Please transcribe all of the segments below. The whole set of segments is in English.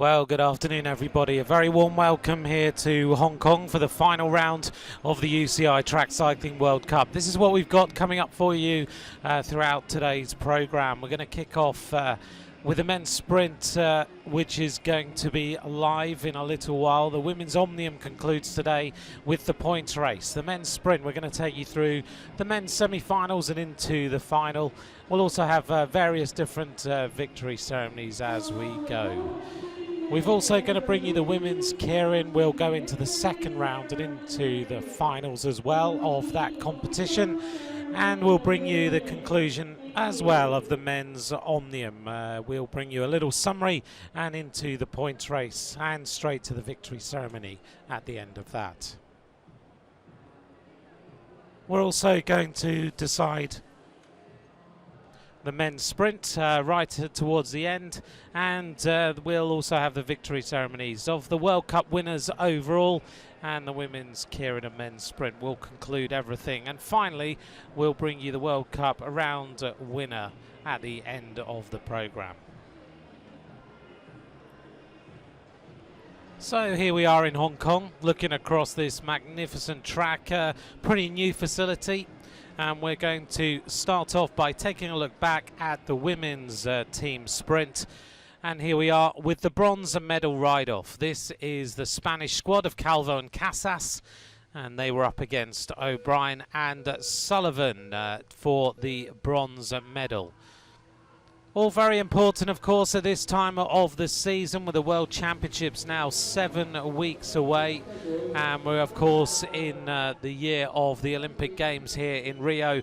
Well, good afternoon, everybody. A very warm welcome here to Hong Kong for the final round of the UCI Track Cycling World Cup. This is what we've got coming up for you throughout today's programme. We're going to kick off with the men's sprint, which is going to be live in a little while. The women's omnium concludes today with the points race. The men's sprint, we're going to take you through the men's semi-finals and into the final. We'll also have various different victory ceremonies as we go. We've also going to bring you the women's keirin. We'll go into the second round and into the finals as well of that competition. And we'll bring you the conclusion as well of the men's omnium. We'll bring you a little summary and into the points race and straight to the victory ceremony at the end of that. We're also going to decide the men's sprint right towards the end, and we'll also have the victory ceremonies of the World Cup winners overall, and the women's keirin and men's sprint will conclude everything. And finally, we'll bring you the World Cup round winner at the end of the programme. So here we are in Hong Kong, looking across this magnificent track, pretty new facility. And we're going to start off by taking a look back at the women's team sprint. And here we are with the bronze medal ride-off. This is the Spanish squad of Calvo and Casas, and they were up against O'Brien and Sullivan for the bronze medal. All very important, of course, at this time of the season, with the World Championships now 7 weeks away. And we're, of course, in the year of the Olympic Games here in Rio.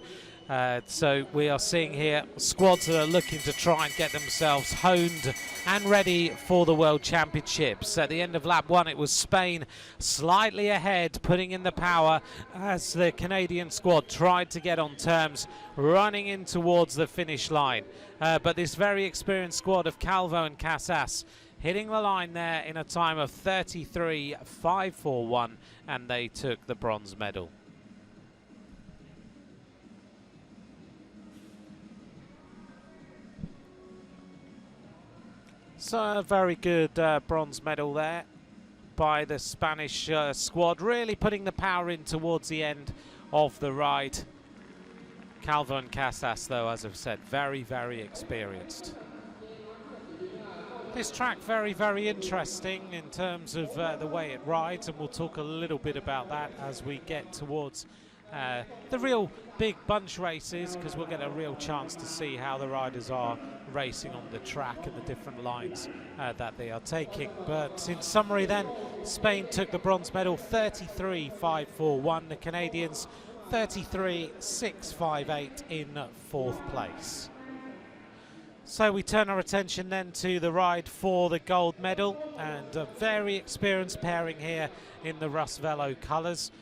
So we are seeing here squads that are looking to try and get themselves honed and ready for the World Championships. At the end of lap 1, it was Spain slightly ahead, putting in the power as the Canadian squad tried to get on terms, running in towards the finish line. But this very experienced squad of Calvo and Casas hitting the line there in a time of 33.541, and they took the bronze medal. So a very good bronze medal there by the Spanish squad, really putting the power in towards the end of the ride. Calvo and Casas, though, as I've said, very, very experienced. This track very, very interesting in terms of the way it rides, and we'll talk a little bit about that as we get towards the real big bunch races, because we'll get a real chance to see how the riders are racing on the track and the different lines that they are taking. But in summary then, Spain took the bronze medal, 33.541. The Canadians 33.658 in fourth place. So we turn our attention then to the ride for the gold medal, and a very experienced pairing here in the Rus Velo colours.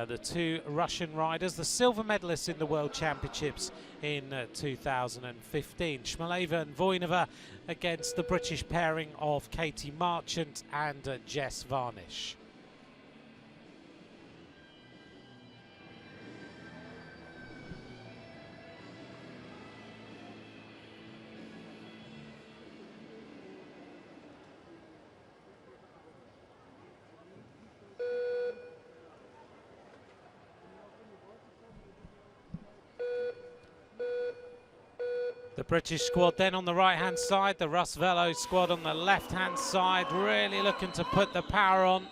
The two Russian riders, the silver medalists in the World Championships in 2015. Shmuleva and Voinova against the British pairing of Katie Marchant and Jess Varnish. The British squad then on the right-hand side, the Rus Velo squad on the left-hand side, really looking to put the power on.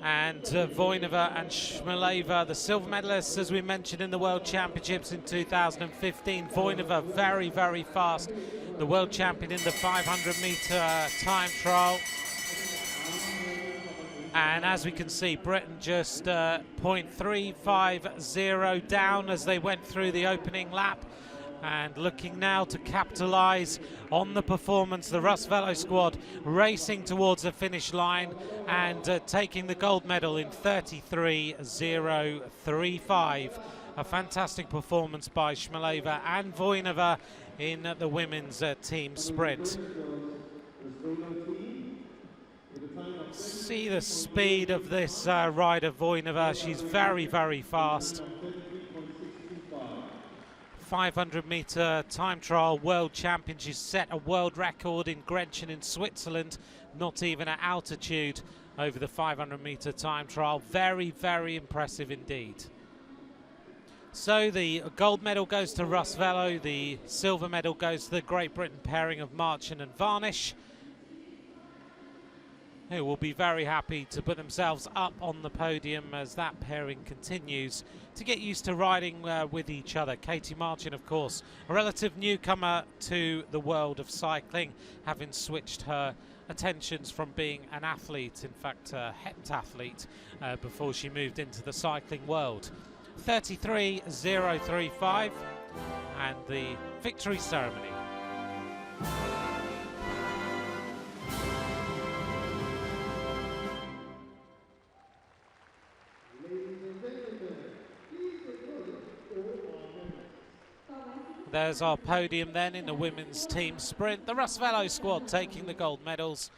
And Voinova and Shmuleva, the silver medalists, as we mentioned, in the World Championships in 2015. Voinova very, very fast, the world champion in the 500-metre time trial. And as we can see, Britain just 0.350 down as they went through the opening lap. And looking now to capitalise on the performance, the Rus Velo squad racing towards the finish line and taking the gold medal in 33.035. A fantastic performance by Shmuleva and Voinova in the women's team sprint. See the speed of this rider, Voinova. She's very, very fast. 500-meter time trial world champion. She set a world record in Grenchen in Switzerland, not even at altitude, over the 500-meter time trial. Very, very impressive indeed. So the gold medal goes to Russ Velo, the silver medal goes to the Great Britain pairing of Marchand and Varnish, who will be very happy to put themselves up on the podium as that pairing continues to get used to riding with each other. Katie Marchand, of course, a relative newcomer to the world of cycling, having switched her attentions from being an athlete, in fact a heptathlete, before she moved into the cycling world. 33.035 and the victory ceremony. There's our podium then in the women's team sprint. The Russ Velo squad taking the gold medals.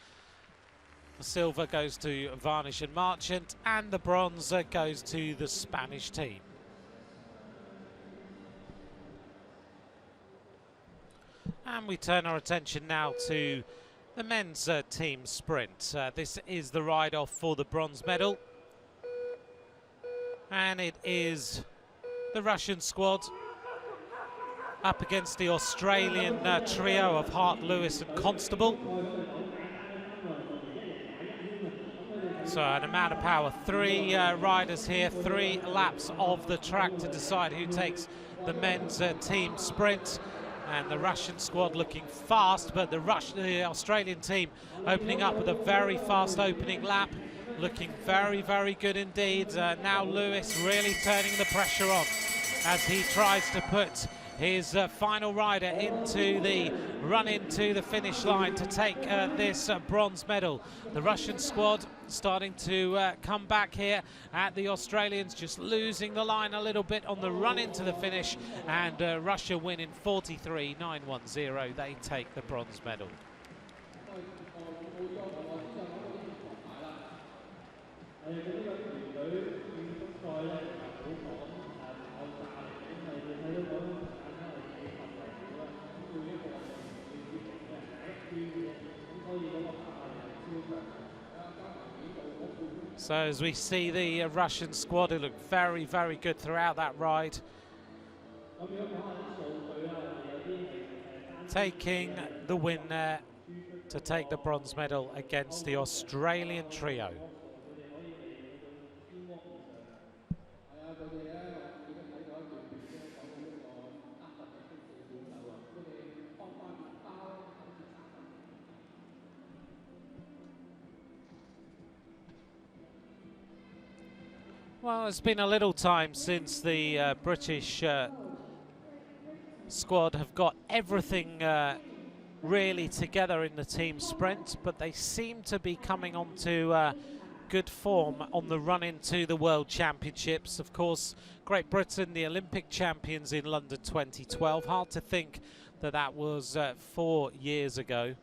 The silver goes to Varnish and Marchand, and the bronze goes to the Spanish team. And we turn our attention now to the men's team sprint. This is the ride-off for the bronze medal. And it is the Russian squad up against the Australian trio of Hart, Lewis and Constable. So an amount of power, 3 riders here, 3 laps of the track to decide who takes the men's team sprint. And the Russian squad looking fast, but the Australian team opening up with a very fast opening lap, looking very, very good indeed. Now Lewis really turning the pressure on as he tries to put his final rider into the run into the finish line to take this bronze medal. The Russian squad starting to come back here at the Australians, just losing the line a little bit on the run into the finish, and Russia win in 43.910. They take the bronze medal. So as we see the Russian squad, who look very, very good throughout that ride, taking the win there to take the bronze medal against the Australian trio. Well, it's been a little time since the British squad have got everything really together in the team sprint, but they seem to be coming onto good form on the run into the World Championships. Of course, Great Britain, the Olympic champions in London 2012. Hard to think that that was 4 years ago.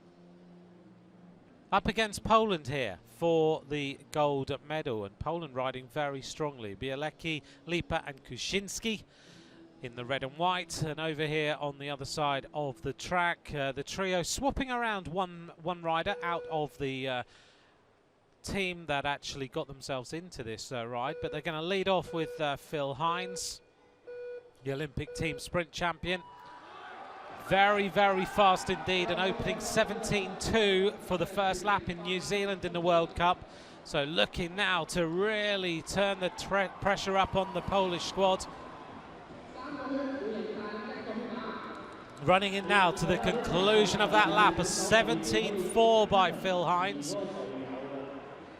Up against Poland here for the gold medal, and Poland riding very strongly. Bielecki, Lipa and Kuczynski in the red and white, and over here on the other side of the track, the trio swapping around one rider out of the team that actually got themselves into this ride, but they're going to lead off with Phil Hines, the Olympic team sprint champion. Very, very fast indeed, an opening 17.2 for the first lap in New Zealand in the World Cup. So looking now to really turn the pressure up on the Polish squad. Running in now to the conclusion of that lap, a 17.4 by Phil Hines.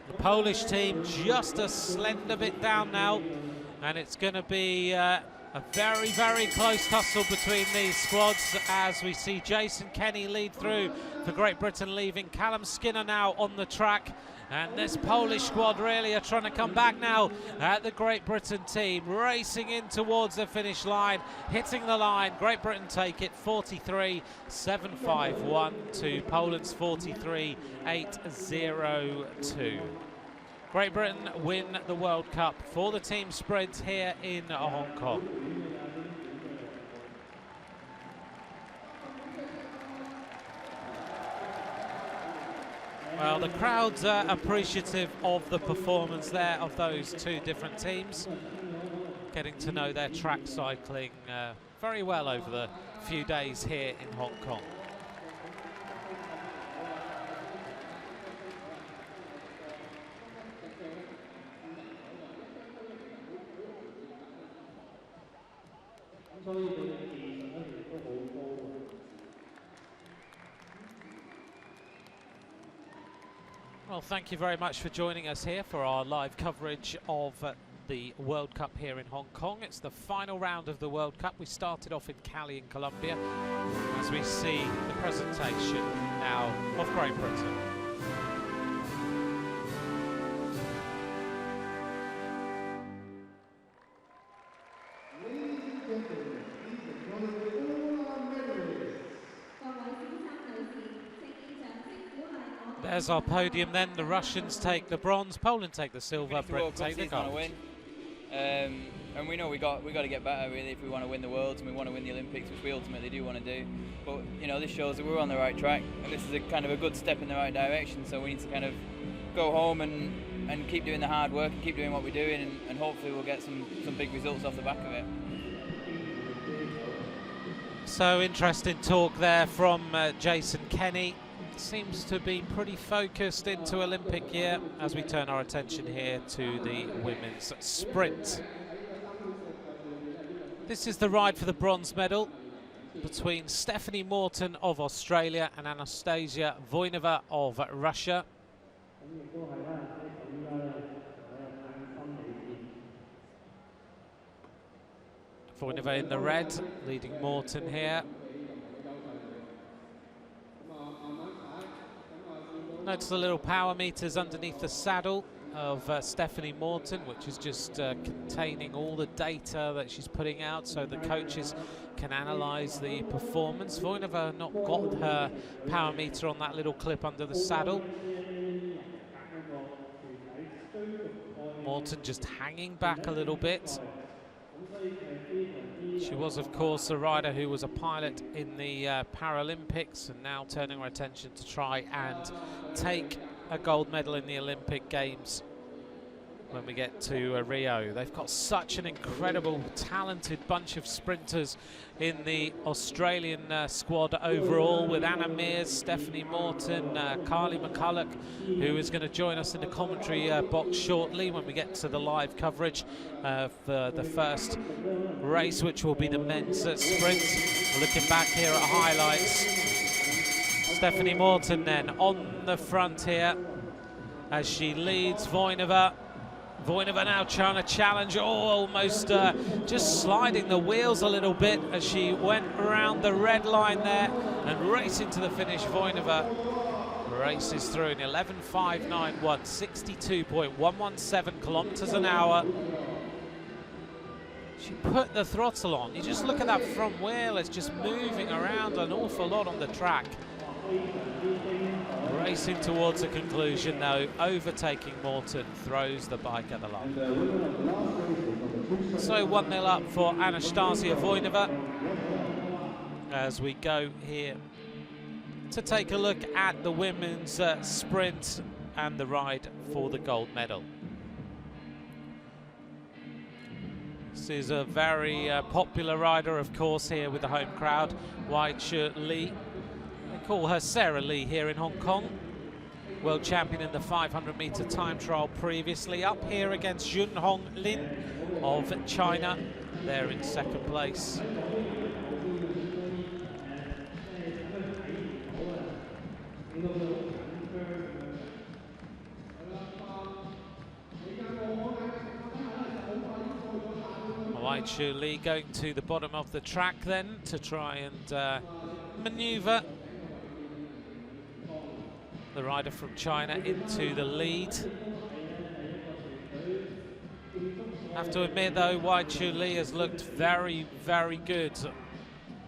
The Polish team just a slender bit down now, and it's going to be a very, very close tussle between these squads as we see Jason Kenny lead through for Great Britain, leaving Callum Skinner now on the track. And this Polish squad really are trying to come back now at the Great Britain team, racing in towards the finish line, hitting the line. Great Britain take it 43.751 to Poland's 43.802. Great Britain win the World Cup for the team sprint here in Hong Kong. Well, the crowd's appreciative of the performance there of those two different teams, getting to know their track cycling very well over the few days here in Hong Kong. Well, thank you very much for joining us here for our live coverage of the World Cup here in Hong Kong. It's the final round of the World Cup. We started off in Cali in Colombia as we see the presentation now of Great Britain. There's our podium then. The Russians take the bronze, Poland take the silver, Britain take the gold. And we know we got to get better really if we want to win the Worlds and we want to win the Olympics, which we ultimately do want to do. But you know, this shows that we're on the right track, and this is a kind of a good step in the right direction. So we need to kind of go home and keep doing the hard work and keep doing what we're doing, and hopefully we'll get some big results off the back of it. So interesting talk there from Jason Kenny. Seems to be pretty focused into Olympic year as we turn our attention here to the women's sprint. This is the ride for the bronze medal between Stephanie Morton of Australia and Anastasia Voinova of Russia. Voinova in the red, leading Morton here. Notice the little power meters underneath the saddle of Stephanie Morton, which is just containing all the data that she's putting out so the coaches can analyse the performance. Voinova not got her power meter on that little clip under the saddle. Morton just hanging back a little bit. She was, of course, a rider who was a pilot in the Paralympics, and now turning her attention to try and take a gold medal in the Olympic Games when we get to Rio. They've got such an incredible, talented bunch of sprinters in the Australian squad overall, with Anna Mears, Stephanie Morton, Carly McCulloch, who is going to join us in the commentary box shortly when we get to the live coverage of the first race, which will be the men's sprint. Looking back here at highlights, Stephanie Morton then on the front here as she leads Voinova. Voinova now trying to challenge, almost just sliding the wheels a little bit as she went around the red line there and racing to the finish. Voinova races through in 11.591, 62.117 kilometers an hour. She put the throttle on. You just look at that front wheel, it's just moving around an awful lot on the track. Racing towards a conclusion though, overtaking Morton, throws the bike at the line. So 1-0 up for Anastasia Voinova as we go here to take a look at the women's sprint and the ride for the gold medal. This is a very popular rider, of course, here with the home crowd, White Shirt Lee. They call her Sarah Lee here in Hong Kong. World champion in the 500-meter time trial previously. Up here against Junhong Lin of China. They're in second place. White Shirt Lee going to the bottom of the track then to try and manoeuvre the rider from China into the lead. I have to admit though, White Shirt Lee has looked very, very good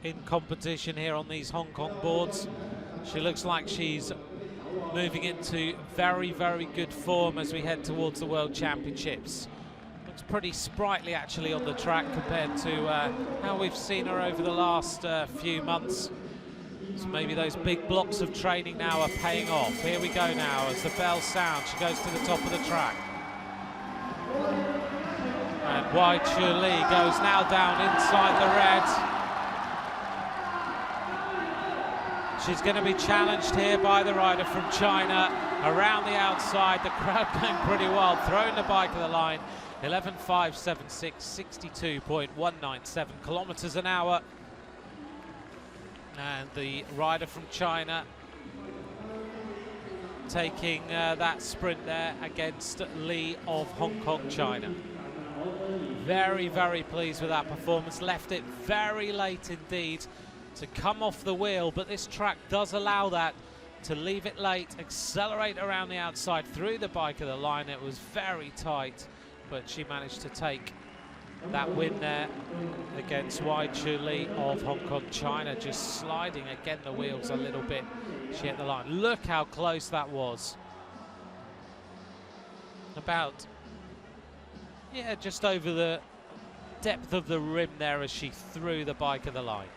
in competition here on these Hong Kong boards. She looks like she's moving into very, very good form as we head towards the World Championships. Looks pretty sprightly actually on the track compared to how we've seen her over the last few months. So maybe those big blocks of training now are paying off. Here we go now as the bell sounds. She goes to the top of the track. And Wai Chu Li goes now down inside the red. She's going to be challenged here by the rider from China. Around the outside, the crowd going pretty wild, throwing the bike to the line. 11.576, 62.197 kilometers an hour. And the rider from China taking that sprint there against Li of Hong Kong, China. Very, very pleased with that performance. Left it very late indeed to come off the wheel, but this track does allow that, to leave it late, accelerate around the outside, through the bike of the line. It was very tight, but she managed to take that win there against Wai Chu Li of Hong Kong, China. Just sliding again the wheels a little bit. She hit the line. Look how close that was. About, yeah, just over the depth of the rim there as she threw the bike of the line.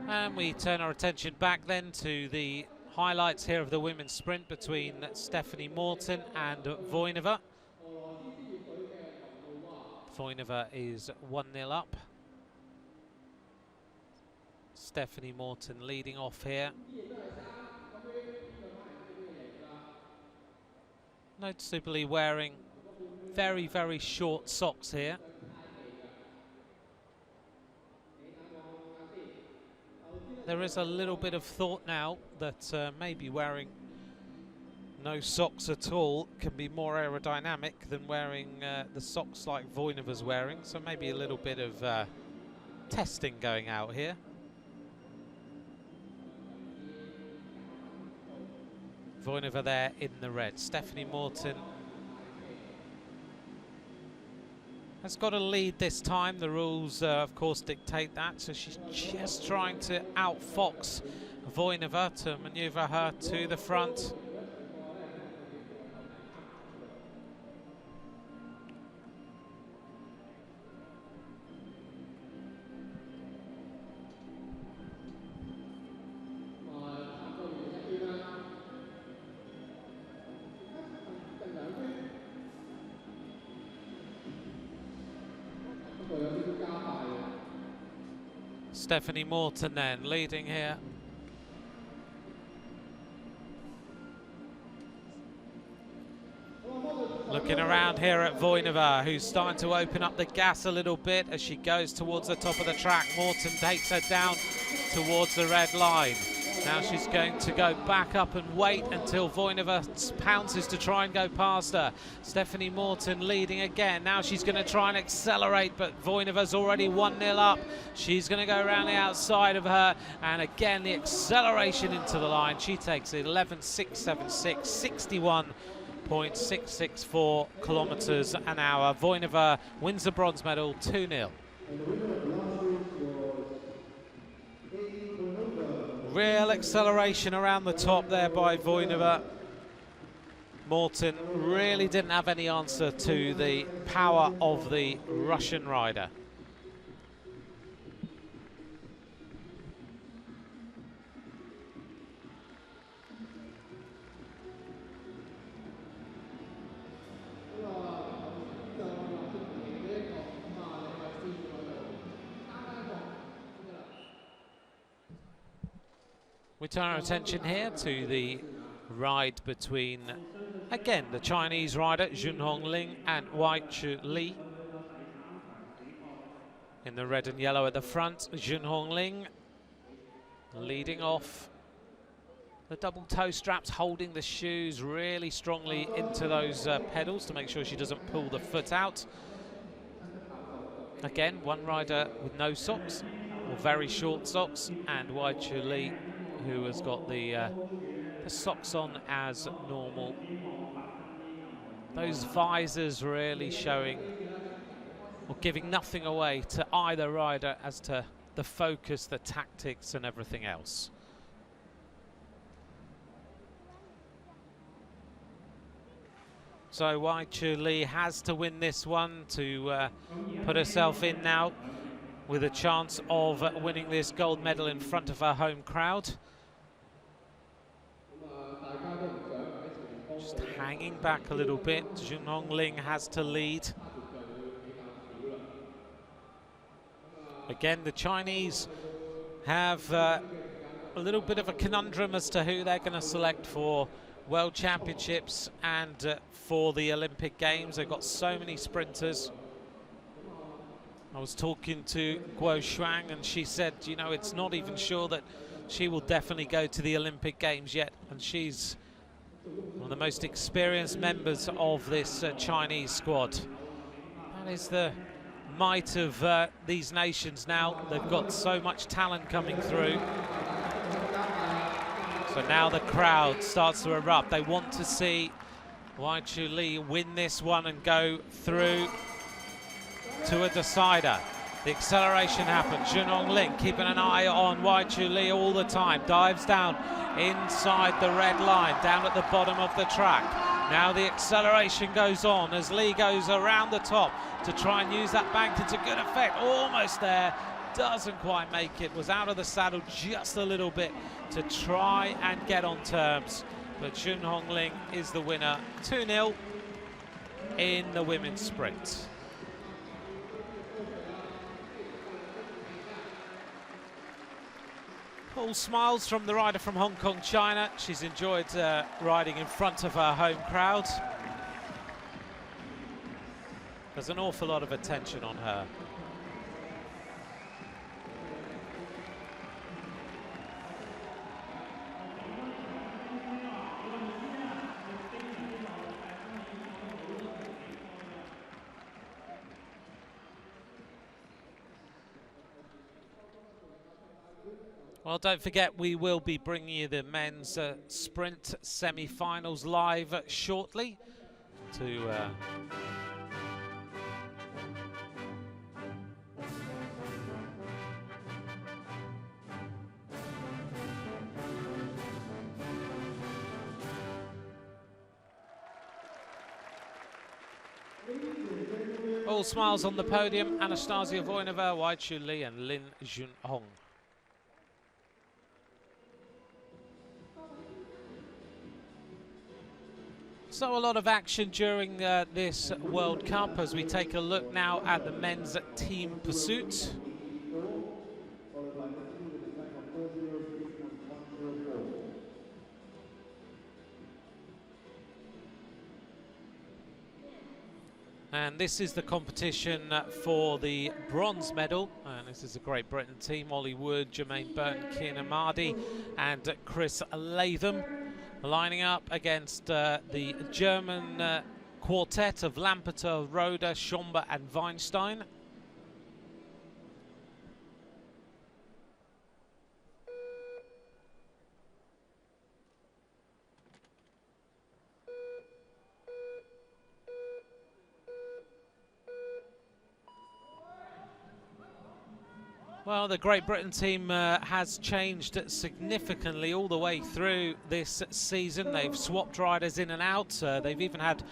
And we turn our attention back then to the highlights here of the women's sprint between Stephanie Morton and Voinova. Voinova is 1-0 up. Stephanie Morton leading off here. Noticeably wearing very, very short socks here. There is a little bit of thought now that maybe wearing no socks at all can be more aerodynamic than wearing the socks like Voinova's wearing. So maybe a little bit of testing going out here. Voinova there in the red. Stephanie Morton has got a lead this time. The rules, of course, dictate that. So she's just trying to outfox Voinova to manoeuvre her to the front. Stephanie Morton then leading here. Looking around here at Voinova, who's starting to open up the gas a little bit as she goes towards the top of the track. Morton takes her down towards the red line. Now she's going to go back up and wait until Voinova pounces to try and go past her. Stephanie Morton leading again. Now she's going to try and accelerate, but Voinova's already 1-0 up. She's going to go around the outside of her, and again the acceleration into the line. She takes it 11.676, 61.664 kilometers an hour. Voinova wins the bronze medal 2-0. Real acceleration around the top there by Voinova. Morton really didn't have any answer to the power of the Russian rider. We turn our attention here to the ride between, again, the Chinese rider Junhong Ling and Wai Chu Li. In the red and yellow at the front, Junhong Ling leading off. The double toe straps holding the shoes really strongly into those pedals to make sure she doesn't pull the foot out. Again, one rider with no socks, or very short socks, and Wai Chu Li, who has got the socks on as normal. Those visors really showing or giving nothing away to either rider as to the focus, the tactics and everything else. So Wai Chu Li has to win this one to put herself in now with a chance of winning this gold medal in front of her home crowd. Just hanging back a little bit. Jun Hongling has to lead. Again, the Chinese have a little bit of a conundrum as to who they're going to select for World Championships and for the Olympic Games. They've got so many sprinters. I was talking to Guo Shuang and she said, you know, it's not even sure that she will definitely go to the Olympic Games yet, and she's one of the most experienced members of this Chinese squad. That is the might of these nations now. They've got so much talent coming through. So now the crowd starts to erupt. They want to see Wai Chu Li win this one and go through to a decider. The acceleration happens. Jun Hongling keeping an eye on Wai Chu Li all the time. Dives down inside the red line, down at the bottom of the track. Now the acceleration goes on as Li goes around the top to try and use that bank into good effect. Almost there, doesn't quite make it. Was out of the saddle just a little bit to try and get on terms. But Jun Hongling is the winner, 2-0 in the women's sprint. All smiles from the rider from Hong Kong, China. She's enjoyed riding in front of her home crowd. There's an awful lot of attention on her. Well, don't forget, we will be bringing you the men's sprint semi-finals live shortly to all smiles on the podium. Anastasia Voinova, Wai Chu Li and Lin Junhong. So a lot of action during this World Cup as we take a look now at the men's team pursuit. And this is the competition for the bronze medal. And this is a Great Britain team: Ollie Wood, Jermaine Burton, Keirin Amadi and Chris Latham, lining up against the German quartet of Lampeter, Roder, Schomburg and Weinstein. Well, the Great Britain team has changed significantly all the way through this season. They've swapped riders in and out. They've even had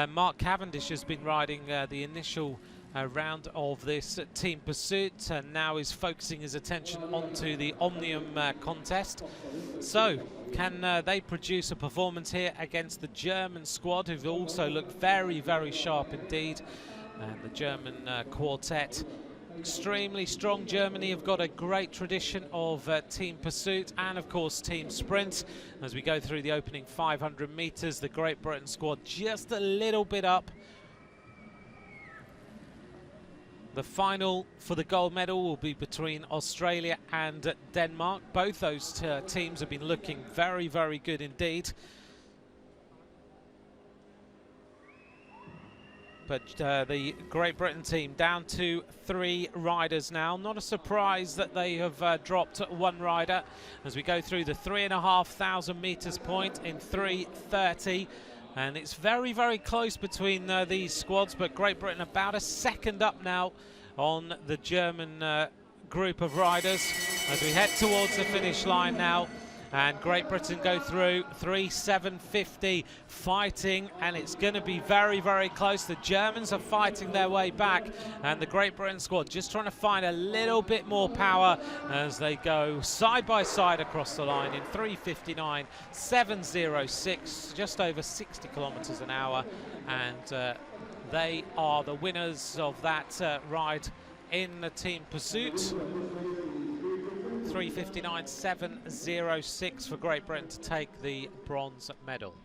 Mark Cavendish has been riding the initial round of this team pursuit, and now is focusing his attention onto the Omnium contest. So, can they produce a performance here against the German squad, who've also looked very, very sharp indeed? And the German quartet, extremely strong. Germany have got a great tradition of team pursuit and of course team sprint. As we go through the opening 500 meters, the Great Britain squad just a little bit up. The final for the gold medal will be between Australia and Denmark. Both those teams have been looking very, very good indeed. But the Great Britain team down to 3 riders now. Not a surprise that they have dropped 1 rider as we go through the 3,500 meters point in 3:30. And it's very, very close between these squads, but Great Britain about a second up now on the German group of riders as we head towards the finish line now. And Great Britain go through 3:7:50 fighting, and it's going to be very, very close. The Germans are fighting their way back, and the Great Britain squad just trying to find a little bit more power as they go side by side across the line in 3:59.706, just over 60 kilometers an hour, and they are the winners of that ride in the team pursuit. 3:59.706 for Great Britain to take the bronze medal.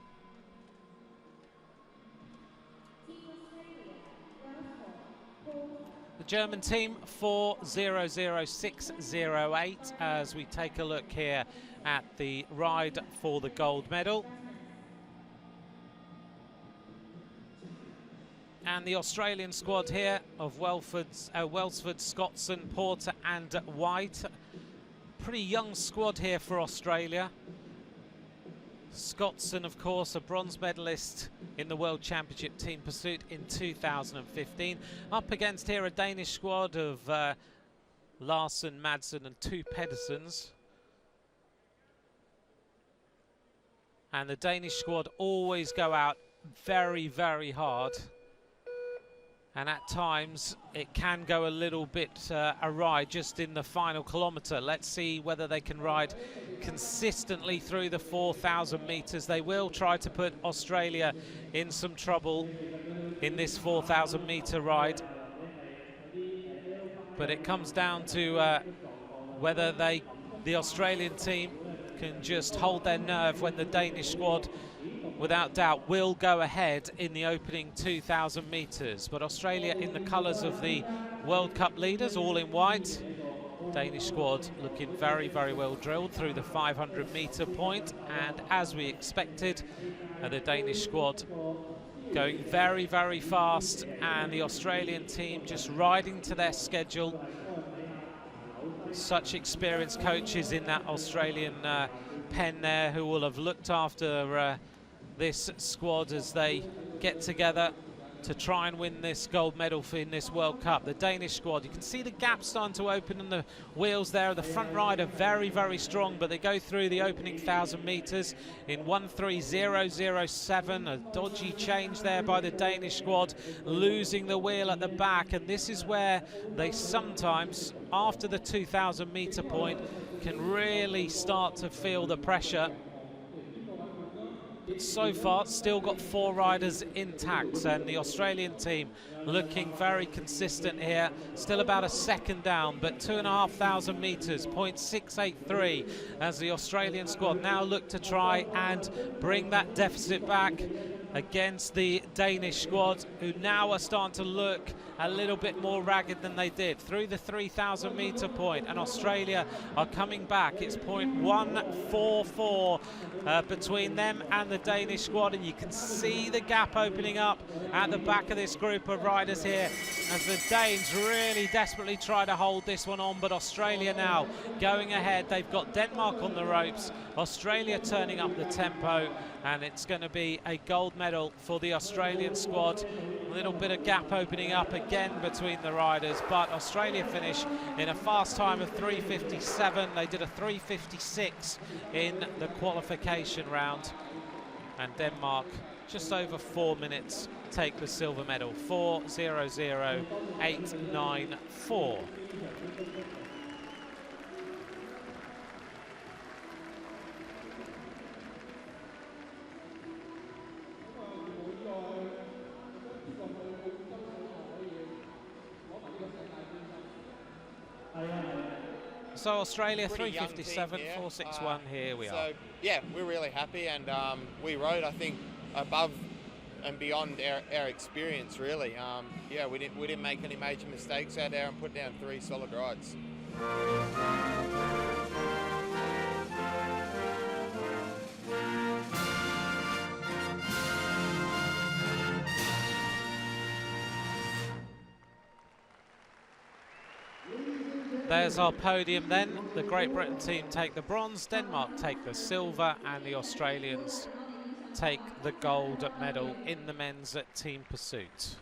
The German team 4:00.608 as we take a look here at the ride for the gold medal. And the Australian squad here of Welsford, Scotson, Porter and White. Pretty young squad here for Australia. Scotson, of course, a bronze medalist in the World Championship team pursuit in 2015. Up against here a Danish squad of Larsen, Madsen and two Pedersens. And the Danish squad always go out very, very hard. And at times it can go a little bit awry just in the final kilometre. Let's see whether they can ride consistently through the 4,000 metres. They will try to put Australia in some trouble in this 4,000 metre ride. But it comes down to whether the Australian team can just hold their nerve when the Danish squad, without doubt, will go ahead in the opening 2,000 metres. But Australia in the colours of the World Cup leaders, all in white. Danish squad looking very, very well drilled through the 500 metre point. And as we expected, the Danish squad going very, very fast. And the Australian team just riding to their schedule. Such experienced coaches in that Australian pen there who will have looked after this squad as they get together to try and win this gold medal in this World Cup. The Danish squad, you can see the gap starting to open in the wheels there. The front rider very, very strong, but they go through the opening 1,000 metres in 1:30.007. A dodgy change there by the Danish squad, losing the wheel at the back, and this is where they sometimes, after the 2,000 metre point, can really start to feel the pressure. But so far, still got 4 riders intact, and the Australian team looking very consistent here. Still about a second down, but 2,500 metres, 0.683, as the Australian squad now look to try and bring that deficit back against the Danish squad, who now are starting to look a little bit more ragged than they did through the 3,000 metre point, and Australia are coming back. It's 0.144 between them and the Danish squad, and you can see the gap opening up at the back of this group of riders here as the Danes really desperately try to hold this one on. But Australia now going ahead. They've got Denmark on the ropes, Australia turning up the tempo, and it's going to be a gold medal for the Australian squad. A little bit of gap opening up again between the riders, but Australia finish in a fast time of 3:57. They did a 3:56 in the qualification round, and Denmark just over 4 minutes take the silver medal. 4:00.894. So Australia 3:57, 4:61. Here we are. So yeah, we're really happy, and we rode, I think, above and beyond our experience, really. Yeah, we didn't make any major mistakes out there and put down 3 solid rides. There's our podium then. The Great Britain team take the bronze, Denmark take the silver, and the Australians take the gold medal in the men's team pursuit.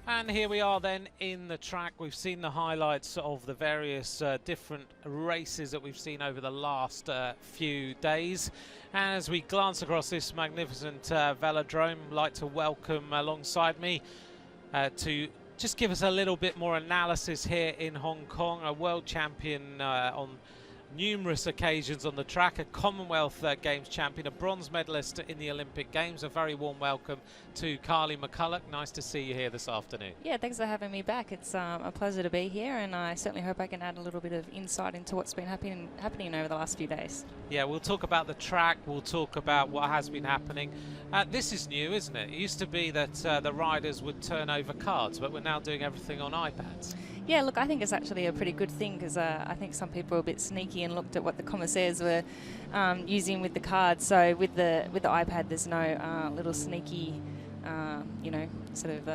And here we are then in the track. We've seen the highlights of the various different races that we've seen over the last few days. As we glance across this magnificent velodrome, I'd like to welcome alongside me to just give us a little bit more analysis here in Hong Kong, a world champion on numerous occasions on the track, a Commonwealth Games champion, a bronze medalist in the Olympic Games. A very warm welcome to Carly McCulloch. Nice to see you here this afternoon. Yeah, thanks for having me back. It's a pleasure to be here, and I certainly hope I can add a little bit of insight into what's been happening over the last few days. Yeah, we'll talk about the track, we'll talk about what has been happening. This is new, isn't it? It used to be that the riders would turn over cards, but we're now doing everything on iPads. Yeah, look, I think it's actually a pretty good thing, because I think some people were a bit sneaky and looked at what the commissaires were using with the cards. So with the iPad, there's no little sneaky, sort of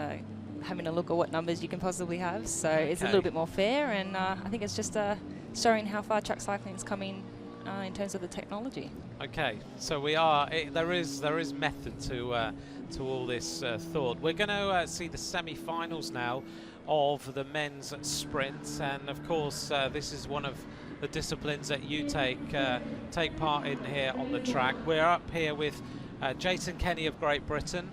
having a look at what numbers you can possibly have. So it's a little bit more fair, and I think it's just showing how far track cycling is coming in terms of the technology. Okay, so we are. There is method to all this thought. We're going to see the semi-finals now of the men's sprint, and of course this is one of the disciplines that you take part in here on the track. We're up here with Jason Kenny of Great Britain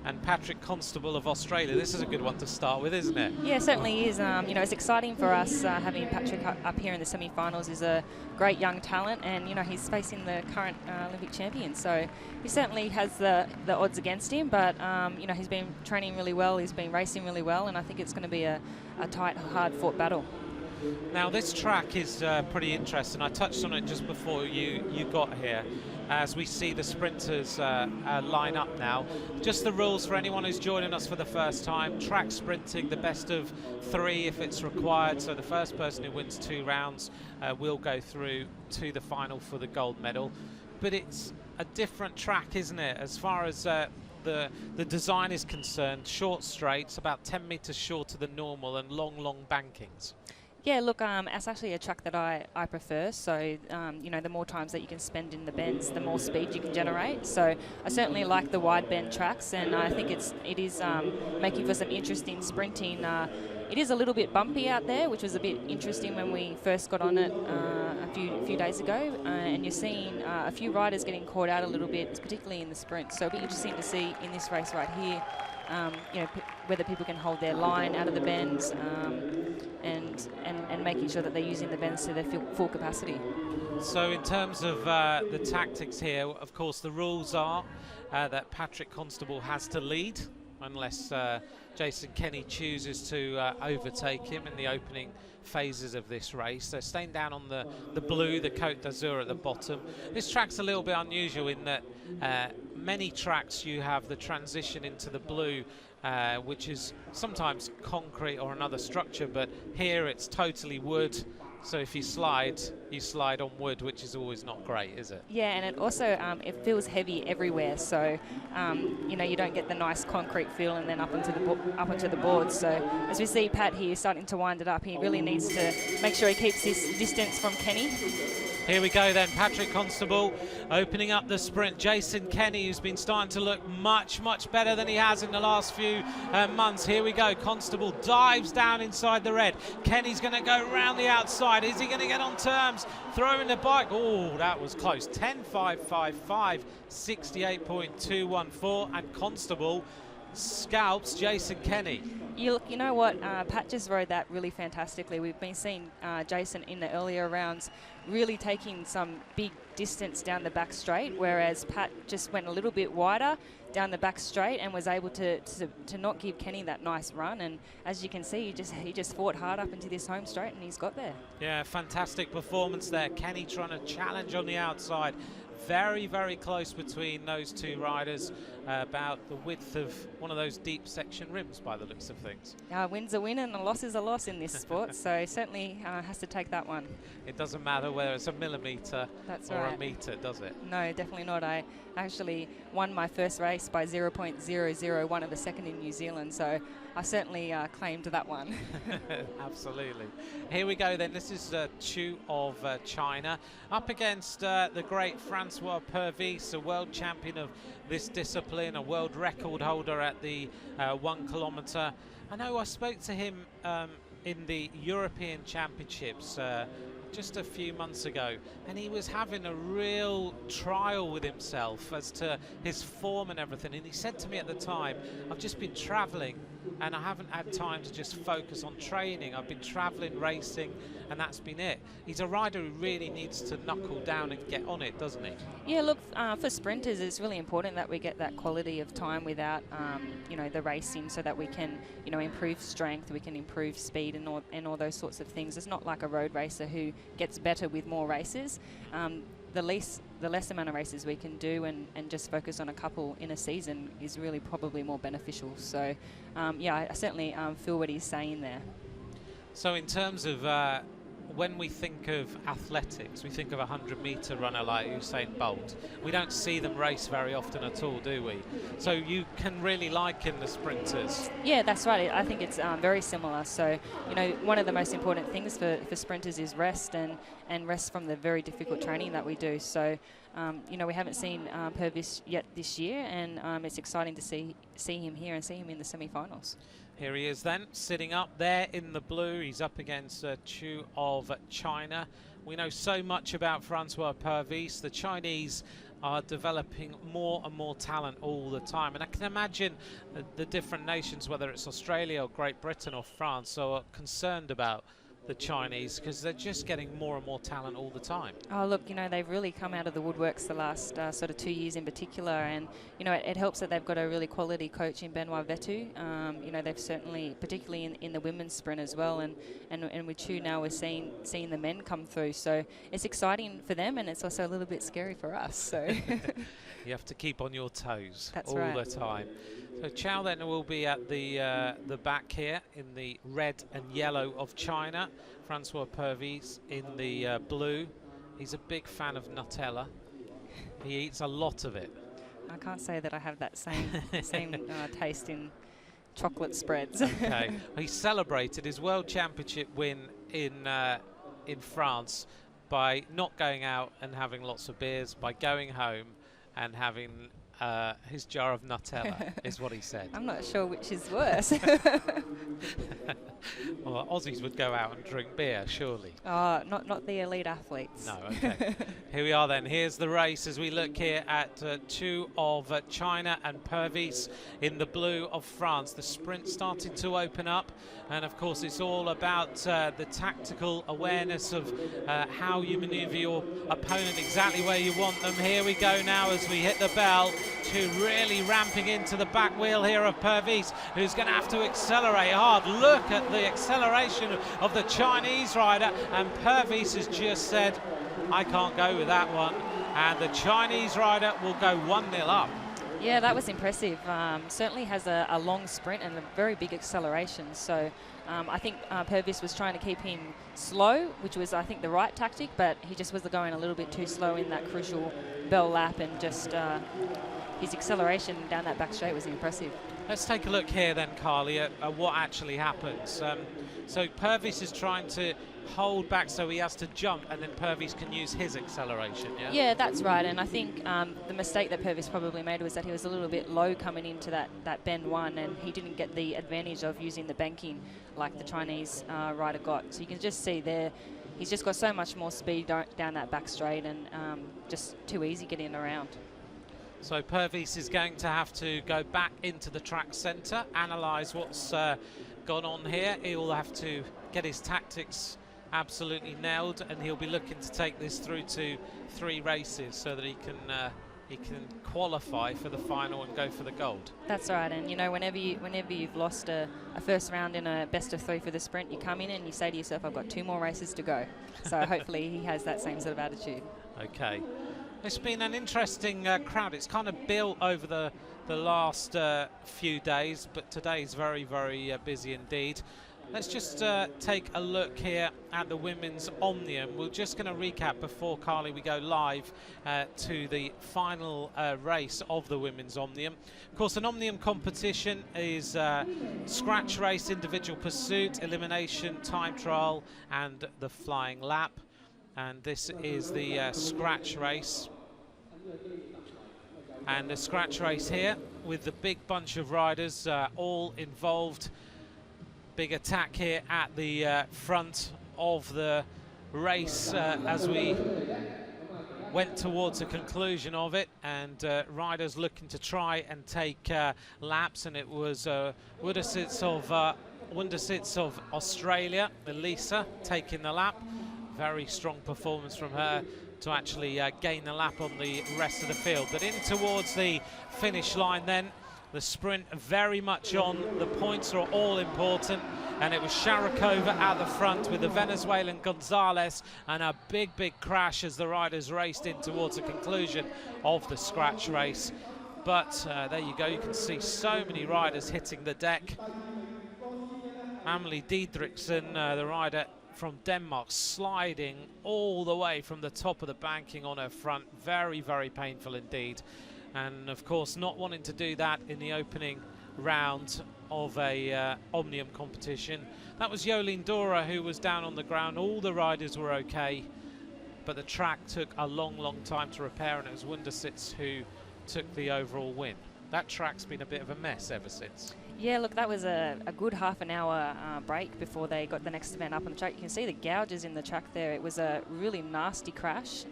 and Patrick Constable of Australia. This is a good one to start with, isn't it? Yeah, it certainly is. It's exciting for us having Patrick up here in the semi-finals. He's a great young talent, and he's facing the current Olympic champion, so he certainly has the odds against him, but he's been training really well, he's been racing really well, and I think it's going to be a tight, hard-fought battle. Now this track is pretty interesting. I touched on it just before you got here. As we see the sprinters line up now. Just the rules for anyone who's joining us for the first time. Track sprinting, the best of 3 if it's required. So the first person who wins 2 rounds will go through to the final for the gold medal. But it's a different track, isn't it? As far as the design is concerned, short straights, about 10 meters shorter than normal, and long bankings. Yeah, look, it's actually a track that I prefer. So, the more times that you can spend in the bends, the more speed you can generate. So I certainly like the wide bend tracks, and I think it is making for some interesting sprinting. It is a little bit bumpy out there, which was a bit interesting when we first got on it a few days ago. And you're seeing a few riders getting caught out a little bit, particularly in the sprint. So it'll be interesting to see in this race right here, whether people can hold their line out of the bends, and making sure that they're using the bends to their full capacity. So in terms of the tactics here, of course the rules are that Patrick Constable has to lead unless Jason Kenny chooses to overtake him in the opening phases of this race. They're staying down on the blue, the Côte d'Azur at the bottom. This track's a little bit unusual in that many tracks you have the transition into the blue, which is sometimes concrete or another structure, but here it's totally wood. So if you slide on wood, which is always not great, is it? Yeah, and it also it feels heavy everywhere. So you don't get the nice concrete feel, and then up onto the board. So as we see Pat here starting to wind it up, he really needs to make sure he keeps this distance from Kenny. Here we go then, Patrick Constable opening up the sprint. Jason Kenny, who's been starting to look much better than he has in the last few months. Here we go, Constable dives down inside the red. Kenny's going to go round the outside. Is he going to get on terms? Throwing the bike. Oh, that was close. 10.555, 68.214, and Constable scalps Jason Kenny. You know what, Pat just rode that really fantastically. We've been seeing Jason in the earlier rounds really taking some big distance down the back straight, whereas Pat just went a little bit wider down the back straight and was able to not give Kenny that nice run. And as you can see, he just fought hard up into this home straight, and he's got there. Yeah, fantastic performance there. Kenny trying to challenge on the outside. Very close between those two riders, about the width of one of those deep section rims by the looks of things. Win's a win and a loss is a loss in this sport, so certainly has to take that one. It doesn't matter whether it's a millimetre or a metre, does it? No, definitely not. I actually won my first race by 0.001 of a second in New Zealand, so I certainly claimed that one. Absolutely. Here we go then. This is Chu of China up against the great Francois Purvis, a world champion of this discipline. Dublin, a world record holder at the 1 kilometre. I know I spoke to him in the European Championships just a few months ago, and he was having a real trial with himself as to his form and everything, and he said to me at the time, I've just been travelling and I haven't had time to just focus on training. I've been travelling, racing, and that's been it. He's a rider who really needs to knuckle down and get on it, doesn't he? Yeah, look, for sprinters, it's really important that we get that quality of time without, you know, the racing, so that we can, you know, improve strength, we can improve speed and all those sorts of things. It's not like a road racer who gets better with more races. The less amount of races we can do and just focus on a couple in a season is really probably more beneficial. So, yeah, I certainly feel what he's saying there. So in terms of when we think of athletics, we think of a 100-metre runner like Usain Bolt. We don't see them race very often at all, do we? So you can really liken the sprinters. Yeah, that's right. I think it's very similar. So, you know, one of the most important things for sprinters is rest and rest from the very difficult training that we do. So, you know, we haven't seen Purvis yet this year, and it's exciting to see him here and see him in the semi-finals. Here he is then, sitting up there in the blue. He's up against Chu of China. We know so much about Francois Purvis. The Chinese are developing more and more talent all the time. And I can imagine the different nations, whether it's Australia or Great Britain or France, are concerned about the Chinese because they're just getting more and more talent all the time. Oh, look, you know, they've really come out of the woodworks the last sort of 2 years in particular, and, you know, it helps that they've got a really quality coach in Benoit Vetu. You know, they've certainly, particularly in the women's sprint as well, and with Chu now we're seeing the men come through, so it's exciting for them, and it's also a little bit scary for us. So you have to keep on your toes. That's all right. the time. So Chow then will be at the back here in the red and yellow of China. Francois Purvis in the blue. He's a big fan of Nutella. He eats a lot of it. I can't say that I have that same taste in chocolate spreads. Okay. He celebrated his World Championship win in France by not going out and having lots of beers, by going home and having his jar of Nutella, is what he said. I'm not sure which is worse. Well, Aussies would go out and drink beer, surely. Not the elite athletes. No, okay. Here we are then. Here's the race as we look here at Chu of China and Purvis in the blue of France. The sprint started to open up, and of course it's all about the tactical awareness of how you maneuver your opponent exactly where you want them. Here we go now as we hit the bell. Chu really ramping into the back wheel here of Purvis, who's going to have to accelerate hard. Look at the acceleration of the Chinese rider, and Purvis has just said, I can't go with that one, and the Chinese rider will go 1-0 up. Yeah, that was impressive. Certainly has a long sprint and a very big acceleration. So I think Purvis was trying to keep him slow, which was, I think, the right tactic, but he just was going a little bit too slow in that crucial bell lap, and just his acceleration down that back straight was impressive. Let's take a look here then, Carly, at what actually happens. So Purvis is trying to hold back so he has to jump, and then Purvis can use his acceleration, yeah? Yeah, that's right, and I think the mistake that Purvis probably made was that he was a little bit low coming into that bend one, and he didn't get the advantage of using the banking like the Chinese rider got. So you can just see there, he's just got so much more speed down that back straight, and just too easy getting around. So Purvis is going to have to go back into the track centre, analyse what's gone on here. He'll have to get his tactics absolutely nailed, and he'll be looking to take this through to 3 races so that he can qualify for the final and go for the gold. That's right, and you know, whenever you've lost a first round in a best of 3 for the sprint, you come in and you say to yourself, I've got 2 more races to go. So hopefully he has that same sort of attitude. Okay. It's been an interesting crowd. It's kind of built over the last few days, but today's very, very busy indeed. Let's just take a look here at the women's omnium. We're just going to recap before, Carly, we go live to the final race of the women's omnium. Of course, an omnium competition is scratch race, individual pursuit, elimination, time trial, and the flying lap. And this is the scratch race. And a scratch race here with the big bunch of riders all involved. Big attack here at the front of the race as we went towards a conclusion of it, and riders looking to try and take laps, and it was Wundersitz of Australia, Elisa, taking the lap. Very strong performance from her to actually gain the lap on the rest of the field. But in towards the finish line then, the sprint very much on. The points are all important, and it was Sharapova at the front with the Venezuelan Gonzalez, and a big crash as the riders raced in towards the conclusion of the scratch race. But there you go, you can see so many riders hitting the deck. Amelie Diedrichsen, the rider from Denmark, sliding all the way from the top of the banking on her front. Very painful indeed. And of course, not wanting to do that in the opening round of a omnium competition. That was Jolien Dora who was down on the ground. All the riders were okay, but the track took a long time to repair, and it was Wundersitz who took the overall win. That track's been a bit of a mess ever since. Yeah, look, that was a good half an hour break before they got the next event up on the track. You can see the gouges in the track there. It was a really nasty crash.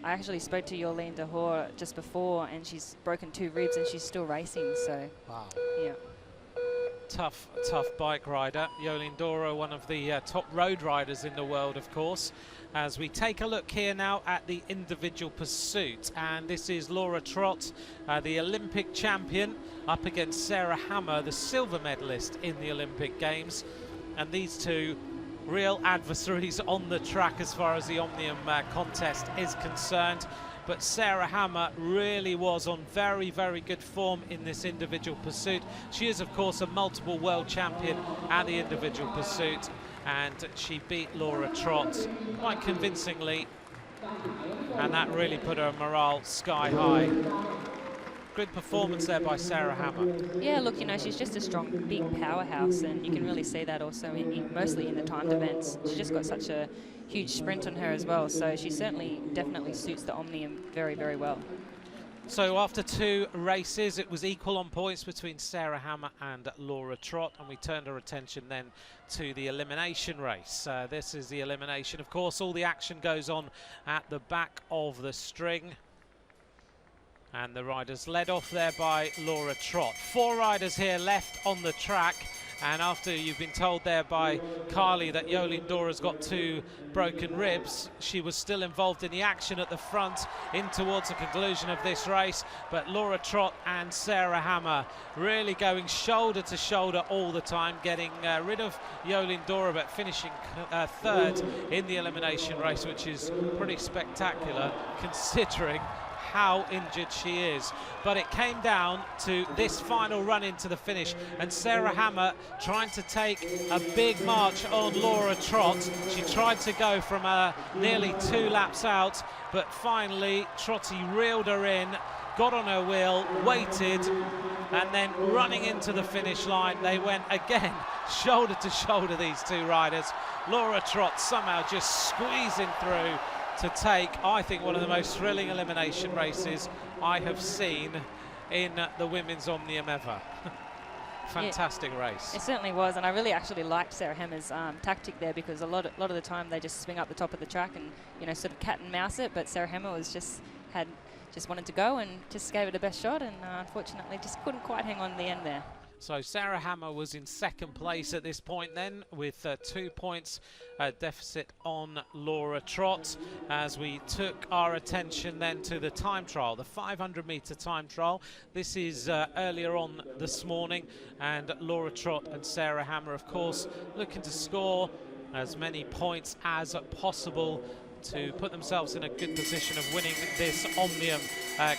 I actually spoke to Jolien Dora just before, and she's broken 2 ribs and she's still racing, so wow. Yeah. Tough bike rider. Jolien Dora, one of the top road riders in the world, of course. As we take a look here now at the individual pursuit, and this is Laura Trott, the Olympic champion, up against Sarah Hammer, the silver medalist in the Olympic Games. And these two real adversaries on the track as far as the Omnium contest is concerned. But Sarah Hammer really was on very good form in this individual pursuit. She is, of course, a multiple world champion at the individual pursuit, and she beat Laura Trott quite convincingly, and that really put her morale sky high. Good performance there by Sarah Hammer. Yeah, look, you know, she's just a strong, big powerhouse, and you can really see that also mostly in the timed events. She's just got such a huge sprint on her as well, so she definitely suits the Omnium very well. So after 2 races, it was equal on points between Sarah Hammer and Laura Trott, and we turned our attention then to the elimination race. This is the elimination. Of course, all the action goes on at the back of the string. And the riders led off there by Laura Trott. 4 riders here left on the track. And after you've been told there by Carly that Jolien Dora's got 2 broken ribs, she was still involved in the action at the front in towards the conclusion of this race. But Laura Trott and Sarah Hammer really going shoulder to shoulder all the time, getting rid of Jolien Dora, but finishing 3rd in the elimination race, which is pretty spectacular considering how injured she is. But it came down to this final run into the finish, and Sarah Hammer trying to take a big march on Laura Trott. She tried to go from nearly 2 laps out, but finally Trotty reeled her in, got on her wheel, waited, and then running into the finish line, they went again shoulder to shoulder, these 2 riders. Laura Trott somehow just squeezing through to take, I think, one of the most thrilling elimination races I have seen in the women's Omnium ever. Fantastic race. It certainly was, and I really actually liked Sarah Hammer's tactic there, because a lot of the time they just swing up the top of the track and, you know, sort of cat and mouse it, but Sarah Hammer was just wanted to go and just gave it a best shot, and unfortunately just couldn't quite hang on in the end there. So Sarah Hammer was in 2nd place at this point then, with 2 points deficit on Laura Trott, as we took our attention then to the time trial, the 500-metre time trial. This is earlier on this morning, and Laura Trott and Sarah Hammer, of course, looking to score as many points as possible to put themselves in a good position of winning this Omnium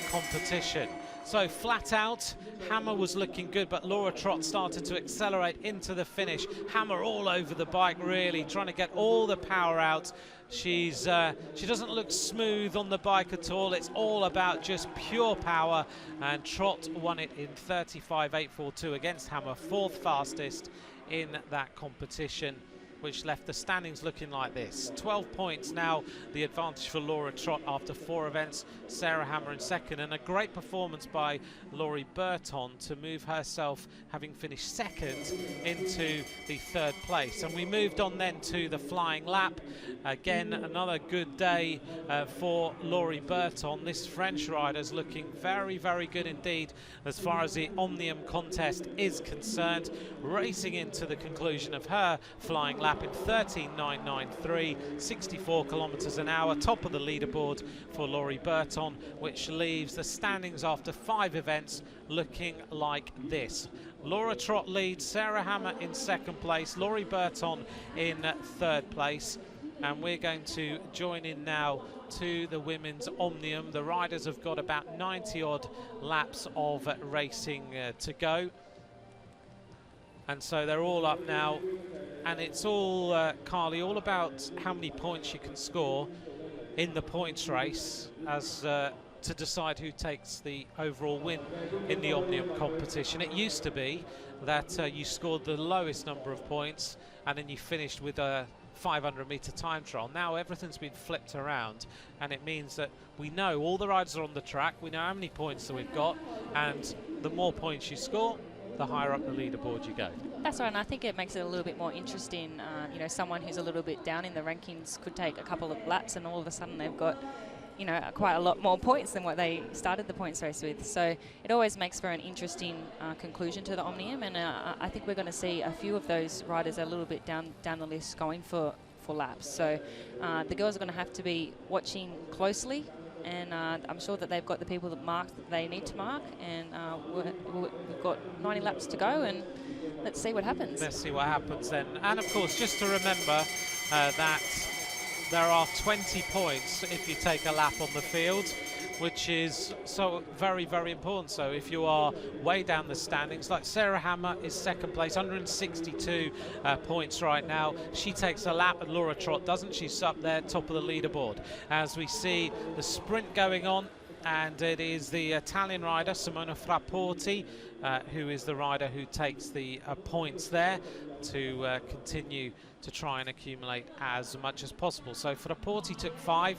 competition. So flat out, Hammer was looking good, but Laura Trott started to accelerate into the finish. Hammer all over the bike, really trying to get all the power out. She doesn't look smooth on the bike at all. It's all about just pure power, and Trott won it in 35.842 against Hammer, 4th fastest in that competition. which left the standings looking like this. 12 points now, the advantage for Laura Trott after 4 events. Sarah Hammer in second, and a great performance by Laurie Burton to move herself, having finished second, into the 3rd place. And we moved on then to the flying lap. Again, another good day for Laurie Burton. This French rider is looking very, very good indeed as far as the Omnium contest is concerned, racing into the conclusion of her flying lap in 13.993, 64 kilometres an hour, top of the leaderboard for Laurie Burton, which leaves the standings after 5 events looking like this. Laura Trott leads, Sarah Hammer in 2nd place, Laurie Burton in 3rd place. And we're going to join in now to the women's Omnium. The riders have got about 90 odd laps of racing to go. And so they're all up now. And it's all, Carly, all about how many points you can score in the points race as to decide who takes the overall win in the Omnium competition. It used to be that you scored the lowest number of points and then you finished with a 500-meter time trial. Now everything's been flipped around, and it means that we know all the riders are on the track, we know how many points that we've got, and the more points you score, the higher up the leaderboard you go. That's right, and I think it makes it a little bit more interesting. You know, someone who's a little bit down in the rankings could take a couple of laps and all of a sudden they've got, you know, quite a lot more points than what they started the points race with. So it always makes for an interesting conclusion to the Omnium, and I think we're going to see a few of those riders a little bit down the list going for laps. So the girls are going to have to be watching closely, and I'm sure that they've got the people that mark that they need to mark, and we've got 90 laps to go, and let's see what happens. Let's see what happens then. And of course, just to remember that there are 20 points if you take a lap on the field, which is so very, very important. So if you are way down the standings, like Sarah Hammer is 2nd place, 162 points right now. She takes a lap and Laura Trott doesn't. She's up there, top of the leaderboard. As we see the sprint going on, and it is the Italian rider, Simona Frapporti, who is the rider who takes the points there to continue to try and accumulate as much as possible. So Frapporti took 5,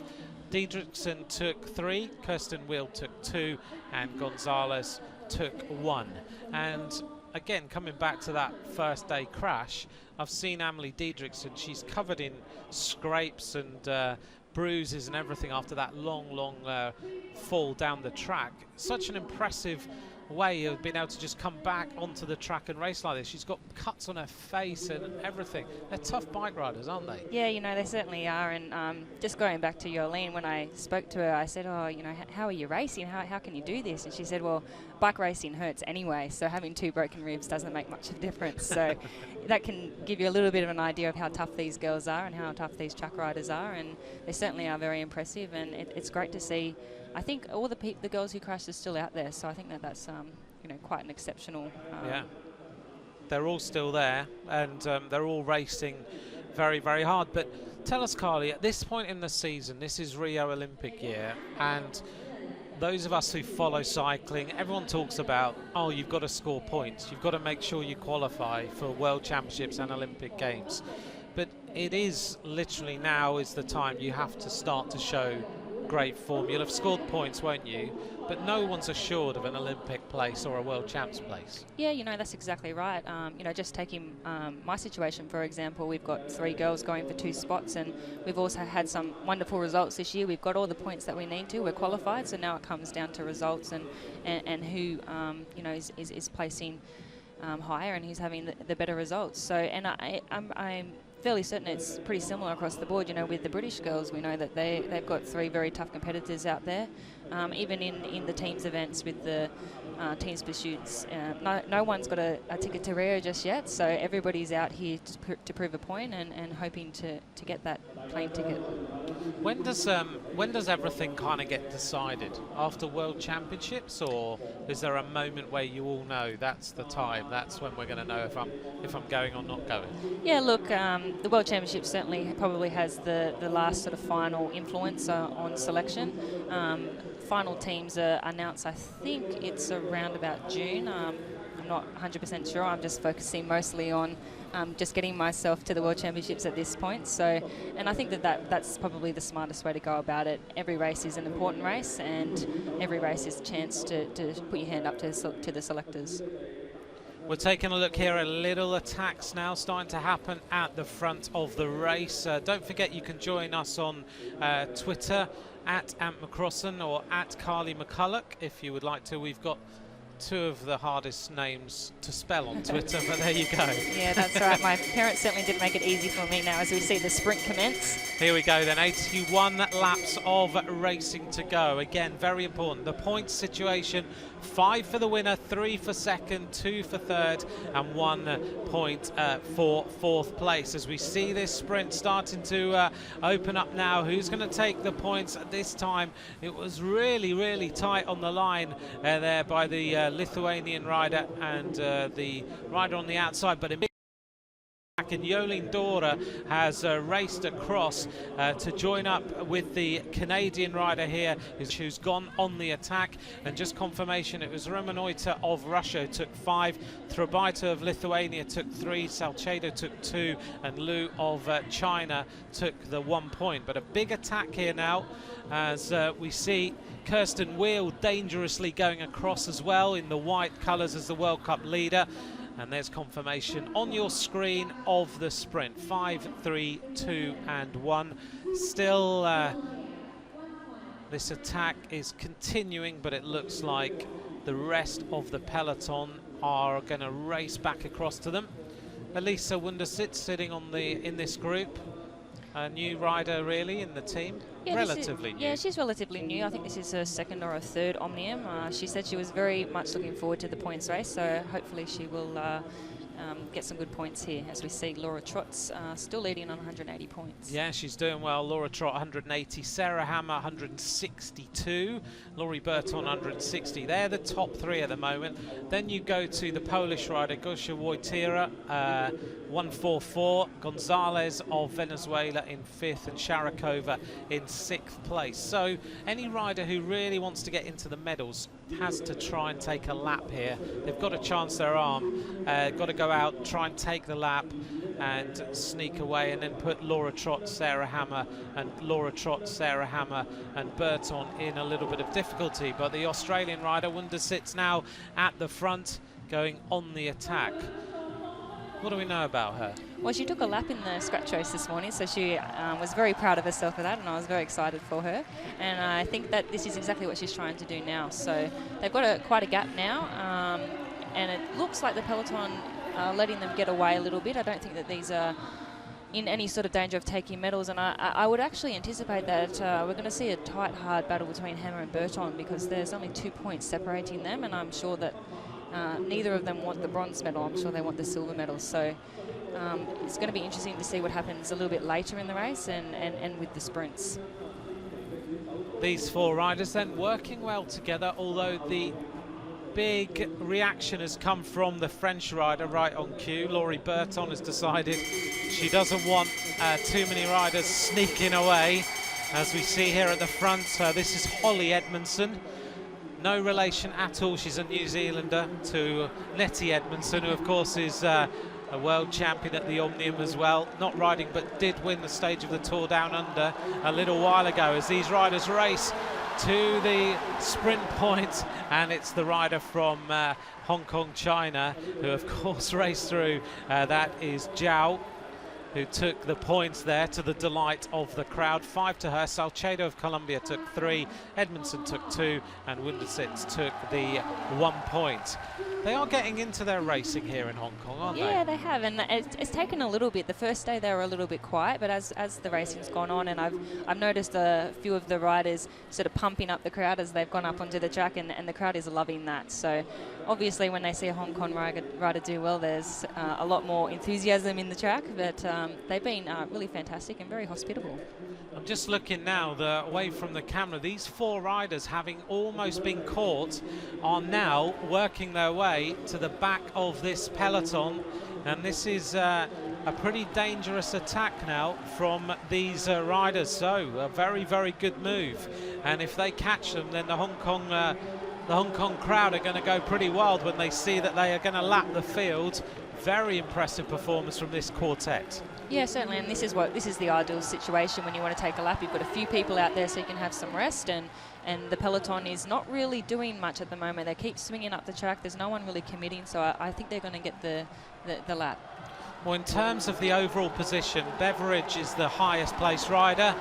Diedrichsen took 3, Kirsten Wheel took 2, and Gonzalez took 1. And again, coming back to that first day crash, I've seen Amelie Diedrichsen. She's covered in scrapes and bruises and everything after that long fall down the track. Such an impressive way of being able to just come back onto the track and race like this. She's got cuts on her face and everything. They're tough bike riders, aren't they? Yeah, you know, they certainly are. And just going back to Jolene, when I spoke to her, I said, oh, you know, how are you racing? How can you do this? And she said, well, bike racing hurts anyway, so having 2 broken ribs doesn't make much of a difference. So that can give you a little bit of an idea of how tough these girls are and how tough these track riders are. And they certainly are very impressive, and it's great to see. I think all the girls who crashed are still out there, so I think that's you know, quite an exceptional. Yeah, they're all still there, and they're all racing very, very hard. But tell us, Carly, at this point in the season, this is Rio Olympic year, and those of us who follow cycling, everyone talks about, oh, you've got to score points, you've got to make sure you qualify for World Championships and Olympic Games. But it is literally now is the time you have to start to show great form. You'll have scored points, won't you? But no one's assured of an Olympic place or a World Champs place. Yeah, you know, that's exactly right. You know, just taking my situation, for example, we've got 3 girls going for 2 spots, and we've also had some wonderful results this year. We've got all the points that we need to. We're qualified, so now it comes down to results and who, you know, is placing higher and who's having the better results. So, and I'm fairly certain it's pretty similar across the board. You know, with the British girls, we know that they've got 3 very tough competitors out there. Even in the teams events with the teams pursuits, no one's got a ticket to Rio just yet, so everybody's out here to prove a point and hoping to get that plane ticket. When does everything kind of get decided? After World Championships, or is there a moment where you all know that's the time, that's when we're going to know if I'm going or not going? Yeah, look, the World Championships certainly probably has the last sort of final influence on selection. Final teams are announced, I think it's around about June. I'm not 100% sure. I'm just focusing mostly on just getting myself to the World Championships at this point. So, and I think that's probably the smartest way to go about it. Every race is an important race, and every race is a chance to put your hand up to the selectors. We're taking a look here at little attacks now starting to happen at the front of the race. Don't forget you can join us on Twitter at Ant McCrossan or at Carly McCulloch if you would like to. We've got two of the hardest names to spell on Twitter, but there you go. Yeah, that's right. My parents certainly didn't make it easy for me now as we see the sprint commence. Here we go then, 81 laps of racing to go. Again, very important. The points situation, 5 for the winner, 3 for second, 2 for third, and 1 point for fourth place. As we see this sprint starting to open up now, who's going to take the points at this time? It was really, really tight on the line there by the Lithuanian rider and the rider on the outside, but a big and Jolene Dora has raced across to join up with the Canadian rider here who's gone on the attack. And just confirmation, it was Romanoita of Russia who took 5, Throbaita of Lithuania took 3, Salcedo took 2, and Lu of China took the 1 point. But a big attack here now as we see Kirsten Wheel dangerously going across as well in the white colours as the World Cup leader. And there's confirmation on your screen of the sprint. 5, 3, 2 and 1. Still this attack is continuing, but it looks like the rest of the peloton are going to race back across to them. Elisa Wundersit sitting on in this group. A new rider really in the team, yeah, relatively new. Yeah, she's relatively new. I think this is her second or her third Omnium. She said she was very much looking forward to the points race, so hopefully she will get some good points here as we see Laura Trott's still leading on 180 points. Yeah, she's doing well. Laura Trott 180, Sarah Hammer 162, Laurie Burton 160. They're the top 3 at the moment. Then you go to the Polish rider Gosia Wojtyra 144, Gonzalez of Venezuela in 5th, and Sharakova in 6th place. So any rider who really wants to get into the medals has to try and take a lap here. They've got to chance their arm, got to go out, try and take the lap and sneak away, and then put Laura Trott, Sarah Hammer and Laura Trott, Sarah Hammer and Burton in a little bit of difficulty. But the Australian rider Wundersit's now at the front going on the attack. What do we know about her? Well, she took a lap in the scratch race this morning, so she was very proud of herself for that, and I was very excited for her. And I think that this is exactly what she's trying to do now. So they've got quite a gap now, and it looks like the peloton are letting them get away a little bit. I don't think that these are in any sort of danger of taking medals, and I would actually anticipate that we're going to see a tight, hard battle between Hammer and Burton, because there's only 2 points separating them, and I'm sure that neither of them want the bronze medal. I'm sure they want the silver medal. So it's going to be interesting to see what happens a little bit later in the race and with the sprints. These 4 riders then working well together, although the big reaction has come from the French rider right on cue. Laurie Burton has decided she doesn't want too many riders sneaking away. As we see here at the front, this is Holly Edmondson. No relation at all, she's a New Zealander, to Nettie Edmondson, who of course is a world champion at the Omnium as well. Not riding, but did win the stage of the Tour Down Under a little while ago. As these riders race to the sprint point, and it's the rider from Hong Kong, China, who of course raced through. That is Zhao, who took the points there to the delight of the crowd. 5 to her. Salcedo of Colombia took 3, Edmondson took 2, and Wundersit took the 1 point. They are getting into their racing here in Hong Kong, aren't they? Yeah, they have, and it's taken a little bit. The first day they were a little bit quiet, but as the racing's gone on, and I've noticed a few of the riders sort of pumping up the crowd as they've gone up onto the track, and the crowd is loving that. So obviously when they see a Hong Kong rider do well, there's a lot more enthusiasm in the track, but they've been really fantastic and very hospitable. I'm just looking now away from the camera. These 4 riders, having almost been caught, are now working their way to the back of this peloton, and this is a pretty dangerous attack now from these riders. So a very, very good move, and if they catch them, then the Hong Kong the Hong Kong crowd are going to go pretty wild when they see that they are going to lap the field. Very impressive performance from this quartet. Yeah, certainly, and this is the ideal situation when you want to take a lap. You've got a few people out there so you can have some rest, and the peloton is not really doing much at the moment. They keep swinging up the track. There's no one really committing, so I think they're going to get the lap. Well, in terms of the overall position, Beveridge is the highest placed rider,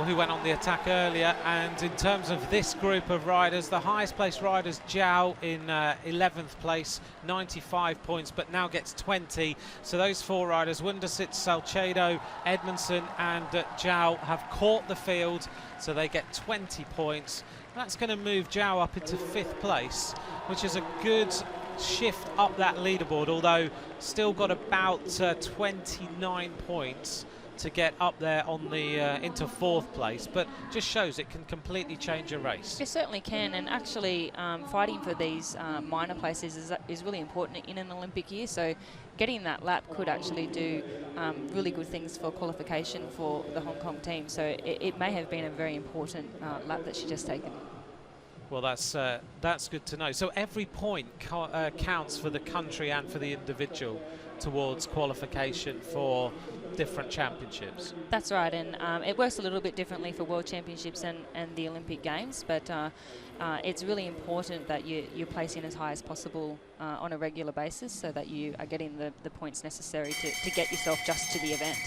who went on the attack earlier, and in terms of this group of riders, the highest placed rider's Zhao in 11th place, 95 points, but now gets 20. So those 4 riders, Wundersit, Salcedo, Edmondson and Zhao, have caught the field, so they get 20 points. That's going to move Zhao up into 5th place, which is a good shift up that leaderboard, although still got about 29 points to get up there on the into 4th place, but just shows it can completely change a race. It certainly can, and actually fighting for these minor places is really important in an Olympic year, so getting that lap could actually do really good things for qualification for the Hong Kong team, so it may have been a very important lap that she just taken. Well, that's good to know. So every point counts for the country and for the individual towards qualification for different championships. That's right, and it works a little bit differently for World Championships and the Olympic Games, but it's really important that you're placing as high as possible on a regular basis so that you are getting the points necessary to get yourself just to the event.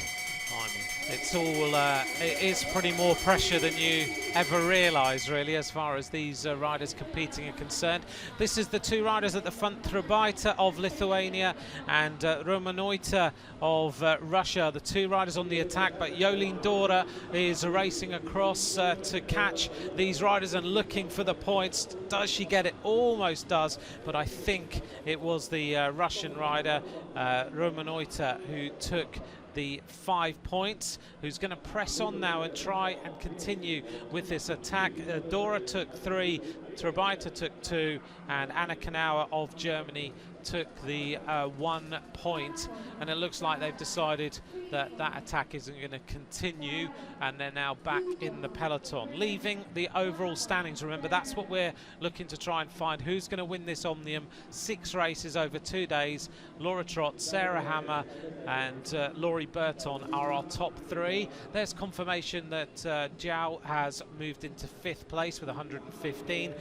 It's all, it is pretty more pressure than you ever realise, really, as far as these riders competing are concerned. This is the 2 riders at the front, Trubaita of Lithuania and Romanoita of Russia, the 2 riders on the attack, but Jolien Dora is racing across to catch these riders and looking for the points. Does she get it? Almost does, but I think it was the Russian rider, Romanoita, who took the 5 points, who's going to press on now and try and continue with this attack. Dora took 3, Trubaita took 2, and Anna Kanauer of Germany took the 1 point, and it looks like they've decided that that attack isn't going to continue, and they're now back in the peloton, leaving the overall standings. Remember, that's what we're looking to try and find, who's going to win this Omnium. 6 races over 2 days. Laura Trott, Sarah Hammer and Laurie Burton are our top 3. There's confirmation that Zhao has moved into 5th place with 115.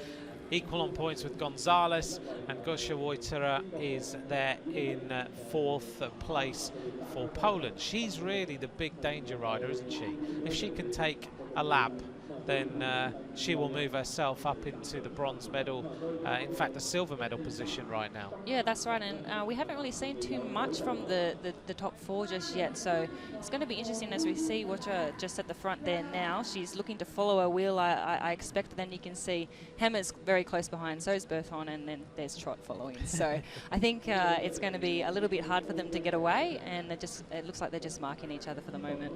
Equal on points with Gonzalez, and Gosia Wojtyła is there in 4th place for Poland. She's really the big danger rider, isn't she? If she can take a lap, then she will move herself up into the bronze medal, in fact the silver medal position right now. Yeah, that's right, and we haven't really seen too much from the top 4 just yet, so it's going to be interesting as we see Wojtyła just at the front there now. She's looking to follow her wheel, I expect. Then you can see Hammer's very close behind, so is Berthon, and then there's Trott following. So I think it's going to be a little bit hard for them to get away, and it looks like they're just marking each other for the moment.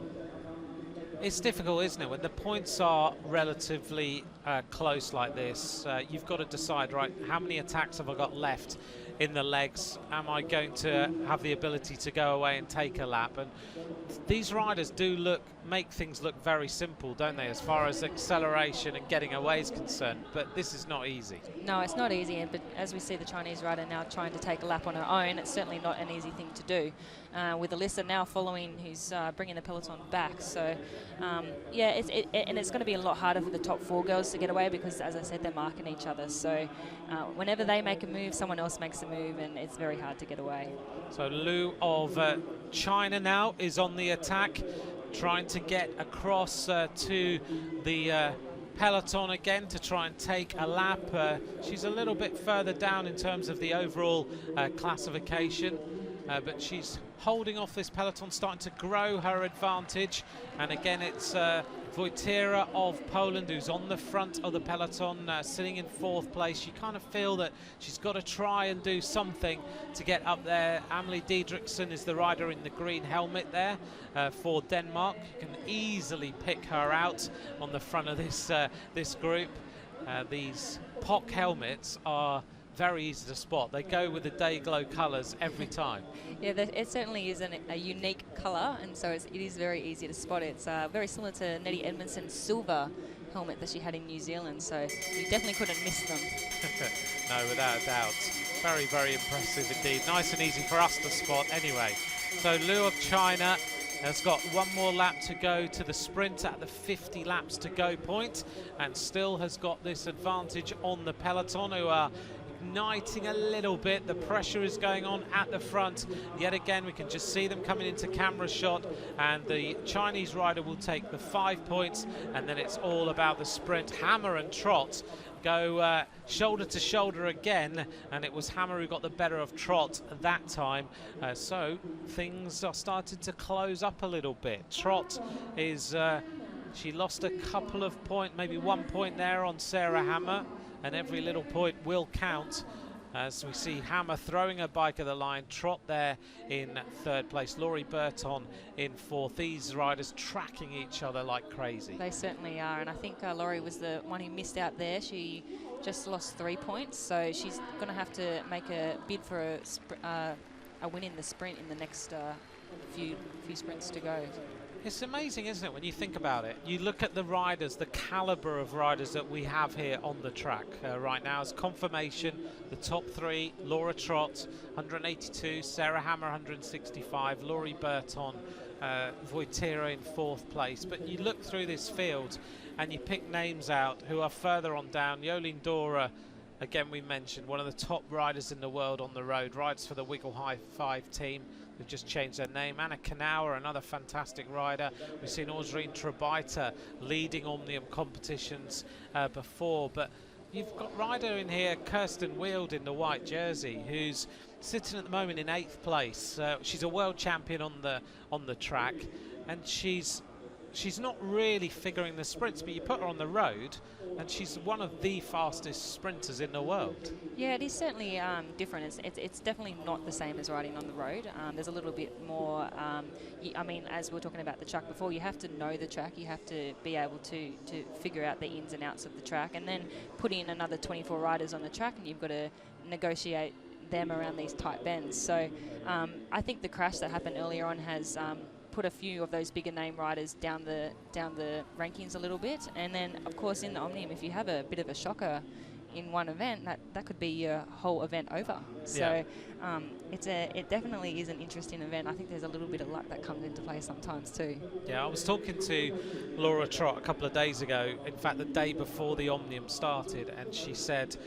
It's difficult, isn't it? When the points are relatively close like this, you've got to decide, right, how many attacks have I got left in the legs? Am I going to have the ability to go away and take a lap? And these riders do make things look very simple, don't they, as far as acceleration and getting away is concerned, but this is not easy. No, it's not easy, but as we see the Chinese rider now trying to take a lap on her own, it's certainly not an easy thing to do. With Alyssa now following, who's bringing the peloton back. So, yeah, and it's going to be a lot harder for the top 4 girls to get away because, as I said, they're marking each other. So whenever they make a move, someone else makes a move, and it's very hard to get away. So Liu of China now is on the attack, trying to get across to the peloton again to try and take a lap. She's a little bit further down in terms of the overall classification, but she's holding off this peloton, starting to grow her advantage. And again, it's Wojtyła of Poland who's on the front of the peloton, sitting in 4th place. You kind of feel that she's got to try and do something to get up there. Amelie Diedrichsen is the rider in the green helmet there for Denmark. You can easily pick her out on the front of this group. These POC helmets are very easy to spot. They go with the day glow colours every time. Yeah, it certainly is a unique colour, and so it is very easy to spot. It's very similar to Nettie Edmondson's silver helmet that she had in New Zealand, so you definitely couldn't miss them. No, without a doubt. Very, very impressive indeed. Nice and easy for us to spot anyway. So Liu of China has got one more lap to go to the sprint at the 50 laps to go point, and still has got this advantage on the peloton, who are igniting a little bit. The pressure is going on at the front. Yet again, we can just see them coming into camera shot, and the Chinese rider will take the 5 points, and then it's all about the sprint. Hammer and Trott go shoulder to shoulder again, and it was Hammer who got the better of Trott that time. So things are starting to close up a little bit. Trott is, she lost a couple of points, maybe 1 point there on Sarah Hammer, and every little point will count. As we see Hammer throwing her bike at the line, Trott there in third place, Laurie Burton in fourth. These riders tracking each other like crazy. They certainly are, and I think Laurie was the one who missed out there. She just lost 3 points, so she's going to have to make a bid for a win in the sprint in the next few sprints to go. It's amazing, isn't it, when you think about it? You look at the riders, the caliber of riders that we have here on the track right now. As confirmation, the top three: Laura Trott, 182, Sarah Hammer, 165, Laurie Burton, Wojtyła in fourth place. But you look through this field and you pick names out who are further on down. Jolien Dora, again we mentioned, one of the top riders in the world on the road, rides for the Wiggle High Five team. They've just changed their name. Anna Kanauer, another fantastic rider. We've seen Ozrine Trebajta leading Omnium competitions before, but you've got rider in here, Kirsten Wield in the white jersey, who's sitting at the moment in 8th place. She's a world champion on the track, and she's not really figuring the sprints, but you put her on the road and she's one of the fastest sprinters in the world. Yeah, it is certainly different. It's definitely not the same as riding on the road. There's a little bit more, I mean, as we were talking about the track before, you have to know the track, you have to be able to figure out the ins and outs of the track, and then put in another 24 riders on the track, and you've got to negotiate them around these tight bends. So I think the crash that happened earlier on has put a few of those bigger name riders down the rankings a little bit, and then of course in the Omnium, if you have a bit of a shocker in one event, that could be your whole event over. So it definitely is an interesting event. I think there's a little bit of luck that comes into play sometimes too. Yeah, I was talking to Laura Trott a couple of days ago, in fact the day before the Omnium started, and she said,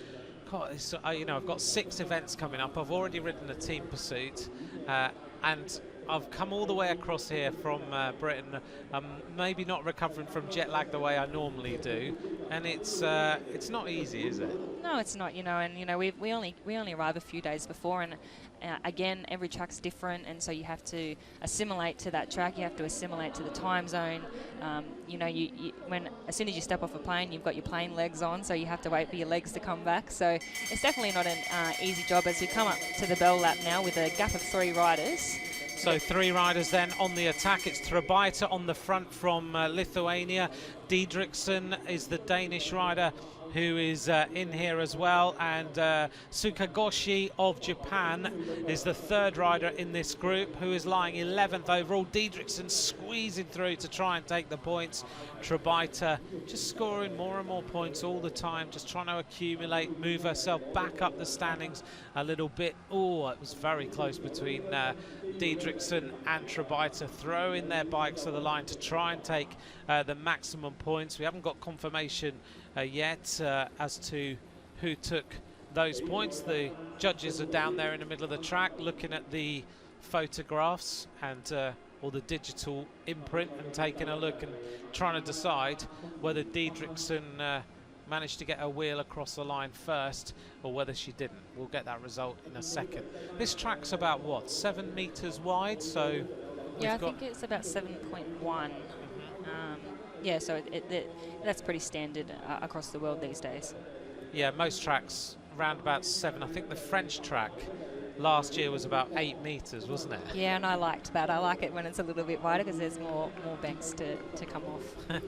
God, you know, I've got 6 events coming up. I've already ridden a team pursuit, and I've come all the way across here from Britain. I'm maybe not recovering from jet lag the way I normally do, and it's not easy, is it? No, it's not. You know, and you know we only arrive a few days before, and again, every track's different, and so you have to assimilate to that track. You have to assimilate to the time zone. You know, as soon as you step off a plane, you've got your plane legs on, so you have to wait for your legs to come back. So it's definitely not an easy job. As we come up to the bell lap now with a gap of 3 riders. So 3 riders then on the attack. It's Trebajta on the front from Lithuania. Didriksen is the Danish rider who is in here as well, and Sukagoshi of Japan is the 3rd rider in this group, who is lying 11th overall. Didriksen squeezing through to try and take the points. Trebajta just scoring more and more points all the time, just trying to accumulate, move herself back up the standings a little bit. Oh, it was very close between Didriksen and Trebajta, throwing their bikes to the line to try and take the maximum points. We haven't got confirmation yet as to who took those points. The judges are down there in the middle of the track looking at the photographs and or the digital imprint, and taking a look and trying to decide whether Didriksen managed to get her wheel across the line first or whether she didn't. We'll get that result in a second. This track's about what, 7 meters wide, so yeah, I think it's about 7.1. Yeah, so that's pretty standard across the world these days. Yeah, most tracks around about 7. I think the French track last year was about 8 meters, wasn't it? Yeah, and I liked that. I like it when it's a little bit wider because there's more banks to come off.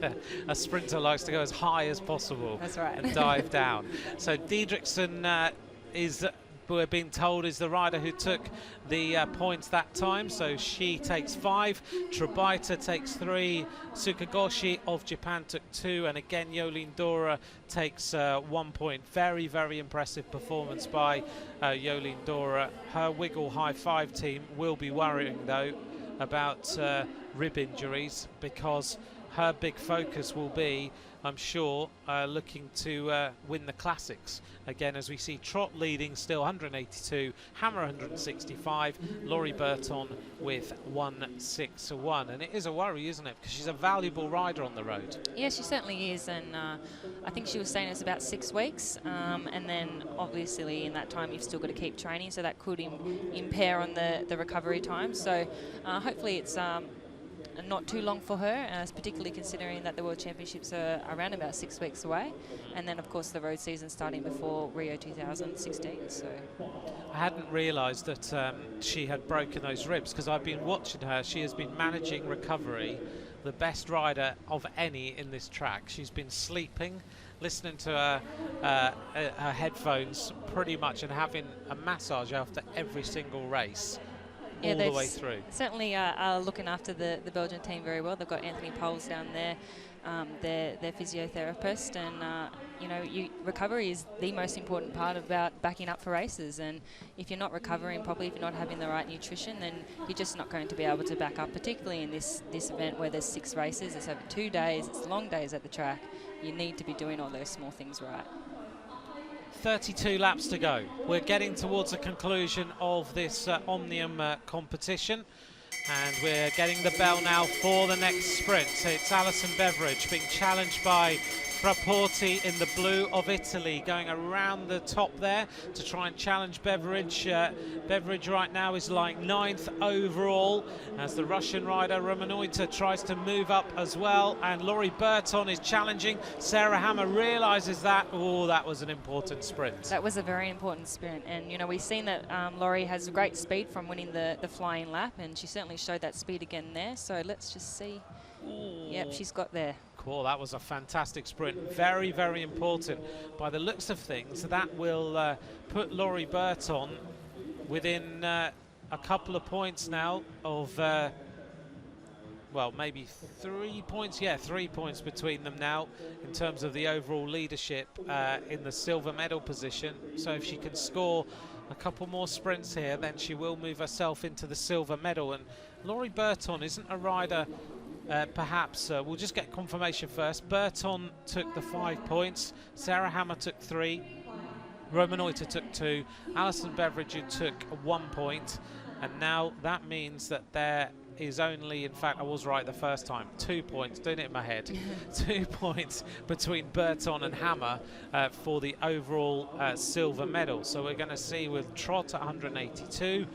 A sprinter likes to go as high as possible. That's right. And dive down. So Didriksen is we're being told, is the rider who took the points that time. So she takes 5, Trabita takes 3, Tsukagoshi of Japan took 2, and again Yolene Dora takes 1 point. Very, very impressive performance by Yolene Dora. Her Wiggle High 5 team will be worrying though about rib injuries, because her big focus will be, I'm sure, looking to win the classics. Again, as we see Trot leading still 182, Hammer 165, Laurie Burton with 161. And it is a worry, isn't it? Because she's a valuable rider on the road. Yeah, she certainly is, and I think she was saying it's about 6 weeks, and then obviously in that time you've still got to keep training, so that could impair on the recovery time. So hopefully it's not too long for her, particularly considering that the World Championships are around about 6 weeks away, and then of course the road season starting before Rio 2016. So I hadn't realised that she had broken those ribs, because I've been watching her. She has been managing recovery, the best rider of any in this track. She's been sleeping, listening to her headphones pretty much, and having a massage after every single race. Yeah, all the way through. Certainly are looking after the Belgian team very well. They've got Anthony Poles down there, their physiotherapist, and you know, recovery is the most important part about backing up for races. And if you're not recovering properly, if you're not having the right nutrition, then you're just not going to be able to back up. Particularly in this event where there's 6 races, it's over 2 days, it's long days at the track. You need to be doing all those small things right. 32 laps to go. We're getting towards the conclusion of this Omnium competition, and we're getting the bell now for the next sprint. So it's Alison Beveridge being challenged by Fraporti in the blue of Italy, going around the top there to try and challenge Beveridge. Beveridge right now is lying 9th overall, as the Russian rider Romanoita tries to move up as well, and Laurie Burton is challenging. Sarah Hammer realises that. Oh, that was an important sprint. That was a very important sprint, and you know, we've seen that Laurie has great speed from winning the flying lap, and she certainly showed that speed again there. So let's just see. Ooh. Yep, she's got there. Cool, that was a fantastic sprint. Very, very important. By the looks of things, that will put Laurie Burton within a couple of points now of, well, maybe 3 points. Yeah, 3 points between them now in terms of the overall leadership in the silver medal position. So if she can score a couple more sprints here, then she will move herself into the silver medal. And Laurie Burton isn't a rider, perhaps, we'll just get confirmation first. Burton took the 5 points, Sarah Hammer took 3, Romanoita took 2, Alison Beveridge took 1 point, and now that means that there is only, in fact I was right the first time, 2 points, doing it in my head, 2 points between Burton and Hammer for the overall silver medal. So we're going to see with Trot at 182,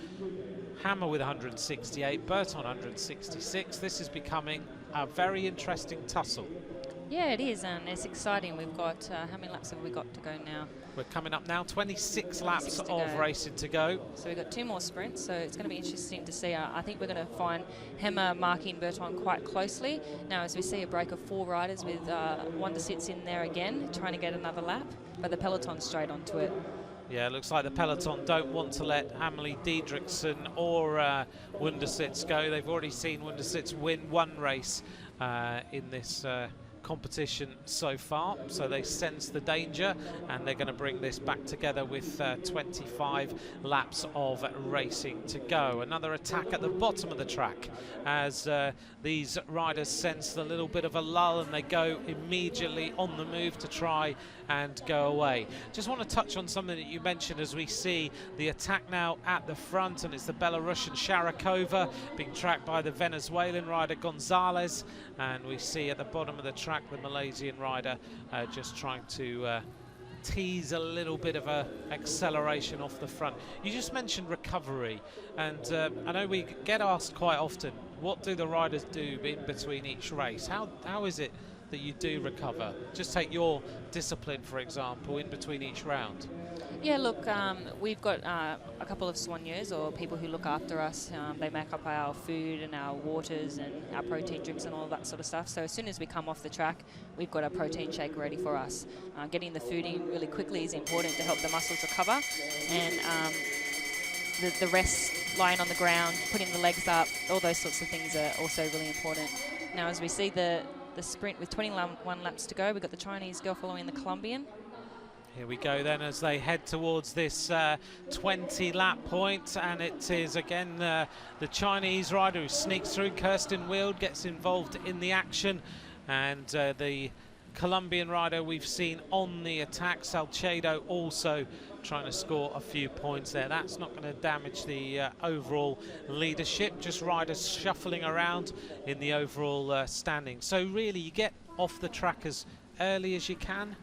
Hammer with 168, Burton 166. This is becoming a very interesting tussle. Yeah, it is, and it's exciting. We've got, how many laps have we got to go now? We're coming up now, 26 laps to of go. racing to go. So we've got 2 more sprints, so it's going to be interesting to see. I think we're going to find Hammer marking Burton quite closely. Now, as we see a break of 4 riders with Wonder Sits in there again, trying to get another lap, but the peloton's straight onto it. Yeah, it looks like the peloton don't want to let Amelie Diedrichsen or Wundersitz go. They've already seen Wundersitz win 1 race in this competition so far, so they sense the danger, and they're going to bring this back together with 25 laps of racing to go. Another attack at the bottom of the track as these riders sense a little bit of a lull, and they go immediately on the move to try and go away. Just want to touch on something that you mentioned as we see the attack now at the front, and it's the Belarusian Sharakova being tracked by the Venezuelan rider Gonzalez, and we see at the bottom of the track the Malaysian rider just trying to tease a little bit of a acceleration off the front. You just mentioned recovery, and I know we get asked quite often, what do the riders do in between each race? How is it that you do recover? Just take your discipline, for example, in between each round. Yeah, look, we've got a couple of soigneurs or people who look after us. They make up our food and our waters and our protein drinks and all that sort of stuff. So as soon as we come off the track, we've got a protein shake ready for us. Getting the food in really quickly is important to help the muscles recover. And the rest, lying on the ground, putting the legs up, all those sorts of things are also really important. Now, as we see the sprint with 21 laps to go, we've got the Chinese girl following the Colombian. Here we go then as they head towards this 20 lap point, and it is again the Chinese rider who sneaks through. Kirsten Wild gets involved in the action, and the Colombian rider we've seen on the attack, Salcedo, also trying to score a few points there. That's not going to damage the overall leadership, just riders shuffling around in the overall standing. So really you get off the track as early as you can.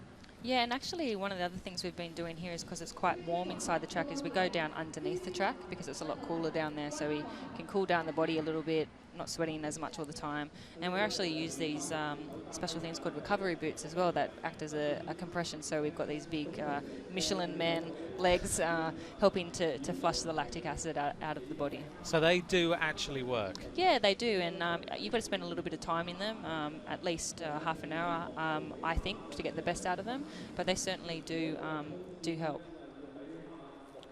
Yeah, and actually one of the other things we've been doing here is, because it's quite warm inside the track, is we go down underneath the track because it's a lot cooler down there, so we can cool down the body a little bit, not sweating as much all the time. And we actually use these special things called recovery boots as well that act as a compression, so we've got these big Michelin man legs helping to flush the lactic acid out of the body. So they do actually work? Yeah, they do, and you've got to spend a little bit of time in them, at least half an hour, I think, to get the best out of them, but they certainly do help.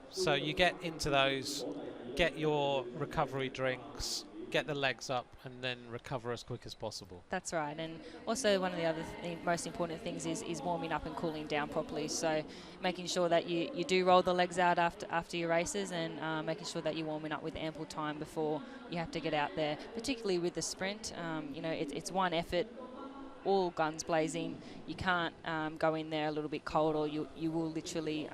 So you get into those, get your recovery drinks, get the legs up, and then recover as quick as possible. That's right, and also one of the other most important things is warming up and cooling down properly. So making sure that you do roll the legs out after your races, and making sure that you're warming up with ample time before you have to get out there, particularly with the sprint. You know, it's one effort, all guns blazing. You can't go in there a little bit cold, or you will literally,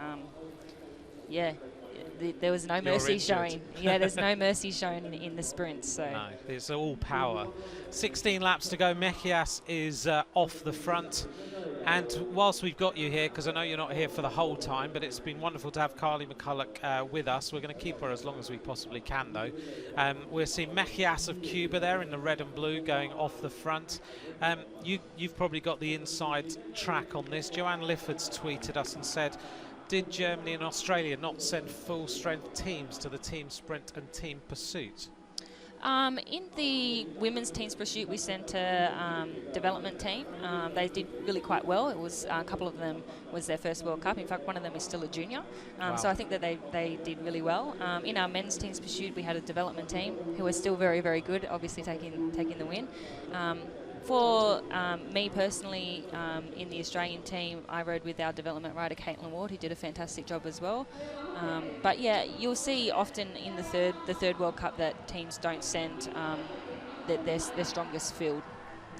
there was no mercy showing. Yeah, there's no mercy shown in the sprint. So no, it's all power. 16 laps to go. Mejias is off the front. And whilst we've got you here, because I know you're not here for the whole time, but it's been wonderful to have Carly McCulloch with us. We're going to keep her as long as we possibly can, though. We're seeing Mejias of Cuba there in the red and blue going off the front. You've probably got the inside track on this. Joanne Lifford's tweeted us and said, did Germany and Australia not send full-strength teams to the team sprint and team pursuit? In the women's team's pursuit, we sent a development team. They did really quite well. It was a couple of them was their first World Cup. In fact, one of them is still a junior. Wow. So I think that they did really well. In our men's team's pursuit, we had a development team who are still very, very good, obviously taking the win. For me personally, in the Australian team, I rode with our development rider, Caitlin Ward, who did a fantastic job as well. But yeah, you'll see often in the third World Cup that teams don't send their strongest field.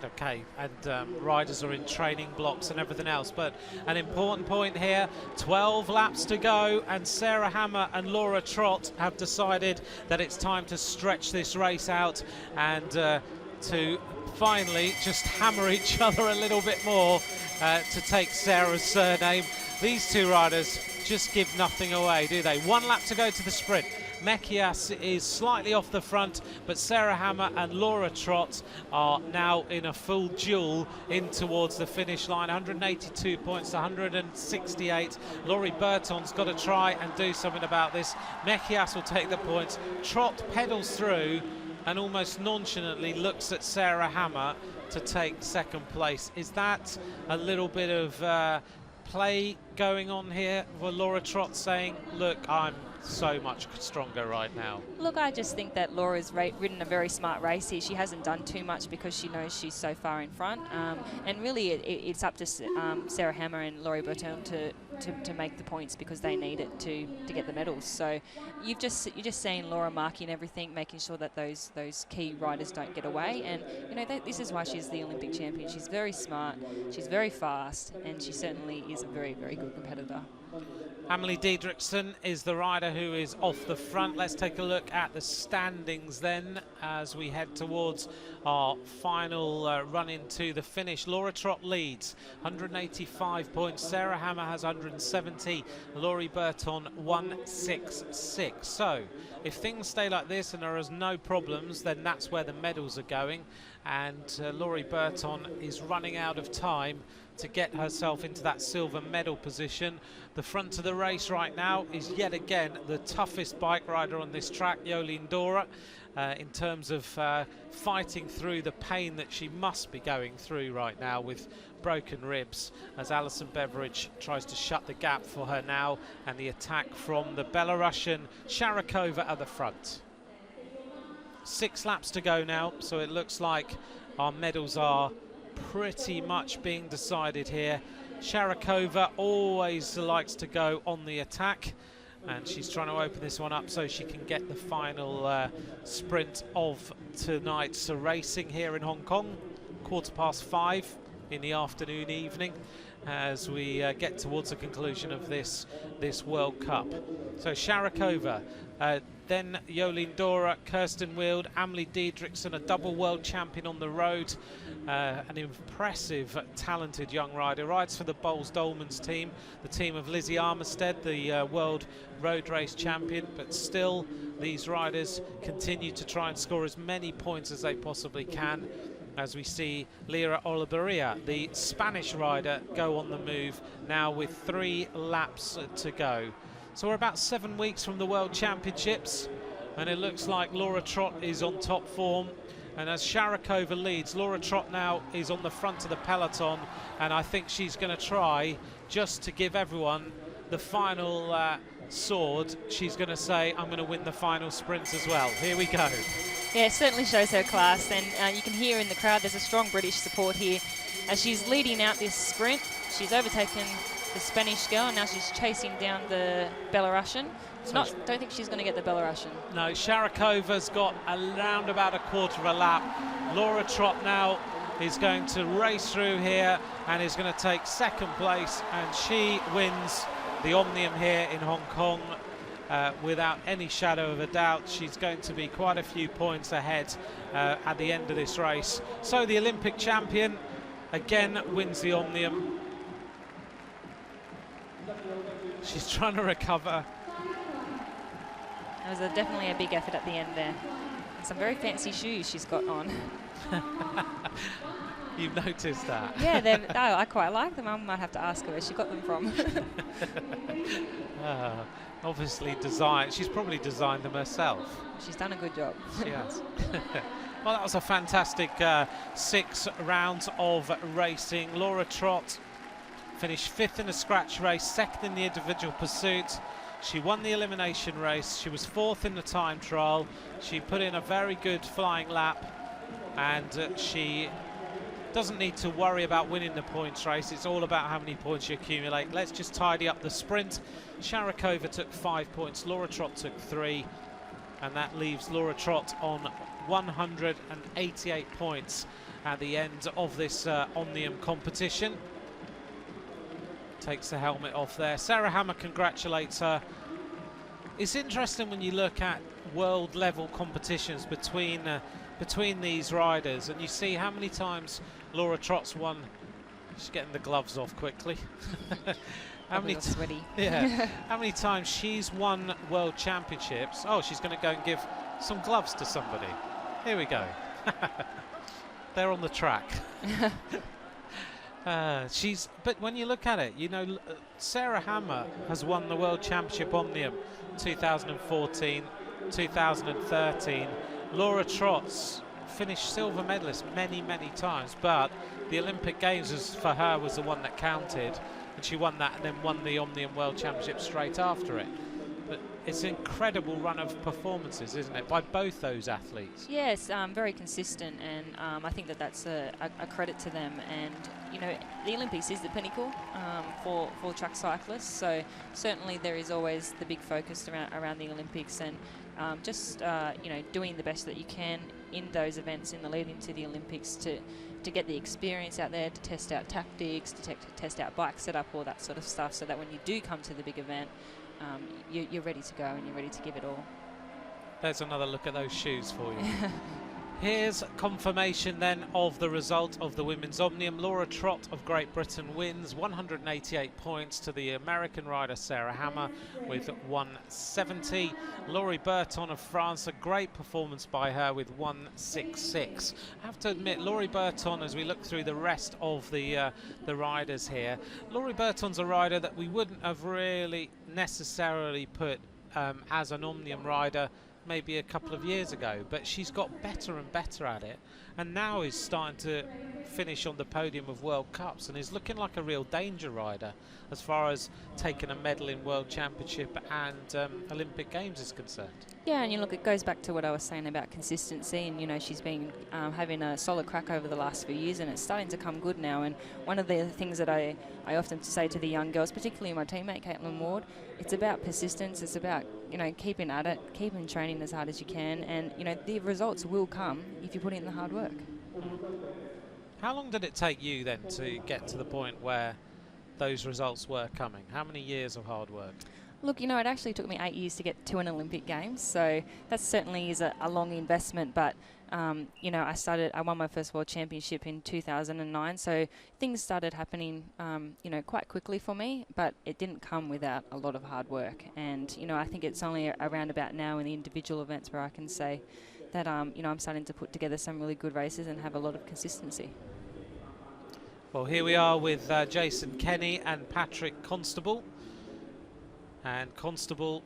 Okay, and riders are in training blocks and everything else, but an important point here, 12 laps to go, and Sarah Hammer and Laura Trott have decided that it's time to stretch this race out and to finally just hammer each other a little bit more to take Sarah's surname. These two riders just give nothing away, do they? 1 lap to go to the sprint. Mejias is slightly off the front, but Sarah Hammer and Laura Trott are now in a full duel in towards the finish line. 182 points to 168. Laurie Burton's got to try and do something about this. Mejias will take the points. Trott pedals through and almost nonchalantly looks at Sarah Hammer to take second place. Is that a little bit of play going on here for Laura Trott saying, look, I'm so much stronger right now? Look, I just think that Laura's ridden a very smart race here. She hasn't done too much because she knows she's so far in front, and really it's up to Sarah Hammer and Laurie Burton to make the points because they need it to get the medals. So you're just seeing Laura marking everything, making sure that those key riders don't get away, and you know this is why she's the Olympic champion. She's very smart, she's very fast, and she certainly is a very, very good competitor. Amelie Diedrichsen is the rider who is off the front. Let's take a look at the standings then as we head towards our final run into the finish. Laura Trott leads, 185 points. Sarah Hammer has 170. Laurie Burton 166. So if things stay like this and there is no problems, then that's where the medals are going. And Laurie Burton is running out of time to get herself into that silver medal position. The front of the race right now is yet again the toughest bike rider on this track, Jolien Dora, in terms of fighting through the pain that she must be going through right now with broken ribs, as Alison Beveridge tries to shut the gap for her now, and the attack from the Belarusian Sharakova at the front. 6 laps to go now, so it looks like our medals are pretty much being decided here. Sharakova always likes to go on the attack, and she's trying to open this one up so she can get the final sprint of tonight's racing here in Hong Kong. 5:15 in the afternoon, evening, as we get towards the conclusion of this World Cup. So Sharakova, then Jolien Dora, Kirsten Wild, Amelie Diedrichsen, a double world champion on the road, an impressive, talented young rider, rides for the Bowles-Dolmans team, the team of Lizzie Armistead, the world road race champion, but still these riders continue to try and score as many points as they possibly can, as we see Lira Olavarria, the Spanish rider, go on the move now with 3 laps to go. So we're about 7 weeks from the World Championships, and it looks like Laura Trott is on top form. And as Sharakova leads, Laura Trott now is on the front of the peloton, and I think she's going to try just to give everyone the final sword. She's going to say, I'm going to win the final sprint as well. Here we go. Yeah, it certainly shows her class, and you can hear in the crowd there's a strong British support here. As she's leading out this sprint, she's overtaken the Spanish girl, and now she's chasing down the Belarusian. Don't think she's going to get the Belarusian. No, Sharakova's got around about a quarter of a lap. Laura Trott now is going to race through here and is going to take second place, and she wins the Omnium here in Hong Kong without any shadow of a doubt. She's going to be quite a few points ahead at the end of this race. So the Olympic champion again wins the Omnium. She's trying to recover. It was definitely a big effort at the end there. And some very fancy shoes she's got on. You've noticed that? Yeah, I quite like them. I might have to ask her where she got them from. Obviously designed. She's probably designed them herself. She's done a good job. She has. Well, that was a fantastic 6 rounds of racing. Laura Trott finished 5th in the scratch race, 2nd in the individual pursuit. She won the elimination race. She was 4th in the time trial. She put in a very good flying lap, and she doesn't need to worry about winning the points race. It's all about how many points you accumulate. Let's just tidy up the sprint. Sharakova took 5 points, Laura Trott took 3, and that leaves Laura Trott on 188 points at the end of this Omnium competition. Takes the helmet off there. Sarah Hammer congratulates her. It's interesting when you look at world level competitions between these riders, and you see how many times Laura Trott's won. She's getting the gloves off quickly. How many sweaty. Yeah. How many times she's won world championships? Oh, she's going to go and give some gloves to somebody. Here we go. They're on the track. But when you look at it, you know, Sarah Hammer has won the World Championship Omnium 2014, 2013. Laura Trott's finished silver medalist many, many times, but the Olympic Games for her was the one that counted, and she won that and then won the Omnium World Championship straight after it. But it's an incredible run of performances, isn't it, by both those athletes? Yes, very consistent, and I think that's a credit to them. And you know, the Olympics is the pinnacle for track cyclists, so certainly there is always the big focus around the Olympics, and you know, doing the best that you can in those events in the lead into the Olympics to get the experience out there, to test out tactics, to test out bike setup, all that sort of stuff, so that when you do come to the big event, you're ready to go and you're ready to give it all. There's another look at those shoes for you. Here's confirmation then of the result of the women's omnium. Laura Trott of Great Britain wins, 188 points to the American rider Sarah Hammer with 170. Laurie Burton of France, a great performance by her with 166. I have to admit, Laurie Burton, as we look through the rest of the riders here, Laurie Burton's a rider that we wouldn't have really necessarily put as an omnium rider maybe a couple of years ago, but she's got better and better at it, and now is starting to finish on the podium of World Cups and is looking like a real danger rider as far as taking a medal in World Championship and Olympic Games is concerned. Yeah, and you look, it goes back to what I was saying about consistency, and you know, she's been having a solid crack over the last few years, and it's starting to come good now. And one of the things that I often say to the young girls, particularly my teammate Caitlin Ward, it's about persistence. It's about, you know, keeping at it, keeping training as hard as you can, and you know, the results will come if you put in the hard work. How long did it take you then to get to the point where those results were coming? How many years of hard work? Look, you know, it actually took me 8 years to get to an Olympic Games, so that certainly is a long investment, but you know, I won my first World Championship in 2009, so things started happening, you know, quite quickly for me, but it didn't come without a lot of hard work. And, you know, I think it's only around about now in the individual events where I can say that, you know, I'm starting to put together some really good races and have a lot of consistency. Well, here we are with Jason Kenny and Patrick Constable. And Constable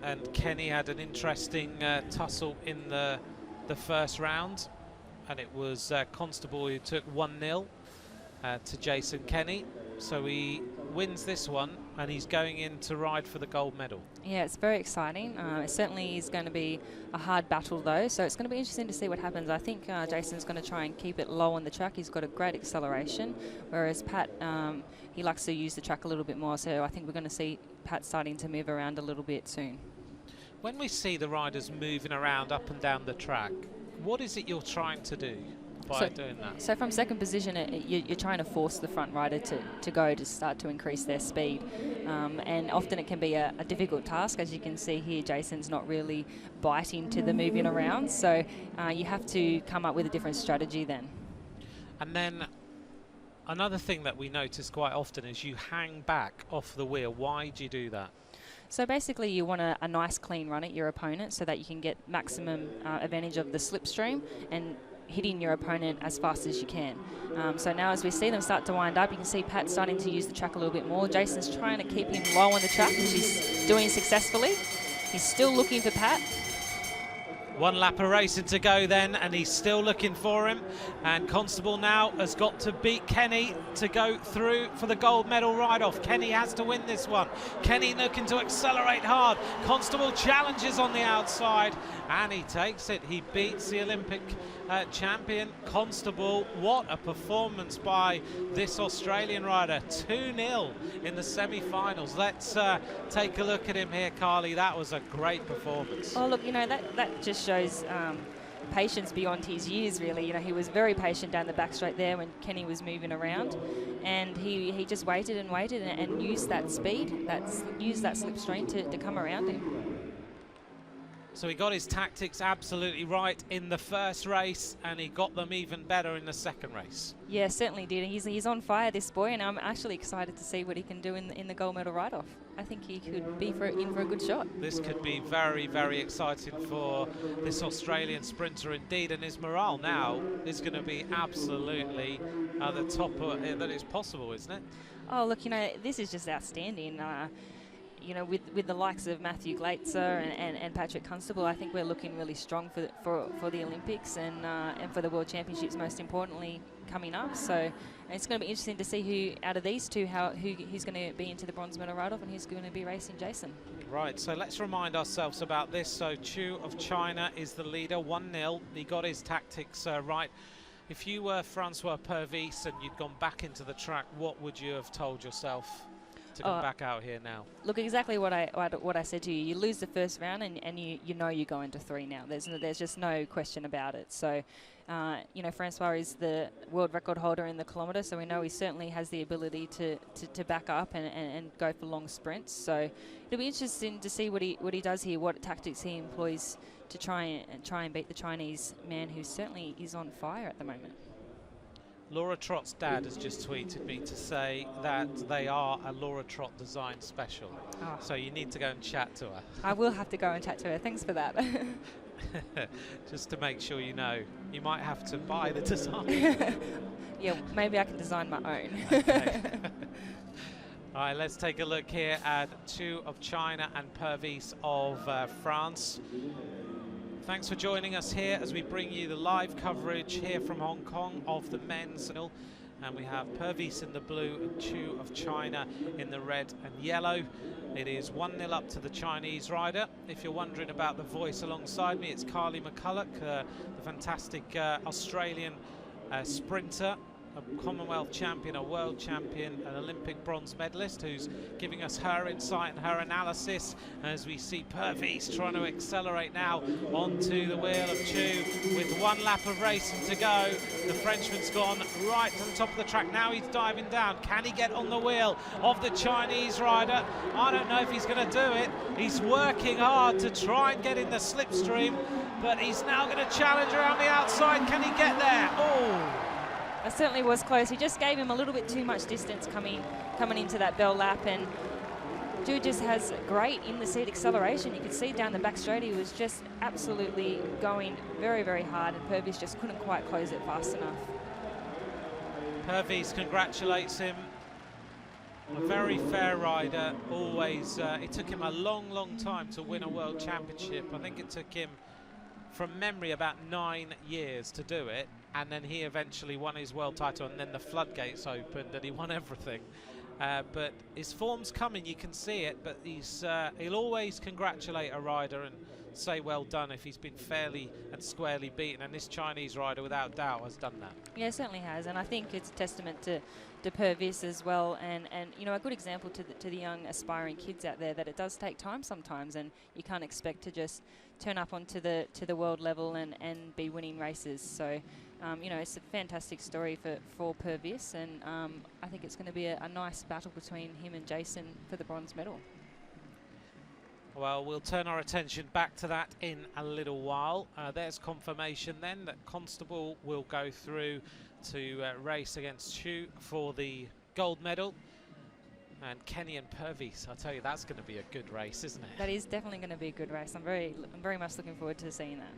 and Kenny had an interesting tussle in the first round, and it was Constable who took 1-0 to Jason Kenny, so he wins this one and he's going in to ride for the gold medal. Yeah, it's very exciting. It certainly is going to be a hard battle though, so it's going to be interesting to see what happens. I think Jason's going to try and keep it low on the track. He's got a great acceleration, whereas Pat, he likes to use the track a little bit more, so I think we're going to see Pat starting to move around a little bit soon. When we see the riders moving around up and down the track, what is it you're trying to do by doing that? So from second position, you're trying to force the front rider to go to start to increase their speed. And often it can be a difficult task. As you can see here, Jason's not really biting to the moving around. So you have to come up with a different strategy then. And then another thing that we notice quite often is you hang back off the wheel. Why do you do that? So basically you want a nice clean run at your opponent so that you can get maximum advantage of the slipstream and hitting your opponent as fast as you can. So now as we see them start to wind up, you can see Pat starting to use the track a little bit more. Jason's trying to keep him low on the track, which he's doing successfully. He's still looking for Pat. One lap of racing to go then, and he's still looking for him. And Constable now has got to beat Kenny to go through for the gold medal ride-off. Kenny has to win this one. Kenny looking to accelerate hard. Constable challenges on the outside, and he takes it. He beats the Olympic champion Constable. What a performance by this Australian rider. 2-0 in the semi-finals. Let's take a look at him here, Carly. That was a great performance. Oh, look, you know, that just shows patience beyond his years, really. You know, he was very patient down the back straight there when Kenny was moving around, and he just waited and waited and used that speed, used that slipstream to come around him. So he got his tactics absolutely right in the first race, and he got them even better in the second race. Yeah, certainly did. He's on fire, this boy, and I'm actually excited to see what he can do in the gold medal ride-off. I think he could be in for a good shot. This could be very, very exciting for this Australian sprinter indeed, and his morale now is going to be absolutely at the top that is possible, isn't it? Oh, look, you know, this is just outstanding. You know, with the likes of Matthew Glaetzer and Patrick Constable, I think we're looking really strong for the Olympics and for the World Championships, most importantly, coming up. So it's going to be interesting to see who out of these two, who's going to be into the bronze medal ride-off and who's going to be racing Jason. Right, so let's remind ourselves about this. So Chu of China is the leader, 1-0. He got his tactics right. If you were Francois Purvis and you'd gone back into the track, what would you have told yourself to come back out here now? Look, exactly what I said to you. You lose the first round, and you know you go into 3 now. There's just no question about it. So, you know, Francois is the world record holder in the kilometre, so we know he certainly has the ability to back up and go for long sprints. So it'll be interesting to see what he does here, what tactics he employs to try and beat the Chinese man, who certainly is on fire at the moment. Laura Trott's dad has just tweeted me to say that they are a Laura Trott design special. Oh. So you need to go and chat to her. I will have to go and chat to her. Thanks for that. Just to make sure you know. You might have to buy the design. Yeah, maybe I can design my own. Okay. All right, let's take a look here at Chu of China and Purvis of France. Thanks for joining us here as we bring you the live coverage here from Hong Kong of the men's. And we have Purvis in the blue and Chu of China in the red and yellow. It is 1-0 up to the Chinese rider. If you're wondering about the voice alongside me, it's Carly McCulloch, the fantastic Australian sprinter, a Commonwealth champion, a world champion, an Olympic bronze medalist, who's giving us her insight and her analysis as we see Purvis trying to accelerate now onto the wheel of Chu with 1 lap of racing to go. The Frenchman's gone right to the top of the track. Now he's diving down. Can he get on the wheel of the Chinese rider? I don't know if he's going to do it. He's working hard to try and get in the slipstream, but he's now going to challenge around the outside. Can he get there? Oh! It certainly was close. He just gave him a little bit too much distance coming into that bell lap, and Ju just has great in the seat acceleration. You could see down the back straight he was just absolutely going very, very hard, and Purvis just couldn't quite close it fast enough. Purvis congratulates him. A very fair rider, always. It took him a long, long time to win a world championship. I think it took him, from memory, about 9 years to do it. And then he eventually won his world title, and then the floodgates opened and he won everything. But his form's coming, you can see it, but he'll always congratulate a rider and say well done if he's been fairly and squarely beaten, and this Chinese rider without doubt has done that. Yeah, it certainly has, and I think it's a testament to Purvis as well, and you know, a good example to the young aspiring kids out there that it does take time sometimes, and you can't expect to just turn up onto the world level and be winning races. So you know, it's a fantastic story for Purvis, and I think it's going to be a nice battle between him and Jason for the bronze medal. Well, we'll turn our attention back to that in a little while. There's confirmation then that Constable will go through to race against Chu for the gold medal. And Kenny and Purvis, I tell you, that's going to be a good race, isn't it? That is definitely going to be a good race. I'm very much looking forward to seeing that.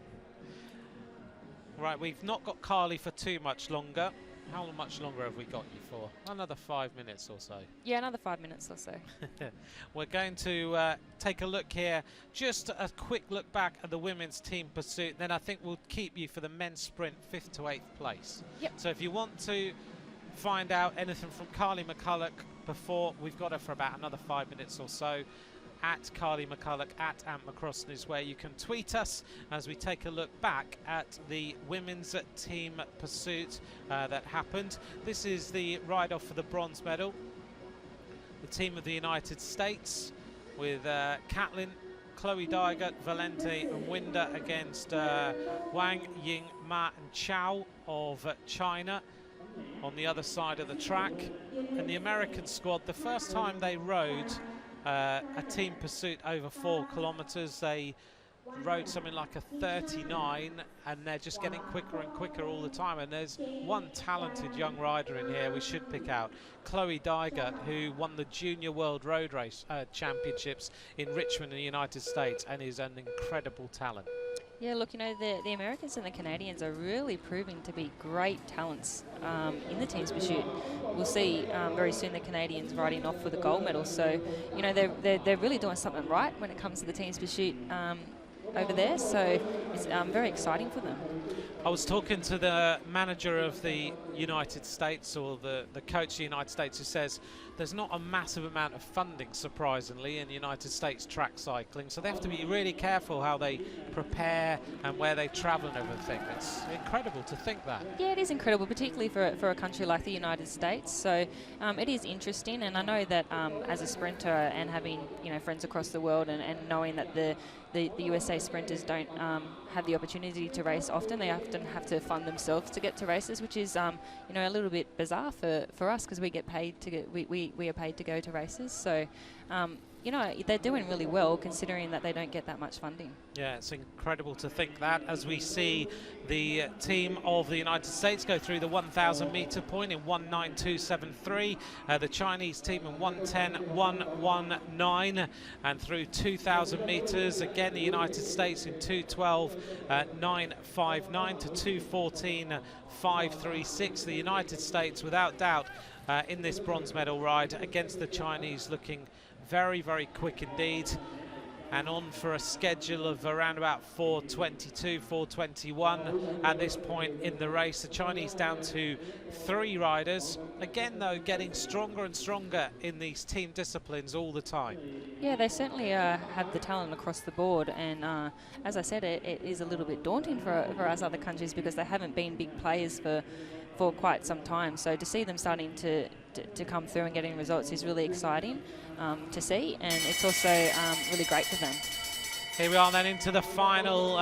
Right, we've not got Carly for too much longer. How much longer have we got you for? Another 5 minutes or so. Yeah, another 5 minutes or so. We're going to take a look here, just a quick look back at the women's team pursuit, then I think we'll keep you for the men's sprint 5th to 8th place. Yep. So if you want to find out anything from Carly McCulloch before, we've got her for about another 5 minutes or so. At Carly McCulloch, at Ant McCrossan is where you can tweet us as we take a look back at the women's team pursuit that happened. This is the ride-off for the bronze medal. The team of the United States with Catlin, Chloe Dygert, Valente and Winder against Wang, Ying, Ma and Chow of China on the other side of the track. And the American squad, the first time they rode a team pursuit over 4 kilometres, they rode something like a 39, and they're just getting quicker and quicker all the time. And there's one talented young rider in here we should pick out, Chloe Dygert, who won the Junior World Road Race Championships in Richmond in the United States and is an incredible talent. Yeah, look, you know, the Americans and the Canadians are really proving to be great talents in the team's pursuit. We'll see very soon the Canadians riding off with a gold medal. So, you know, they're really doing something right when it comes to the team's pursuit. over there, so it's very exciting for them. I was talking to the manager of the United States, or the coach of the United States, who says there's not a massive amount of funding, surprisingly, in the United States track cycling, so they have to be really careful how they prepare and where they travel and everything. It's incredible to think that. Yeah, it is incredible, particularly for a country like the United States. So it is interesting, and I know that as a sprinter and having friends across the world and knowing that the USA sprinters don't have the opportunity to race often. They often have to fund themselves to get to races, which is a little bit bizarre for us, because we get paid to get we are paid to go to races. So they're doing really well considering that they don't get that much funding. Yeah, it's incredible to think that, as we see the team of the United States go through the 1,000 meter point in 1:09.273, the Chinese team in 1:10.119, and through 2,000 meters again the United States in 2:12.959 to 2:14.536. The United States, without doubt, in this bronze medal ride against the Chinese, looking very, very quick indeed, and on for a schedule of around about 4:22, 4:21 at this point in the race. The Chinese down to 3 riders. Again, though, getting stronger and stronger in these team disciplines all the time. Yeah, they certainly have the talent across the board, and as I said, it is a little bit daunting for us other countries, because they haven't been big players for quite some time. So to see them starting to come through and getting results is really exciting to see, and it's also really great for them. Here we are then into the final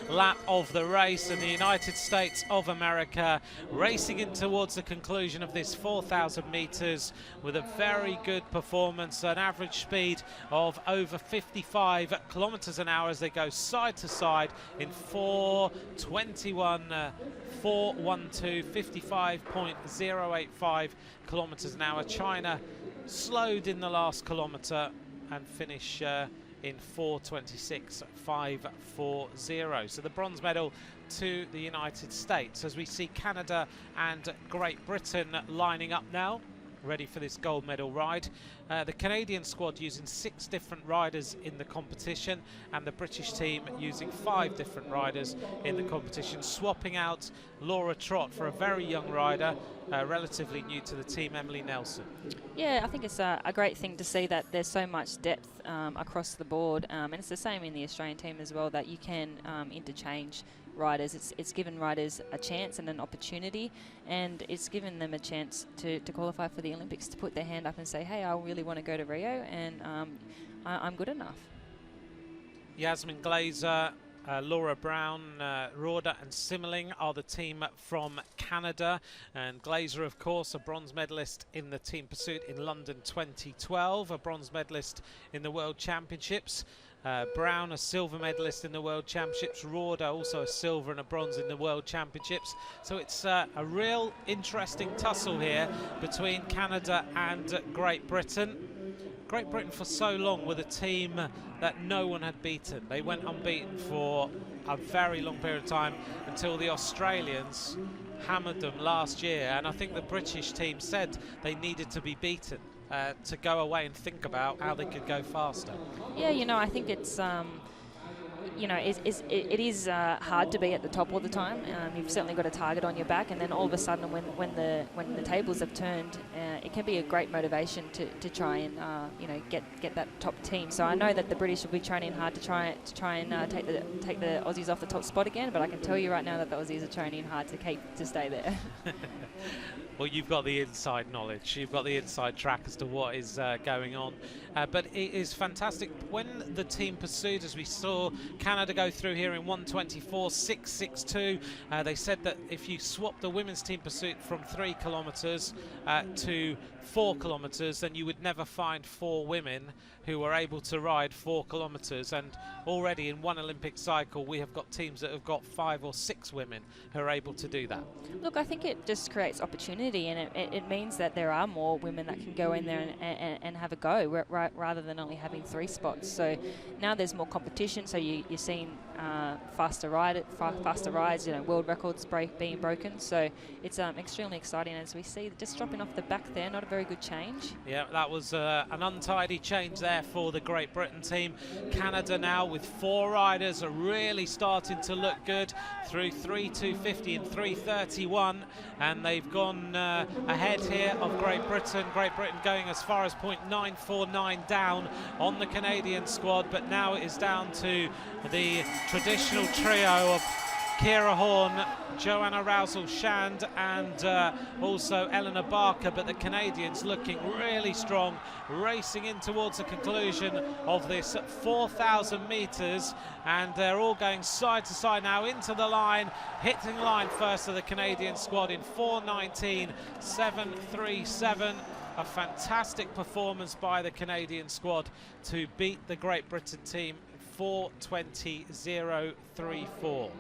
lap of the race, and the United States of America racing in towards the conclusion of this 4,000 meters with a very good performance, an average speed of over 55 kilometers an hour as they go side to side in 4:21, 4:12, 55.085 kilometers an hour. China slowed in the last kilometer and finish in 4:26.540. So the bronze medal to the United States, as we see Canada and Great Britain lining up now, ready for this gold medal ride. The Canadian squad using 6 different riders in the competition, and the British team using 5 different riders in the competition, swapping out Laura Trott for a very young rider, relatively new to the team, Emily Nelson. Yeah, I think it's a great thing to see that there's so much depth across the board, and it's the same in the Australian team as well, that you can interchange riders. It's given riders a chance and an opportunity, and it's given them a chance to qualify for the Olympics, to put their hand up and say, hey, I really want to go to Rio, and I'm good enough. Yasmin Glazer, Laura Brown, Roda and Simmerling are the team from Canada, and Glazer, of course, a bronze medalist in the team pursuit in London 2012, a bronze medalist in the World Championships. Brown, a silver medalist in the World Championships. Roda, also a silver and a bronze in the World Championships. So it's a real interesting tussle here between Canada and Great Britain. Great Britain for so long were the team that no one had beaten. They went unbeaten for a very long period of time until the Australians hammered them last year, and I think the British team said they needed to be beaten to go away and think about how they could go faster. Yeah, I think it's it is hard to be at the top all the time. You've certainly got a target on your back, and then all of a sudden, when the tables have turned, it can be a great motivation to try and get that top team. So I know that the British will be training hard to try and take the Aussies off the top spot again. But I can tell you right now that the Aussies are training hard to stay there. Well, you've got the inside knowledge, you've got the inside track as to what is going on. But it is fantastic. When the team pursued, as we saw Canada go through here in 1:24.662, they said that if you swap the women's team pursuit from 3 kilometres to 4 kilometres, then you would never find 4 women who were able to ride 4 kilometres. And already in one Olympic cycle, we have got teams that have got 5 or 6 women who are able to do that. Look, I think it just creates opportunity, and it means that there are more women that can go in there and have a go, rather than only having 3 spots. So now there's more competition, so you you're seeing faster rides, world records being broken. So it's extremely exciting as we see just dropping off the back there. Not a very good change. Yeah, that was an untidy change there for the Great Britain team. Canada now with 4 riders are really starting to look good through 3:2:50 and 3:31, and they've gone ahead here of Great Britain. Great Britain going as far as 0.949 down on the Canadian squad, but now it is down to the traditional trio of Kira Horn, Joanna Rousel-Shand and also Eleanor Barker, but the Canadians looking really strong, racing in towards the conclusion of this 4,000 metres, and they're all going side to side now into the line, hitting the line first of the Canadian squad in 4:19.737. A fantastic performance by the Canadian squad to beat the Great Britain team 4:20.034.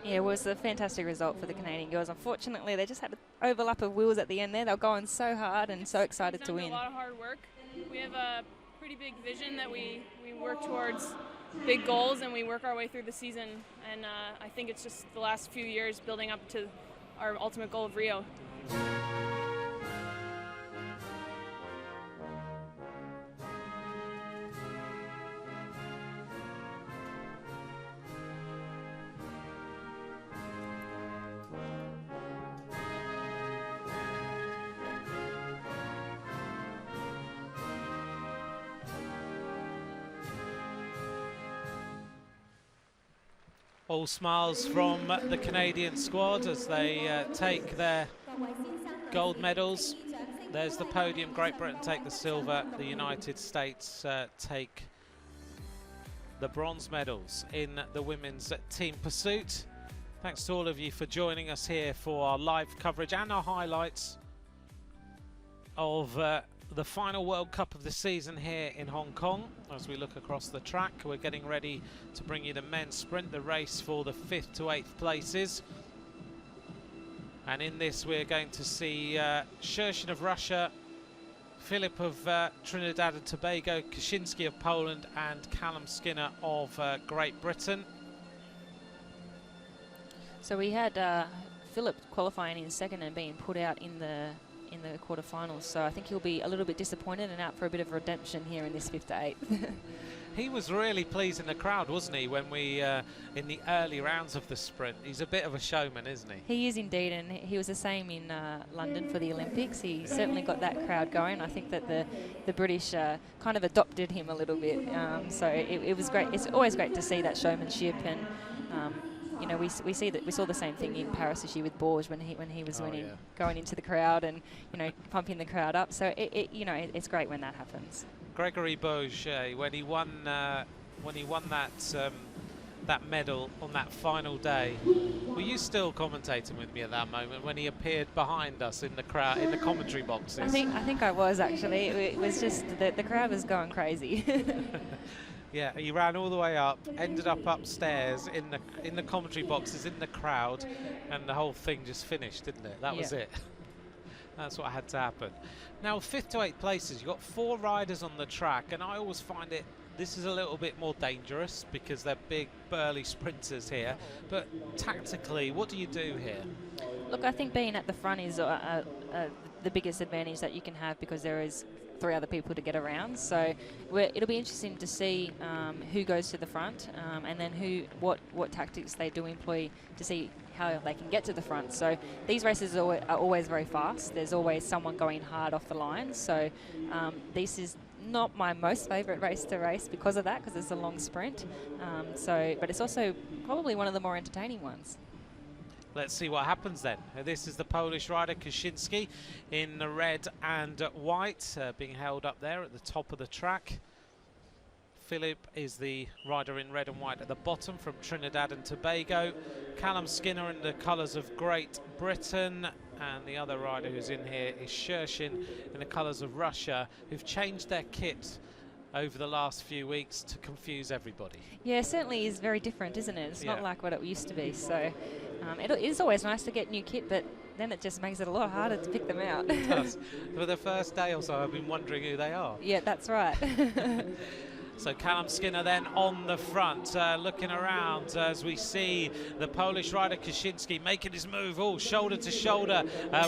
Yeah, it was a fantastic result for the Canadian girls. Unfortunately, they just had an overlap of wheels at the end there. They were going so hard and so excited to win. A lot of hard work. We have a pretty big vision that we work towards big goals, and we work our way through the season. And I think it's just the last few years building up to our ultimate goal of Rio. All smiles from the Canadian squad as they take their gold medals. There's the podium. Great Britain take the silver. The United States take the bronze medals in the women's team pursuit. Thanks to all of you for joining us here for our live coverage and our highlights of the final World Cup of the season here in Hong Kong. As we look across the track, we're getting ready to bring you the men's sprint, the race for the 5th to 8th places. And in this we're going to see Shershin of Russia, Philip of Trinidad and Tobago, Kaczynski of Poland and Callum Skinner of Great Britain. So we had Philip qualifying in second and being put out in the quarterfinals, so I think he'll be a little bit disappointed and out for a bit of redemption here in this 5th to 8th. He was really pleasing the crowd, wasn't he, when we in the early rounds of the sprint. He's a bit of a showman, isn't he? He is indeed, and he was the same in London for the Olympics. He certainly got that crowd going. I think that the British kind of adopted him a little bit, so it was great. It's always great to see that showmanship, and you know, we saw the same thing in Paris this year with Borges when he was winning, yeah, going into the crowd and pumping the crowd up. So it's great when that happens. Gregory Borges, when he won that that medal on that final day, were you still commentating with me at that moment when he appeared behind us in the crowd, in the commentary boxes? I think I was actually. It was just the crowd was going crazy. Yeah, he ran all the way up, ended up upstairs in the commentary boxes, in the crowd, and the whole thing just finished, didn't it? That was it. That's what had to happen. Now, 5th to 8th places, you've got 4 riders on the track, and I always find this is a little bit more dangerous because they're big, burly sprinters here. But tactically, what do you do here? Look, I think being at the front is the biggest advantage that you can have, because there is 3 other people to get around. So it'll be interesting to see who goes to the front, and then what tactics they do employ to see how they can get to the front. So these races are always very fast. There's always someone going hard off the line. So this is not my most favourite race to race because of that, because it's a long sprint. But it's also probably one of the more entertaining ones. Let's see what happens then. This is the Polish rider Kaczynski in the red and white, being held up there at the top of the track. Philip is the rider in red and white at the bottom from Trinidad and Tobago. Callum Skinner in the colours of Great Britain. And the other rider who's in here is Shershin in the colours of Russia, who've changed their kit over the last few weeks to confuse everybody. Yeah, certainly is very different, isn't it? It's not like what it used to be. So it is always nice to get new kit, but then it just makes it a lot harder to pick them out. It does. For the first day or so, I've been wondering who they are. Yeah, that's right. So Callum Skinner then on the front, looking around as we see the Polish rider Kaczynski making his move, all shoulder to shoulder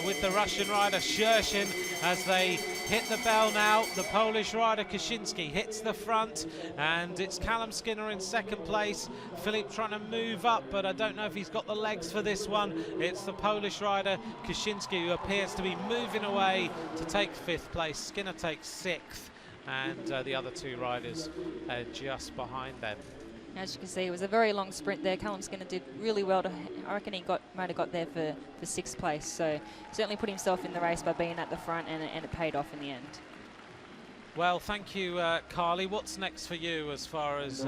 with the Russian rider Shershin as they hit the bell now. The Polish rider Kaczynski hits the front, and it's Callum Skinner in second place. Philip trying to move up, but I don't know if he's got the legs for this one. It's the Polish rider Kaczynski who appears to be moving away to take fifth place. Skinner takes sixth, and the other two riders just behind them. As you can see, it was a very long sprint there. Callum Skinner did really well. I reckon he might have got there for sixth place. So certainly put himself in the race by being at the front, and it paid off in the end. Well, thank you, Carly. What's next for you as far as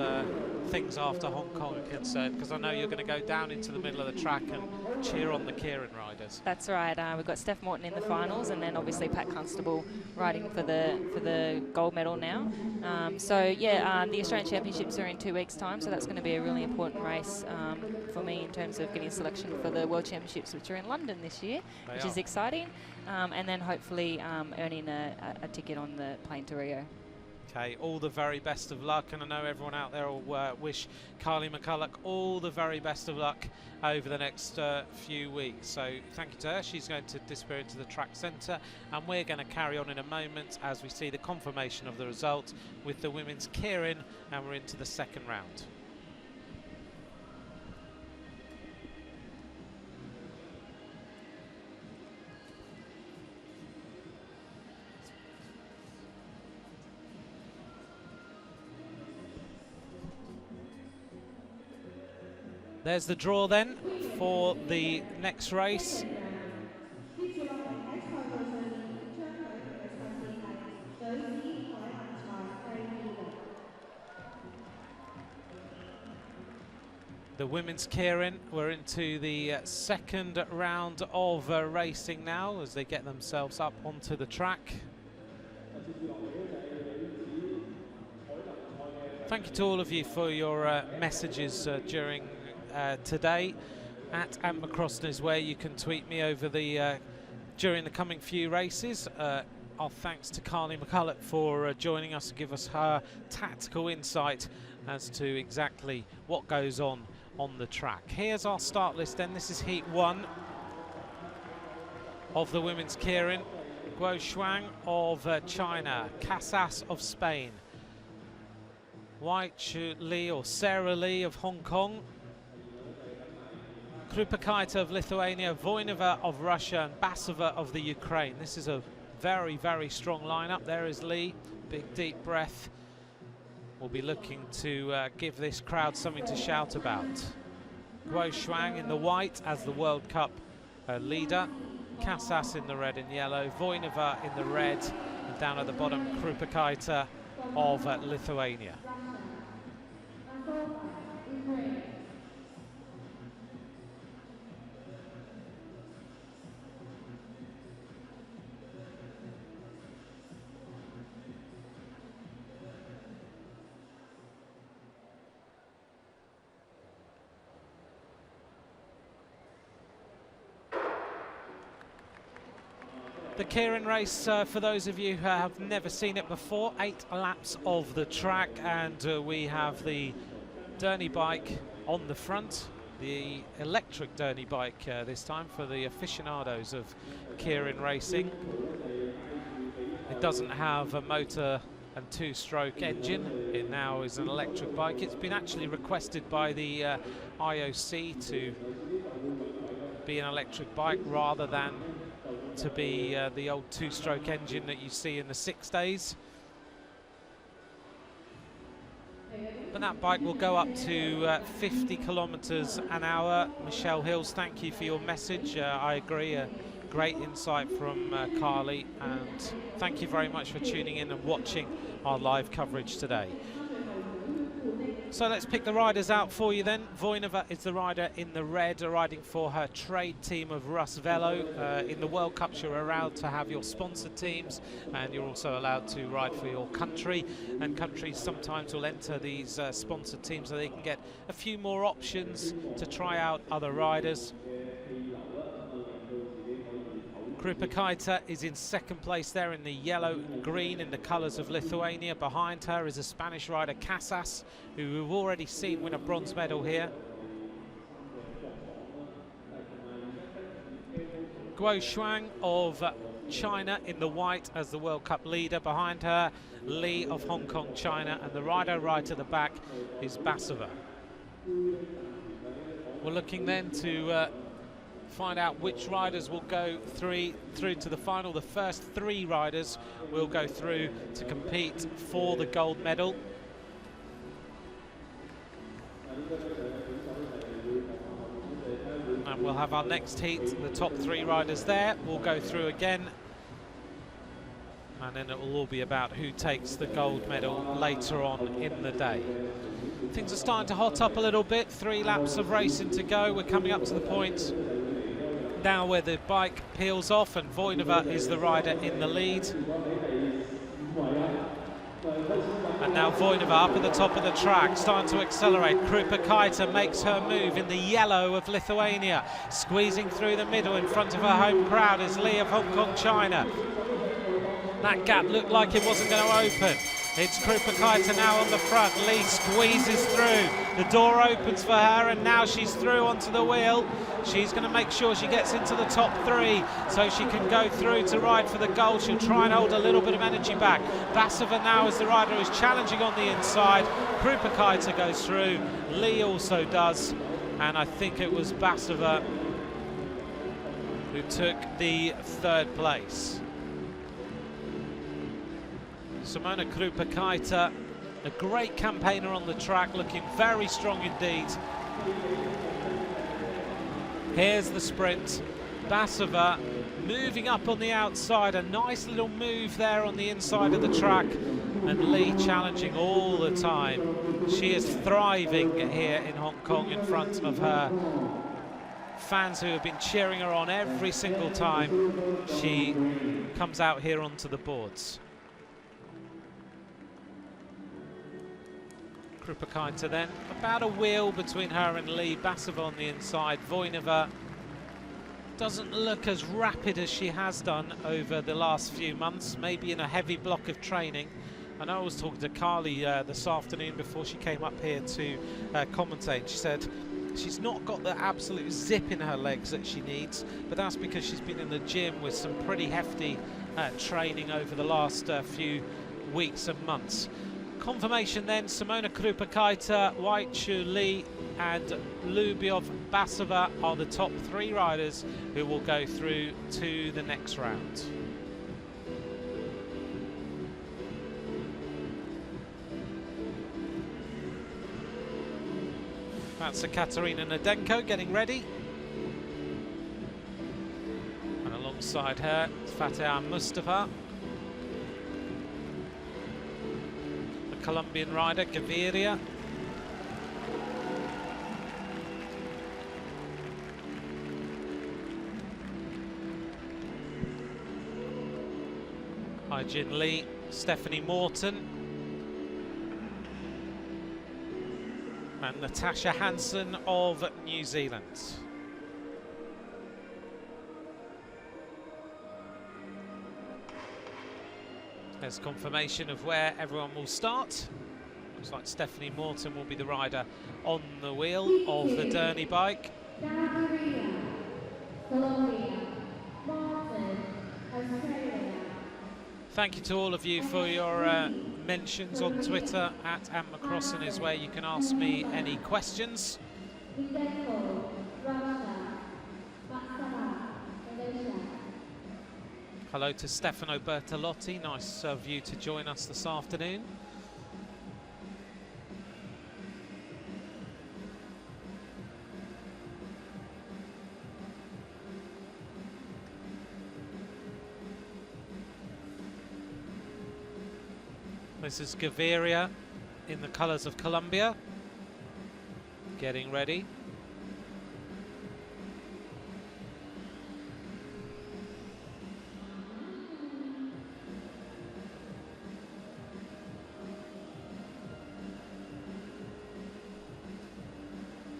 things after Hong Kong are concerned? Because I know you're going to go down into the middle of the track and cheer on the Keirin riders. That's right. We've got Steph Morton in the finals, and then obviously Pat Constable riding for the gold medal now. The Australian Championships are in 2 weeks' time, so that's going to be a really important race for me in terms of getting selection for the World Championships, which are in London this year, which is exciting. And then hopefully earning a ticket on the plane to Rio. Okay, all the very best of luck, and I know everyone out there will wish Carly McCulloch all the very best of luck over the next few weeks. So thank you to her. She's going to disappear into the track centre, and we're going to carry on in a moment as we see the confirmation of the result with the women's Keirin, and we're into the second round. There's the draw then for the next race. The women's Keirin, we're into the second round of racing now as they get themselves up onto the track. Thank you to all of you for your messages during today. At @McCrossan is where you can tweet me over the during the coming few races. Our thanks to Carly McCulloch for joining us to give us her tactical insight as to exactly what goes on the track. Here's our start list then. This is heat 1 of the women's Keirin. Guo Shuang of China, Casas of Spain, Wai Chu Li or Sarah Lee of Hong Kong, Krupakaita of Lithuania, Voinova of Russia, and Basova of the Ukraine. This is a very, very strong lineup. There is Lee, big deep breath. We'll be looking to give this crowd something to shout about. Guo Shuang in the white as the World Cup leader, Casas in the red and yellow, Voinova in the red, and down at the bottom Krupakaita of Lithuania. The Keirin race, for those of you who have never seen it before, 8 laps of the track, and we have the Derny bike on the front, the electric Derny bike this time for the aficionados of Keirin racing. It doesn't have a motor and 2-stroke engine. It now is an electric bike. It's been actually requested by the IOC to be an electric bike rather than to be the old 2-stroke engine that you see in the 6 days. But that bike will go up to 50 kilometers an hour. Michelle Hills, thank you for your message. I agree, a great insight from Carly, and thank you very much for tuning in and watching our live coverage today. So let's pick the riders out for you then. Voinova is the rider in the red, riding for her trade team of Russ Velo. In the World Cups, you're allowed to have your sponsored teams, and you're also allowed to ride for your country. And countries sometimes will enter these sponsored teams so they can get a few more options to try out other riders. Krupa Kaita is in second place there in the yellow and green in the colours of Lithuania. Behind her is a Spanish rider, Casas, who we've already seen win a bronze medal here. Guo Shuang of China in the white as the World Cup leader. Behind her, Li of Hong Kong, China, and the rider right at the back is Basova. We're looking then to find out which riders will go through to the final. The first 3 riders will go through to compete for the gold medal. And we'll have our next heat. The top 3 riders there will go through again. And then it will all be about who takes the gold medal later on in the day. Things are starting to hot up a little bit. 3 laps of racing to go. We're coming up to the point now where the bike peels off and Voinova is the rider in the lead. And now Voinova up at the top of the track, starting to accelerate. Krupa Kaita makes her move in the yellow of Lithuania. Squeezing through the middle in front of her home crowd is Li of Hong Kong, China. That gap looked like it wasn't going to open. It's Krupa Kaita now on the front. Li squeezes through. The door opens for her and now she's through onto the wheel. She's going to make sure she gets into the top 3 so she can go through to ride for the gold. She'll try and hold a little bit of energy back. Basova now is the rider who's challenging on the inside. Krupa Kaita goes through. Li also does. And I think it was Basova who took the 3rd place. Simona Krupa Kaita, a great campaigner on the track, looking very strong indeed. Here's the sprint. Basova moving up on the outside, a nice little move there on the inside of the track, and Li challenging all the time. She is thriving here in Hong Kong in front of her fans who have been cheering her on every single time she comes out here onto the boards. Krupa Kaita then, about a wheel between her and Li. Basova on the inside. Voinova doesn't look as rapid as she has done over the last few months, maybe in a heavy block of training. I know I was talking to Carly this afternoon before she came up here to commentate. She said she's not got the absolute zip in her legs that she needs, but that's because she's been in the gym with some pretty hefty training over the last few weeks and months. Confirmation then, Simona Krupa Kaita, Waichu Li and Lubyov Basova are the top 3 riders who will go through to the next round. That's Katerina Nadenko getting ready. And alongside her, Fateh Mustafa. Colombian rider, Gaviria. Hai-Jin Lee, Stephanie Morton. And Natasha Hansen of New Zealand. There's confirmation of where everyone will start. Looks like Stephanie Morton will be the rider on the wheel of the Derny bike. Thank you to all of you for your mentions on Twitter. @McCrossan is where you can ask me any questions. Hello to Stefano Bertolotti, nice of you to join us this afternoon. This is Gaviria in the colours of Colombia, getting ready.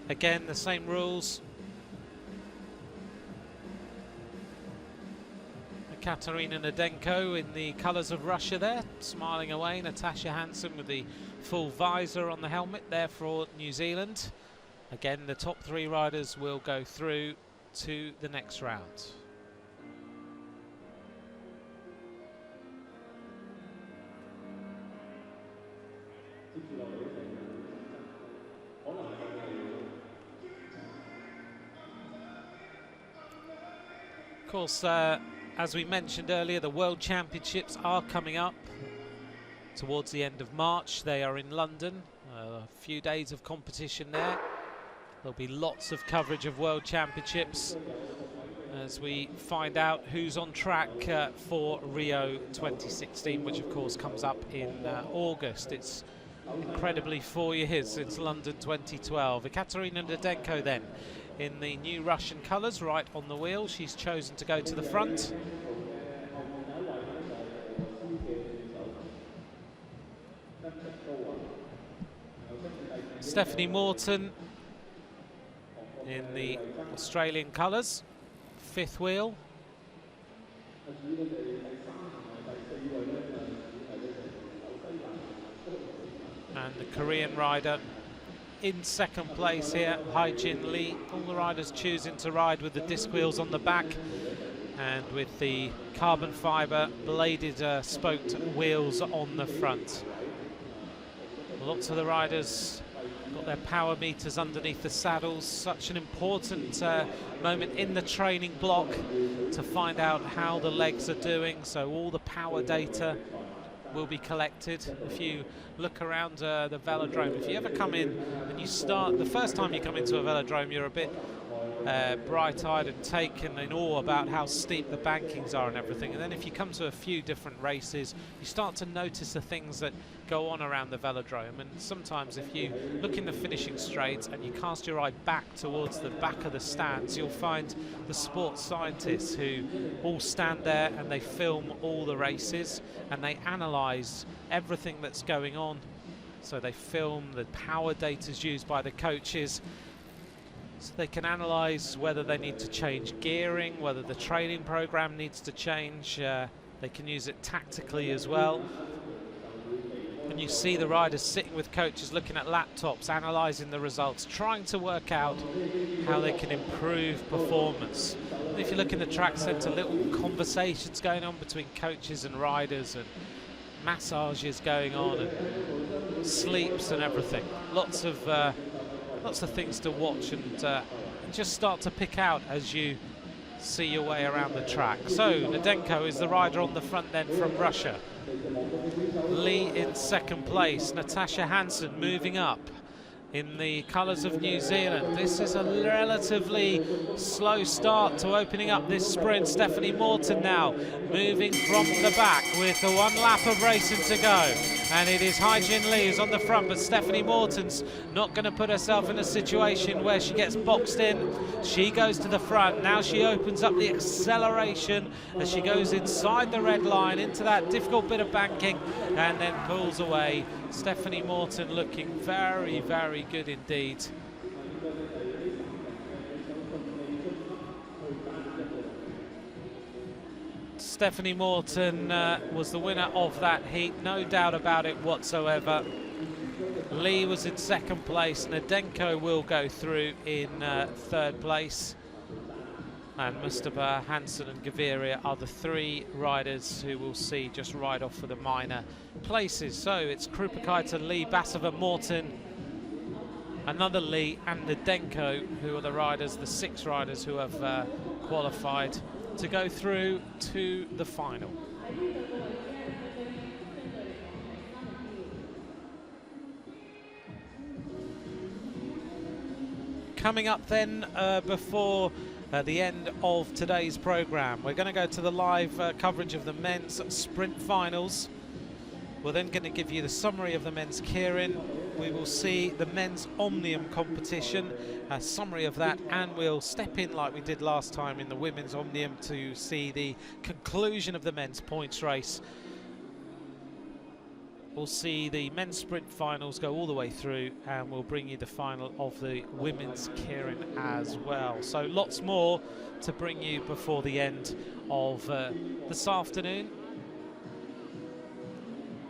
Again, the same rules. Katarina Nadenko in the colours of Russia there, smiling away. Natasha Hansen with the full visor on the helmet there for New Zealand. Again, the top 3 riders will go through to the next round. Of course, as we mentioned earlier, the World Championships are coming up towards the end of March. They are in London. A few days of competition there. There'll be lots of coverage of World Championships as we find out who's on track for Rio 2016, which of course comes up in August. It's incredibly 4 years since London 2012. Ekaterina Nadenko then in the new Russian colours, right on the wheel. She's chosen to go to the front. Stephanie Morton in the Australian colours, 5th wheel. And the Korean rider in 2nd place here, Hae-Jin Lee. All the riders choosing to ride with the disc wheels on the back and with the carbon fibre bladed spoked wheels on the front. Lots of the riders got their power meters underneath the saddles. Such an important moment in the training block to find out how the legs are doing. So all the power data will be collected. If you look around the velodrome, if you ever come in and you start, the first time you come into a velodrome, you're a bit bright-eyed and taken in awe about how steep the bankings are and everything. And then if you come to a few different races, you start to notice the things that go on around the velodrome. And sometimes if you look in the finishing straight and you cast your eye back towards the back of the stands, you'll find the sports scientists who all stand there and they film all the races and they analyse everything that's going on. So they film the power data used by the coaches, so they can analyse whether they need to change gearing, whether the training program needs to change. They can use it tactically as well. And you see the riders sitting with coaches looking at laptops, analysing the results, trying to work out how they can improve performance. And if you look in the track centre, little conversations going on between coaches and riders, and massages going on, and sleeps and everything. Lots of things to watch and just start to pick out as you see your way around the track. So Nadenko is the rider on the front then from Russia. Lee in 2nd place. Natasha Hansen moving up in the colours of New Zealand. This is a relatively slow start to opening up this sprint. Stephanie Morton now moving from the back with the 1 lap of racing to go. And it is Hae-Jin Lee who's on the front, but Stephanie Morton's not going to put herself in a situation where she gets boxed in. She goes to the front. Now she opens up the acceleration as she goes inside the red line into that difficult bit of banking and then pulls away. Stephanie Morton looking very, very good indeed. Stephanie Morton was the winner of that heat, no doubt about it whatsoever. Lee was in 2nd place. Nadenko will go through in 3rd place. And Mustafa, Hansen and Gaviria are the 3 riders who will see just ride off for the minor places. So it's Kruppakaita, Lee, Basova, Morton, another Lee and Nadenko, who are the riders, the 6 riders who have qualified to go through to the final. Coming up then before the end of today's programme, we're going to go to the live coverage of the men's sprint finals. We're then going to give you the summary of the men's keirin. We will see the men's omnium competition, a summary of that, and we'll step in like we did last time in the women's omnium to see the conclusion of the men's points race. we'll see the men's sprint finals go all the way through, and we'll bring you the final of the women's keirin as well. So lots more to bring you before the end of this afternoon.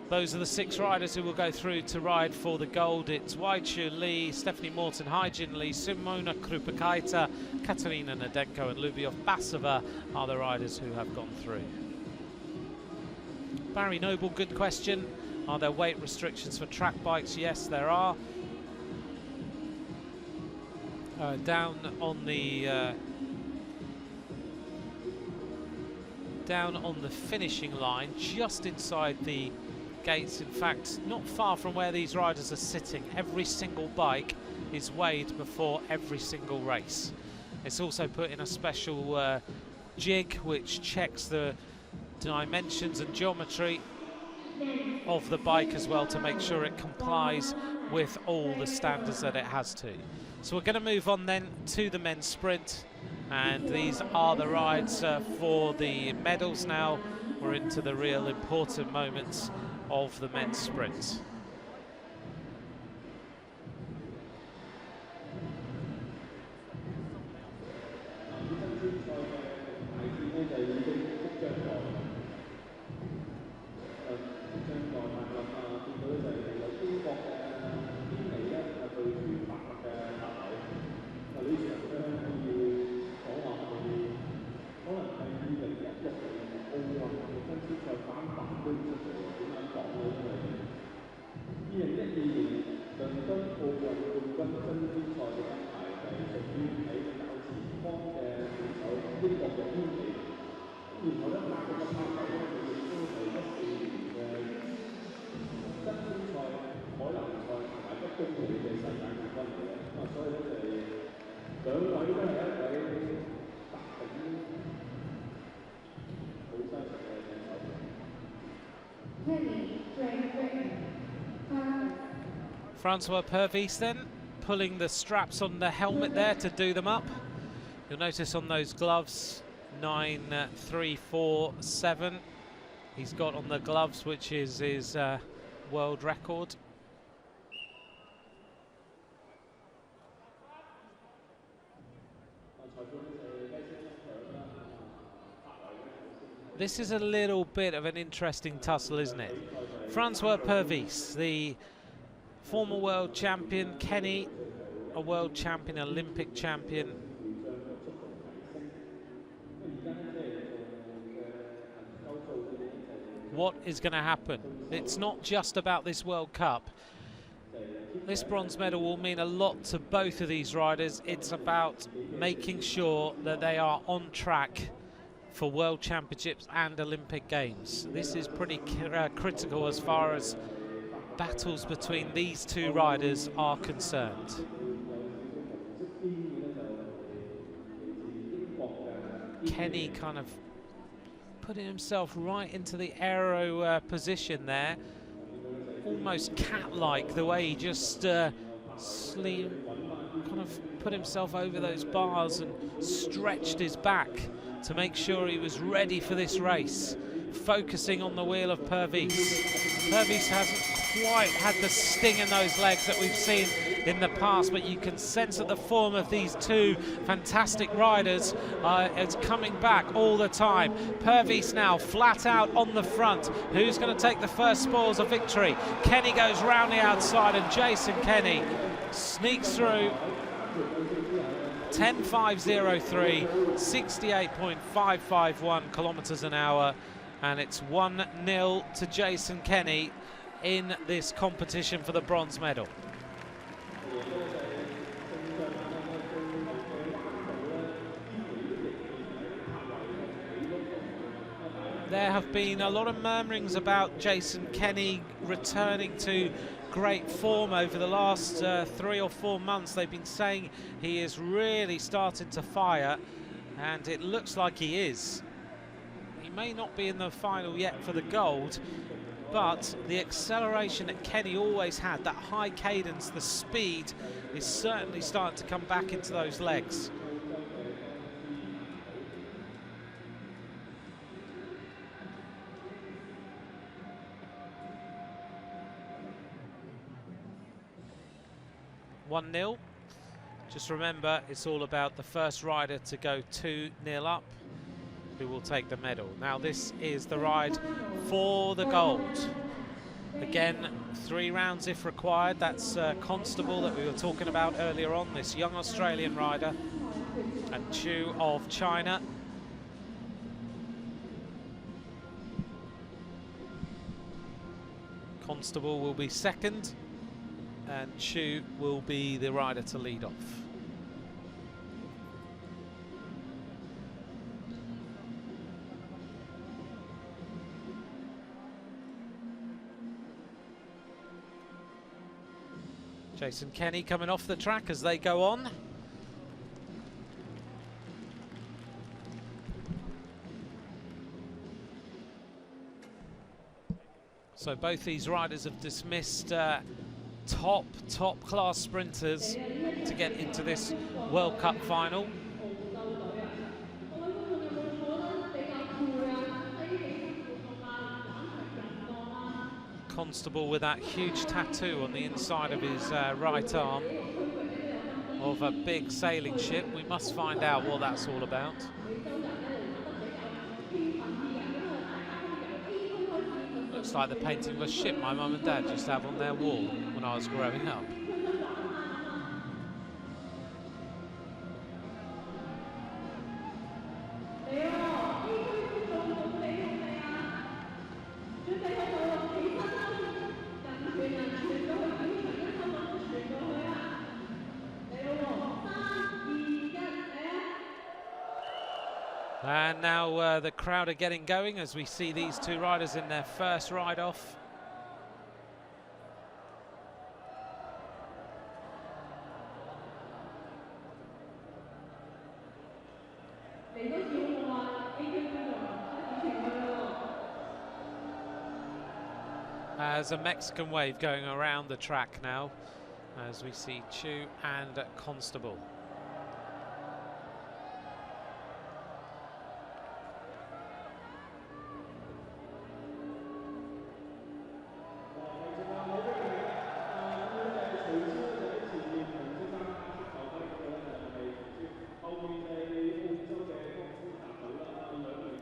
Those are the 6 riders who will go through to ride for the gold. It's Waichu Lee, Stephanie Morton, Haijin Lee, Simona Krupakaita, Katarina Nadenko and Lubiov Basova are the riders who have gone through. Barry Noble, good question. Are there weight restrictions for track bikes? Yes, there are. Down on the finishing line, just inside the gates, in fact not far from where these riders are sitting, every single bike is weighed before every single race. It's also put in a special jig which checks the dimensions and geometry of the bike as well to make sure it complies with all the standards that it has to. So we're going to move on then to the men's sprint, and these are the rides for the medals now. We're into the real important moments of the men's sprint. Francois Purvis then pulling the straps on the helmet there to do them up. You'll notice on those gloves 9.347 he's got on the gloves, which is his world record. This is a little bit of an interesting tussle, isn't it? Francois Purvis, the former world champion, Kenny, a world champion, Olympic champion. What is going to happen? It's not just about this World Cup. This bronze medal will mean a lot to both of these riders. It's about making sure that they are on track for World Championships and Olympic Games. This is pretty critical as far as battles between these two riders are concerned. Kenny kind of putting himself right into the aero position there, almost cat-like, the way he just kind of put himself over those bars and stretched his back to make sure he was ready for this race, focusing on the wheel of Purvis. Purvis hasn't quite had the sting in those legs that we've seen in the past, but you can sense that the form of these two fantastic riders is coming back all the time. Purvis now flat out on the front. Who's going to take the first spoils of victory? Kenny goes round the outside, and Jason Kenny sneaks through. 10.503, 68.551 kilometers an hour, and it's 1-0 to Jason Kenny in this competition for the bronze medal. There have been a lot of murmurings about Jason Kenny returning to great form over the last 3 or 4 months. They've been saying he is really starting to fire, and it looks like he is. He may not be in the final yet for the gold, but the acceleration that Kenny always had, that high cadence, the speed, is certainly starting to come back into those legs. 1-0. Just remember, it's all about the first rider to go 2-0 up who will take the medal. Now this is the ride for the gold. Again, 3 rounds if required. That's Constable that we were talking about earlier on, this young Australian rider, and Chu of China. Constable will be second, and Chu will be the rider to lead off. Jason Kenny coming off the track as they go on. So both these riders have dismissed top class sprinters to get into this World Cup final. Constable with that huge tattoo on the inside of his right arm of a big sailing ship. We must find out what that's all about. Looks like the painting of a ship my mum and dad used to have on their wall when I was growing up. And now the crowd are getting going as we see these 2 riders in their first ride off. As a Mexican wave going around the track now, as we see Chu and Constable.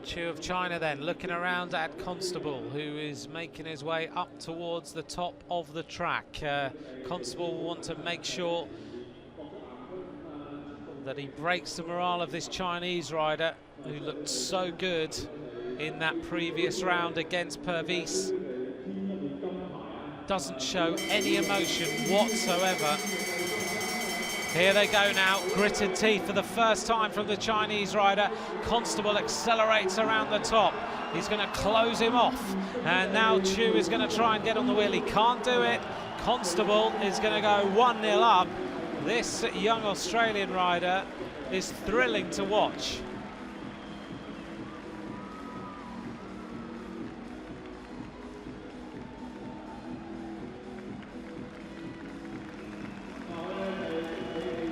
Chu of China then looking around at Constable, who is making his way up towards the top of the track. Constable will want to make sure that he breaks the morale of this Chinese rider who looked so good in that previous round against Purvis. Doesn't show any emotion whatsoever. Here they go now, gritted teeth for the first time from the Chinese rider. Constable accelerates around the top. He's going to close him off. And now Chu is going to try and get on the wheel. He can't do it. Constable is going to go 1-0 up. This young Australian rider is thrilling to watch.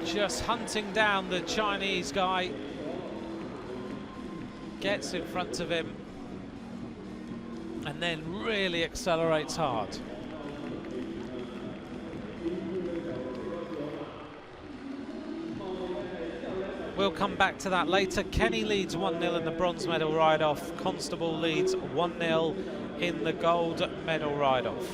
Just hunting down the Chinese guy, gets in front of him, and then really accelerates hard. We'll come back to that later. Kenny leads 1-0 in the bronze medal ride-off. Constable leads 1-0 in the gold medal ride-off.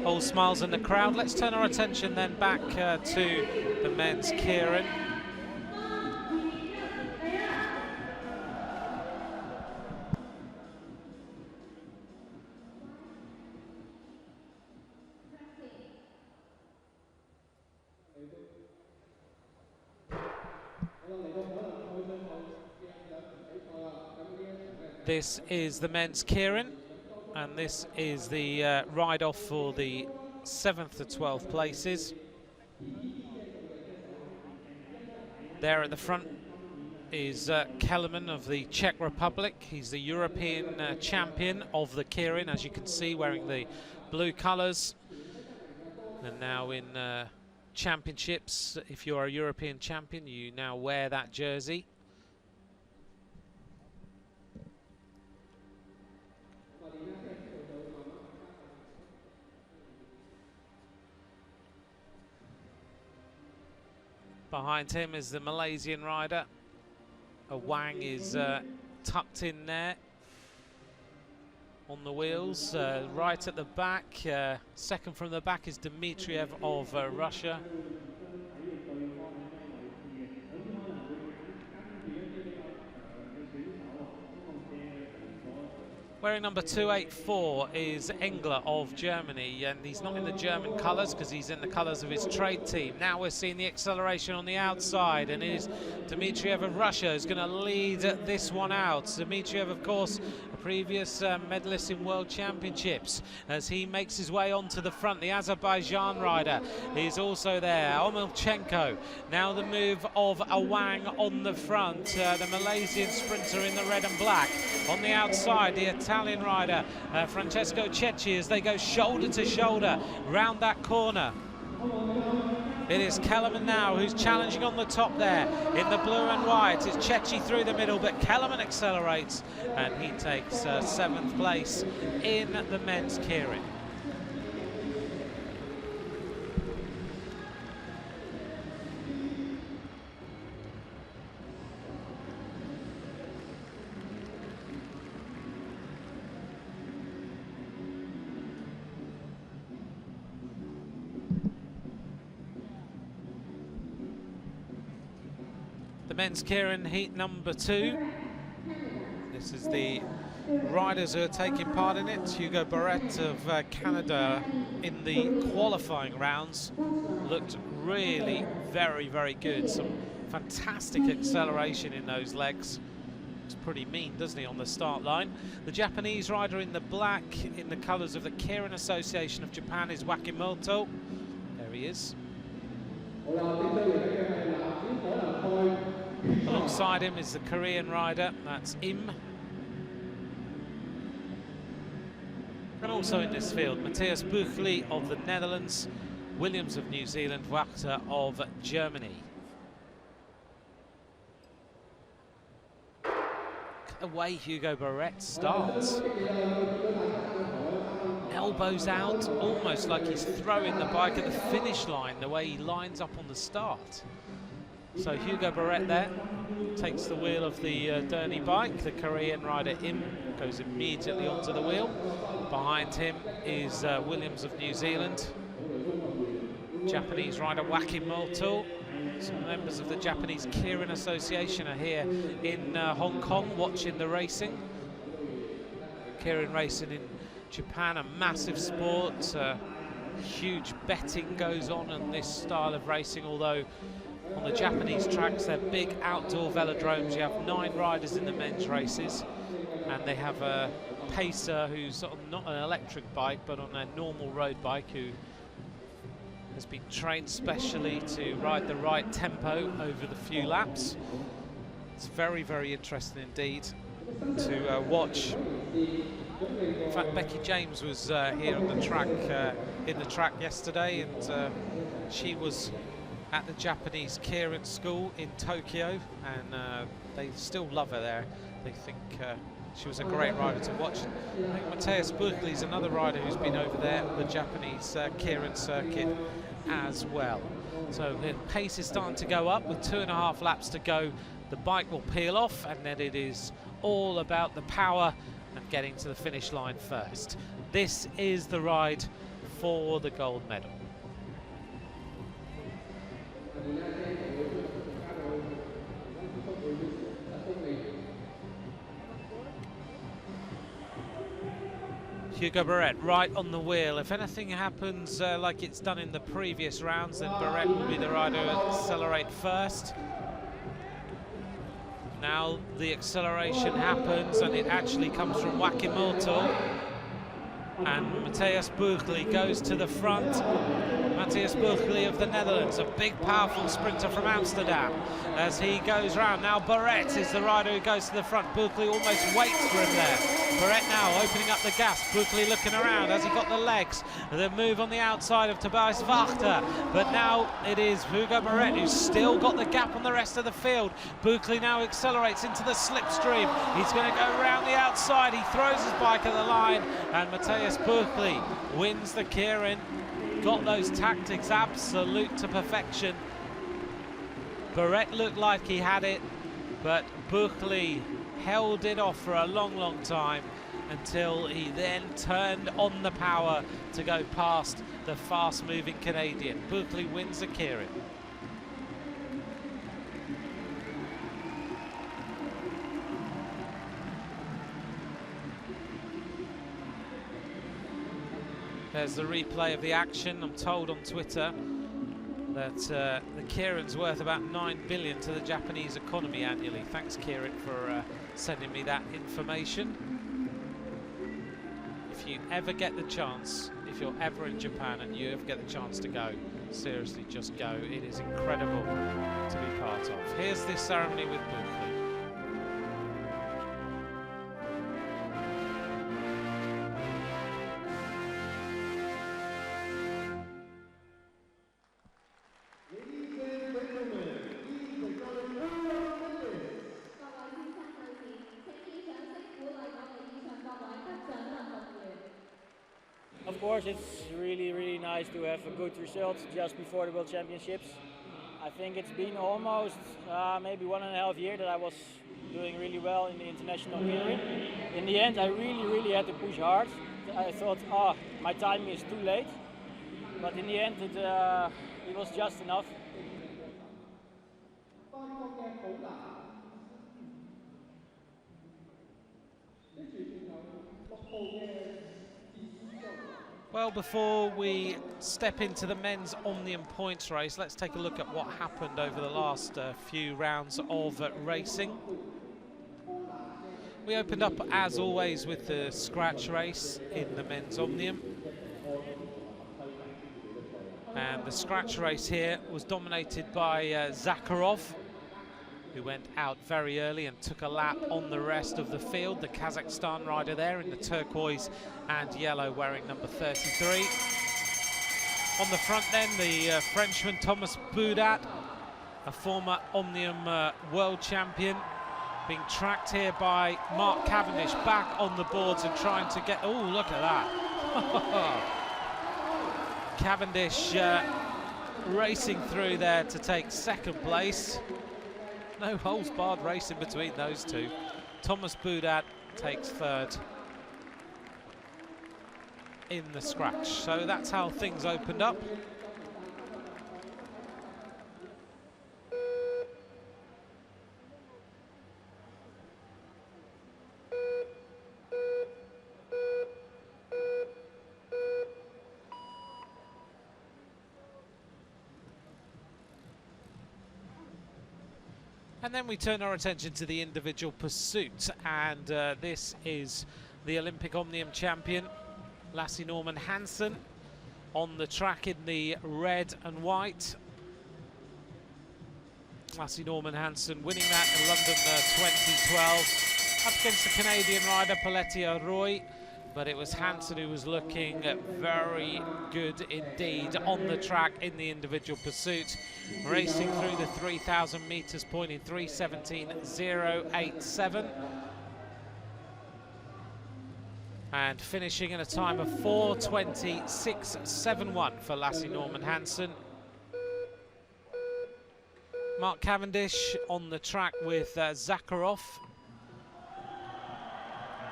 All smiles in the crowd. Let's turn our attention then back to the men's keirin. This is the men's keirin, and this is the ride-off for the 7th to 12th places. There at the front, is Kellerman of the Czech Republic. He's the European champion of the keirin, as you can see, wearing the blue colours. And now in championships, if you're a European champion, you now wear that jersey. Behind him is the Malaysian rider. Wang is tucked in there on the wheels. Right at the back, second from the back is Dmitriev of Russia. Wearing number 284 is Engler of Germany, and he's not in the German colours because he's in the colours of his trade team. Now we're seeing the acceleration on the outside, and it is Dmitriev of Russia who's going to lead this one out. Dmitriev, of course, a previous medalist in World Championships, as he makes his way onto the front. The Azerbaijan rider is also there, Omolchenko. Now the move of Wang on the front, the Malaysian sprinter in the red and black. On the outside, the Italian rider, Francesco Cecchi, as they go shoulder to shoulder round that corner. It is Kellerman now who's challenging on the top there in the blue and white. It's Cecchi through the middle, but Kellerman accelerates and he takes 7th place in the men's keirin. The men's keirin heat number 2. This is the riders who are taking part in it. Hugo Barrett of Canada in the qualifying rounds looked really very, very good. Some fantastic acceleration in those legs. It's pretty mean, doesn't he, on the start line. The Japanese rider in the black, in the colours of the Keirin Association of Japan, is Wakimoto. There he is. Alongside him is the Korean rider, that's Im. And also in this field, Matthias Buchli of the Netherlands, Williams of New Zealand, Wachter of Germany. Look at the way Hugo Barrett starts. Elbows out, almost like he's throwing the bike at the finish line, the way he lines up on the start. So Hugo Barrett there takes the wheel of the Derny bike. The Korean rider Im goes immediately onto the wheel. Behind him is Williams of New Zealand. Japanese rider Wakimoto. Some members of the Japanese Keirin Association are here in Hong Kong watching the racing. Keirin racing in Japan, a massive sport. Huge betting goes on this style of racing, although on the Japanese tracks, they're big outdoor velodromes. You have 9 riders in the men's races, and they have a pacer who's sort of not an electric bike, but on a normal road bike, who has been trained specially to ride the right tempo over the few laps. It's very, very interesting indeed to watch. In fact, Becky James was here on the track, in the track yesterday, and she was at the Japanese Keirin school in Tokyo, and they still love her there. They think she was a great rider to watch. I think Matthias Buchli is another rider who's been over there at the Japanese Keirin circuit as well. So the pace is starting to go up with 2.5 laps to go. The bike will peel off, and then it is all about the power and getting to the finish line first. This is the ride for the gold medal. Hugo Barrett right on the wheel. If anything happens like it's done in the previous rounds, then Barrett will be the rider who will accelerate first. Now the acceleration happens, and it actually comes from Wakimoto. And Matthias Buchli goes to the front. Matthias Buchli of the Netherlands, a big powerful sprinter from Amsterdam as he goes round. Now Barrett is the rider who goes to the front. Buchli almost waits for him there. Barrett now opening up the gas. Buchli looking around. Has he got the legs? The move on the outside of Tobias Wachter, but now it is Hugo Barrett who's still got the gap on the rest of the field. Buchli now accelerates into the slipstream. He's going to go around the outside. He throws his bike at the line, and Matthias Buchli wins the keirin. Got those tactics absolute to perfection. Barrett looked like he had it, but Buchli held it off for a long time until he then turned on the power to go past the fast-moving Canadian. Buchli wins the keirin. There's the replay of the action. I'm told on Twitter that the keirin's worth about 9 billion to the Japanese economy annually. Thanks, Keirin, for sending me that information. If you ever get the chance, if you're ever in Japan and you ever get the chance to go, seriously, just go. It is incredible to be part of. Here's this ceremony with Buchli. Of course, it's really nice to have a good result just before the World Championships. I think it's been almost maybe 1.5 years that I was doing really well in the international keirin. In the end, I really had to push hard. I thought, oh, my timing is too late. But in the end, it was just enough. Well, before we step into the men's omnium points race, let's take a look at what happened over the last few rounds of racing. We opened up, as always, with the scratch race in the men's omnium. And the scratch race here was dominated by Zakharov, who went out very early and took a lap on the rest of the field. The Kazakhstan rider there in the turquoise and yellow, wearing number 33. On the front then, the Frenchman Thomas Boudat, a former Omnium world champion, being tracked here by Mark Cavendish, back on the boards and trying to get, oh, look at that. Cavendish racing through there to take second place. No holes barred racing between those two. Thomas Boudat takes third in the scratch. So that's how things opened up. And then we turn our attention to the individual pursuit, and this is the Olympic Omnium champion, Lasse Norman Hansen, on the track in the red and white. Lasse Norman Hansen winning that in London 2012, up against the Canadian rider Paletia Roy, but it was Hansen who was looking very good indeed on the track in the individual pursuit, racing through the 3,000 metres point in 3:17.087 and finishing in a time of 4:26.71 for Lasse Norman Hansen. Mark Cavendish on the track with Zakharov.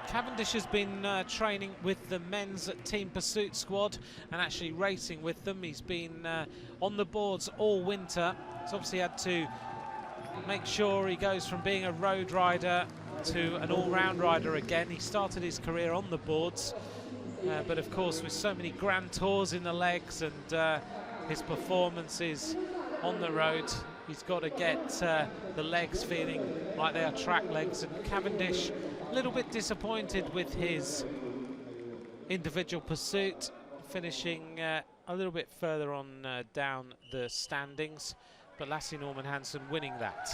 Cavendish has been training with the men's team pursuit squad and actually racing with them. He's been on the boards all winter. He's obviously had to make sure he goes from being a road rider to an all-round rider again. He started his career on the boards, but of course with so many grand tours in the legs and his performances on the road, he's got to get the legs feeling like they are track legs. And Cavendish a little bit disappointed with his individual pursuit, finishing a little bit further on down the standings, but Lasse Norman Hansen winning that.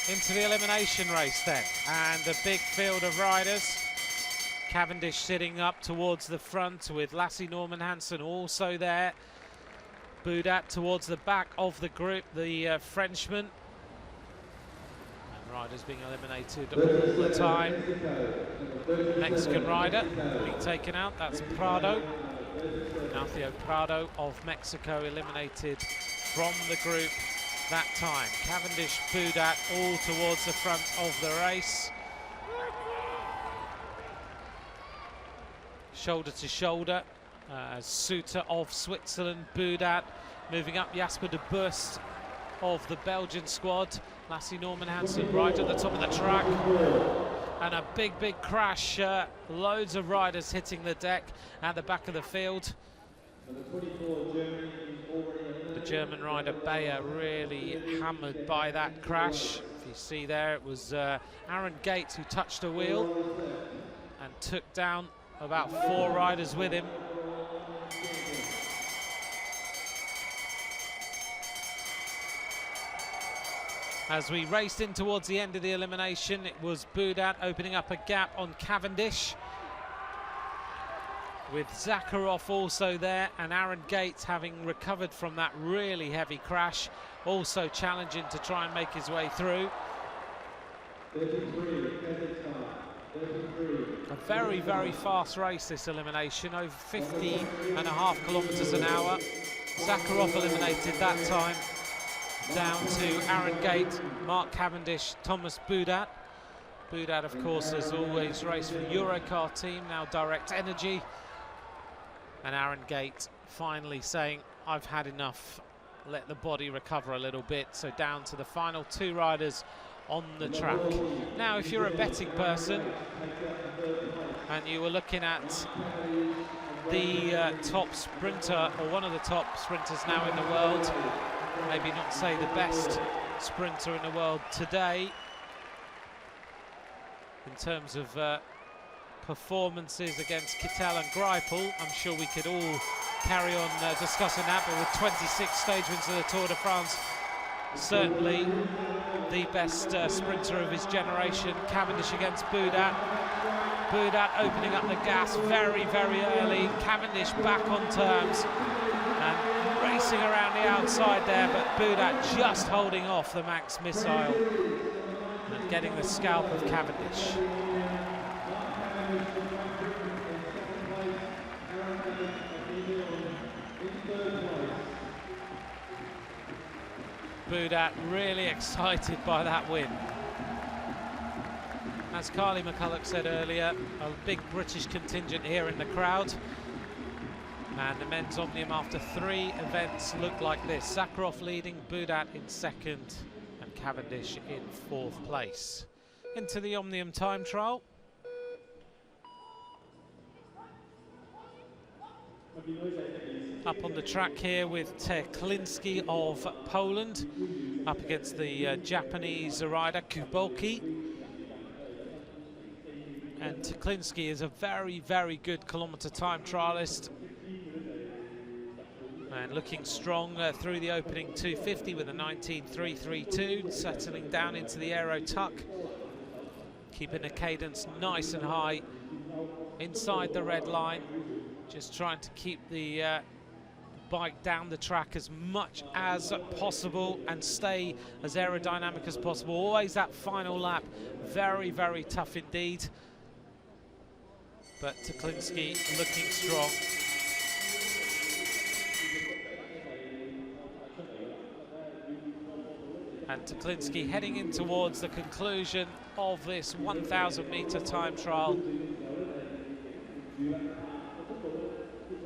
Into the elimination race then, and a big field of riders. Cavendish sitting up towards the front with Lasse Norman Hansen also there. Boudat towards the back of the group, the Frenchman. And riders being eliminated all the time. Mexican rider being taken out, that's Prado. Ignacio Prado of Mexico eliminated from the group that time. Cavendish, Boudat all towards the front of the race. Shoulder to shoulder. Suter of Switzerland, Boudat moving up, Jasper de Burst of the Belgian squad. Lasse Norman Hansen right at the top of the track. And a big crash. Loads of riders hitting the deck at the back of the field. The German rider Bayer really hammered by that crash. If you see there, it was Aaron Gates who touched a wheel and took down about 4 riders with him. As we raced in towards the end of the elimination, it was Boudat opening up a gap on Cavendish, with Zakharov also there, and Aaron Gates, having recovered from that really heavy crash, also challenging to try and make his way through. A very fast race, this elimination, over 50.5 kilometers an hour. Zakharov eliminated that time, down to Aaron Gate, Mark Cavendish, Thomas Boudat. Boudat, of course, has always raced for Eurocar team, now Direct Energy. And Aaron Gate finally saying, I've had enough, let the body recover a little bit. So down to the final 2 riders on the track. Now, if you're a betting person and you were looking at the top sprinter, or one of the top sprinters now in the world, maybe not say the best sprinter in the world today in terms of performances against Kittel and Greipel, I'm sure we could all carry on discussing that, but with 26 stage wins of the Tour de France, certainly the best sprinter of his generation. Cavendish against Boudat. Boudat opening up the gas very early. Cavendish back on terms and racing around the outside there, but Boudat just holding off the Max missile and getting the scalp of Cavendish. Boudat really excited by that win. As Carly McCulloch said earlier, a big British contingent here in the crowd. And the men's Omnium after 3 events look like this. Zakharov leading, Boudat in 2nd, and Cavendish in 4th place. Into the Omnium time trial. Up on the track here with Teklinski of Poland, up against the Japanese rider Kubolki. And Teklinski is a very good kilometre time trialist, and looking strong through the opening 250 with a 19.332, settling down into the aero tuck, keeping the cadence nice and high inside the red line, just trying to keep the bike down the track as much as possible and stay as aerodynamic as possible. Always that final lap, very tough indeed. But Teklinski looking strong. And Teklinski heading in towards the conclusion of this 1,000-meter time trial.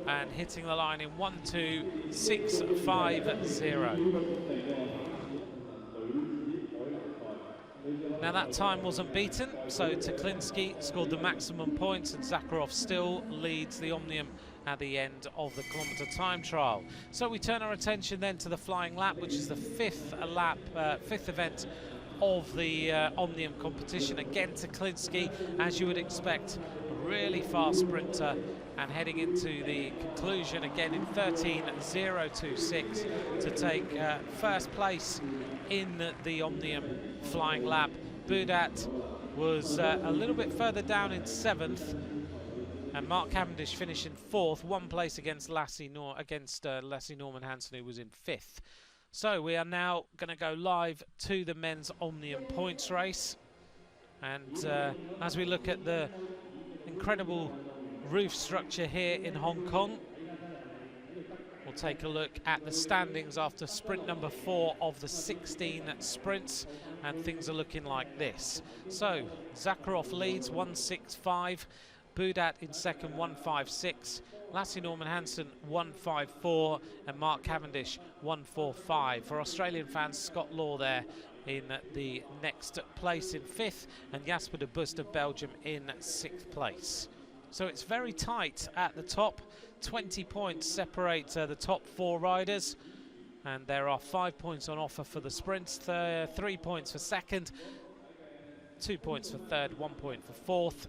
And hitting the line in 1:2.650. Now that time wasn't beaten, so Teklinski scored the maximum points, and Zakharov still leads the Omnium at the end of the kilometre time trial. So we turn our attention then to the flying lap, which is the 5th event of the Omnium competition. Again, Teklinski, as you would expect, a really fast sprinter, and heading into the conclusion again in 13.026 to take first place in the Omnium flying lap. Budat was a little bit further down in 7th, and Mark Cavendish finished in 4th, 1 place against Lassie Norman Hansen, who was in 5th. So we are now going to go live to the men's Omnium points race, and as we look at the incredible roof structure here in Hong Kong, we'll take a look at the standings after sprint number 4 of the 16 sprints, and things are looking like this. So Zakharov leads 165, Budat in second 156, Lassie Norman Hansen 154, and Mark Cavendish 145. For Australian fans, Scott Law there in the next place in 5th, and Jasper de Bust of Belgium in 6th place. So it's very tight at the top. 20 points separate the top 4 riders, and there are 5 points on offer for the sprints, 3 points for second, 2 points for third, 1 point for 4th.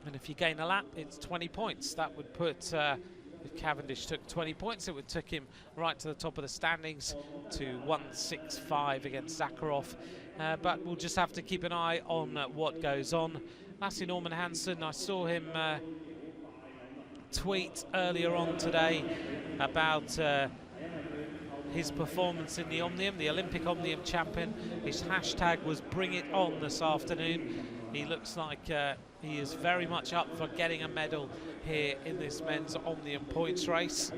And if you gain a lap, it's 20 points. That would put, if Cavendish took 20 points, it would take him right to the top of the standings to 165 against Zakharov. But we'll just have to keep an eye on what goes on. Lassie Norman Hansen, I saw him tweet earlier on today about his performance in the Omnium, the Olympic Omnium champion. His hashtag was "Bring It On" this afternoon. He looks like he is very much up for getting a medal here in this men's Omnium points race.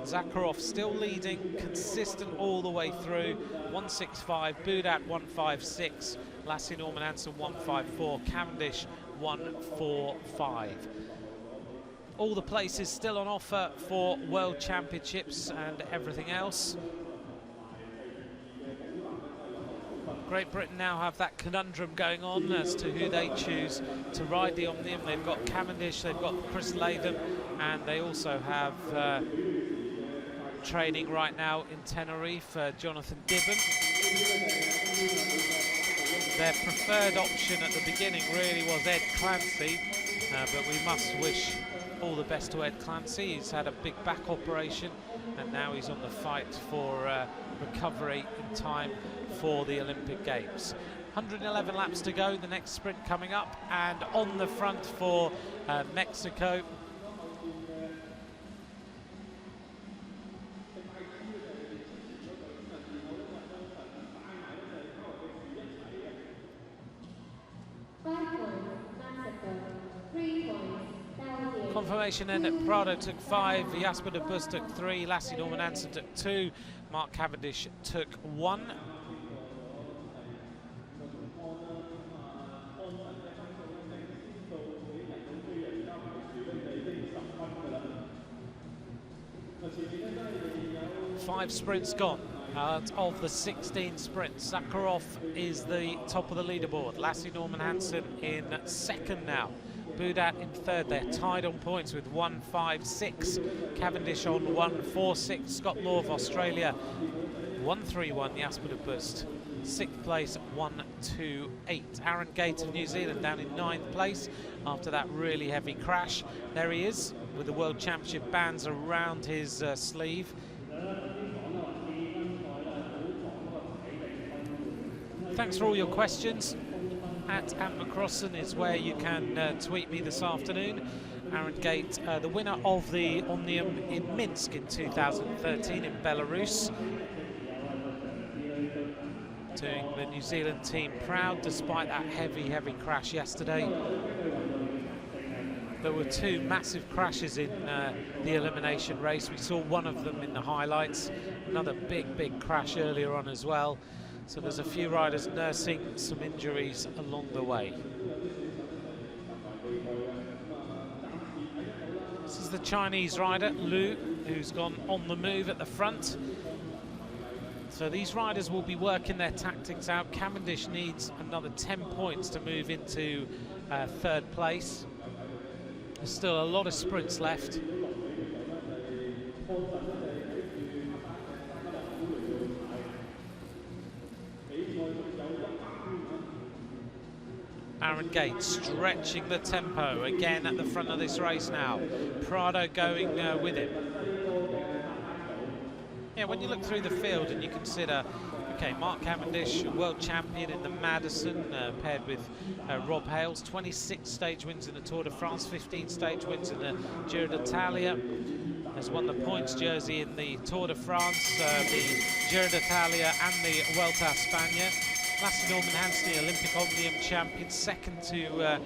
Zakharov still leading, consistent all the way through. 165, Budat 156, Lassie Norman Hansen 154, Cavendish 145. All the places still on offer for World Championships and everything else. Great Britain now have that conundrum going on as to who they choose to ride the Omnium. They've got Cavendish, they've got Chris Latham, and they also have training right now in Tenerife, Jonathan Gibbon. Their preferred option at the beginning really was Ed Clancy, but we must wish all the best to Ed Clancy. He's had a big back operation, and now he's on the fight for recovery in time for the Olympic Games. 111 laps to go, the next sprint coming up, and on the front for Mexico. Confirmation in at Prado took 5, Jasper de Bust took 3, Lassie Norman Hansen took 2, Mark Cavendish took 1. Five sprints gone out of the 16 sprints. Zakharov is the top of the leaderboard. Lassie Norman Hansen in second now. Budat in third. They're tied on points with 156. Cavendish on 146. Scott Law of Australia 131. Jasper de Bust 6th place 128. Aaron Gate of New Zealand down in 9th place after that really heavy crash. There he is with the World Championship bands around his sleeve. Thanks for all your questions. At @McCrossan is where you can tweet me this afternoon. Aaron Gate, the winner of the Omnium in Minsk in 2013 in Belarus. Doing the New Zealand team proud despite that heavy crash yesterday. There were 2 massive crashes in the elimination race. We saw one of them in the highlights. Another big crash earlier on as well. So there's a few riders nursing some injuries along the way. This is the Chinese rider, Lu, who's gone on the move at the front. So these riders will be working their tactics out. Cavendish needs another 10 points to move into third place. There's still a lot of sprints left. Aaron Gate stretching the tempo again at the front of this race now. Prado going with him. Yeah, when you look through the field and you consider, okay, Mark Cavendish, world champion in the Madison, paired with Rob Hales, 26 stage wins in the Tour de France, 15 stage wins in the Giro d'Italia, has won the points jersey in the Tour de France, the Giro d'Italia and the Vuelta a España. Lasse Norman Hansen, the Olympic Omnium champion, second to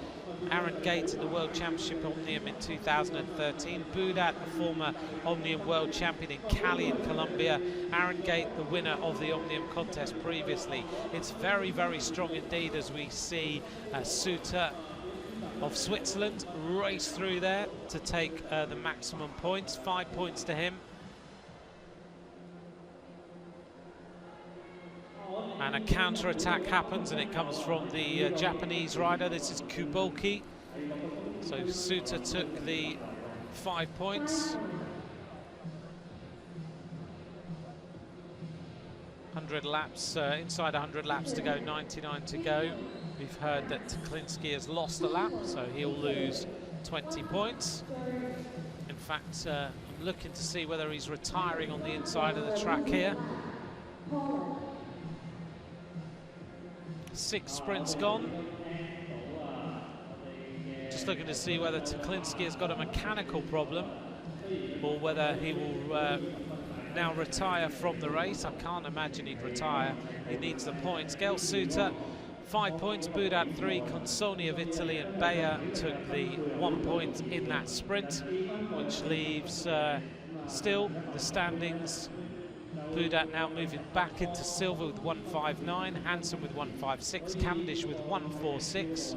Aaron Gate in the World Championship Omnium in 2013. Boudat, the former Omnium World Champion in Cali in Colombia. Aaron Gate, the winner of the Omnium contest previously. It's very, very strong indeed as we see Suter of Switzerland race through there to take the maximum points. 5 points to him. And a counter-attack happens, and it comes from the Japanese rider. This is Kuboki. So Suter took the 5 points. 100 laps, inside 100 laps to go, 99 to go. We've heard that Teklinski has lost a lap, so he'll lose 20 points. In fact, I'm looking to see whether he's retiring on the inside of the track here. 6 sprints gone. Just looking to see whether Teklinski has got a mechanical problem or whether he will now retire from the race. I can't imagine he'd retire. He needs the points. Gail Suter, 5 points. Boudat 3. Consoni of Italy and Bayer took the 1 point in that sprint, which leaves still the standings. Boudat now moving back into silver with 159, Hansen with 156, Cavendish with 146.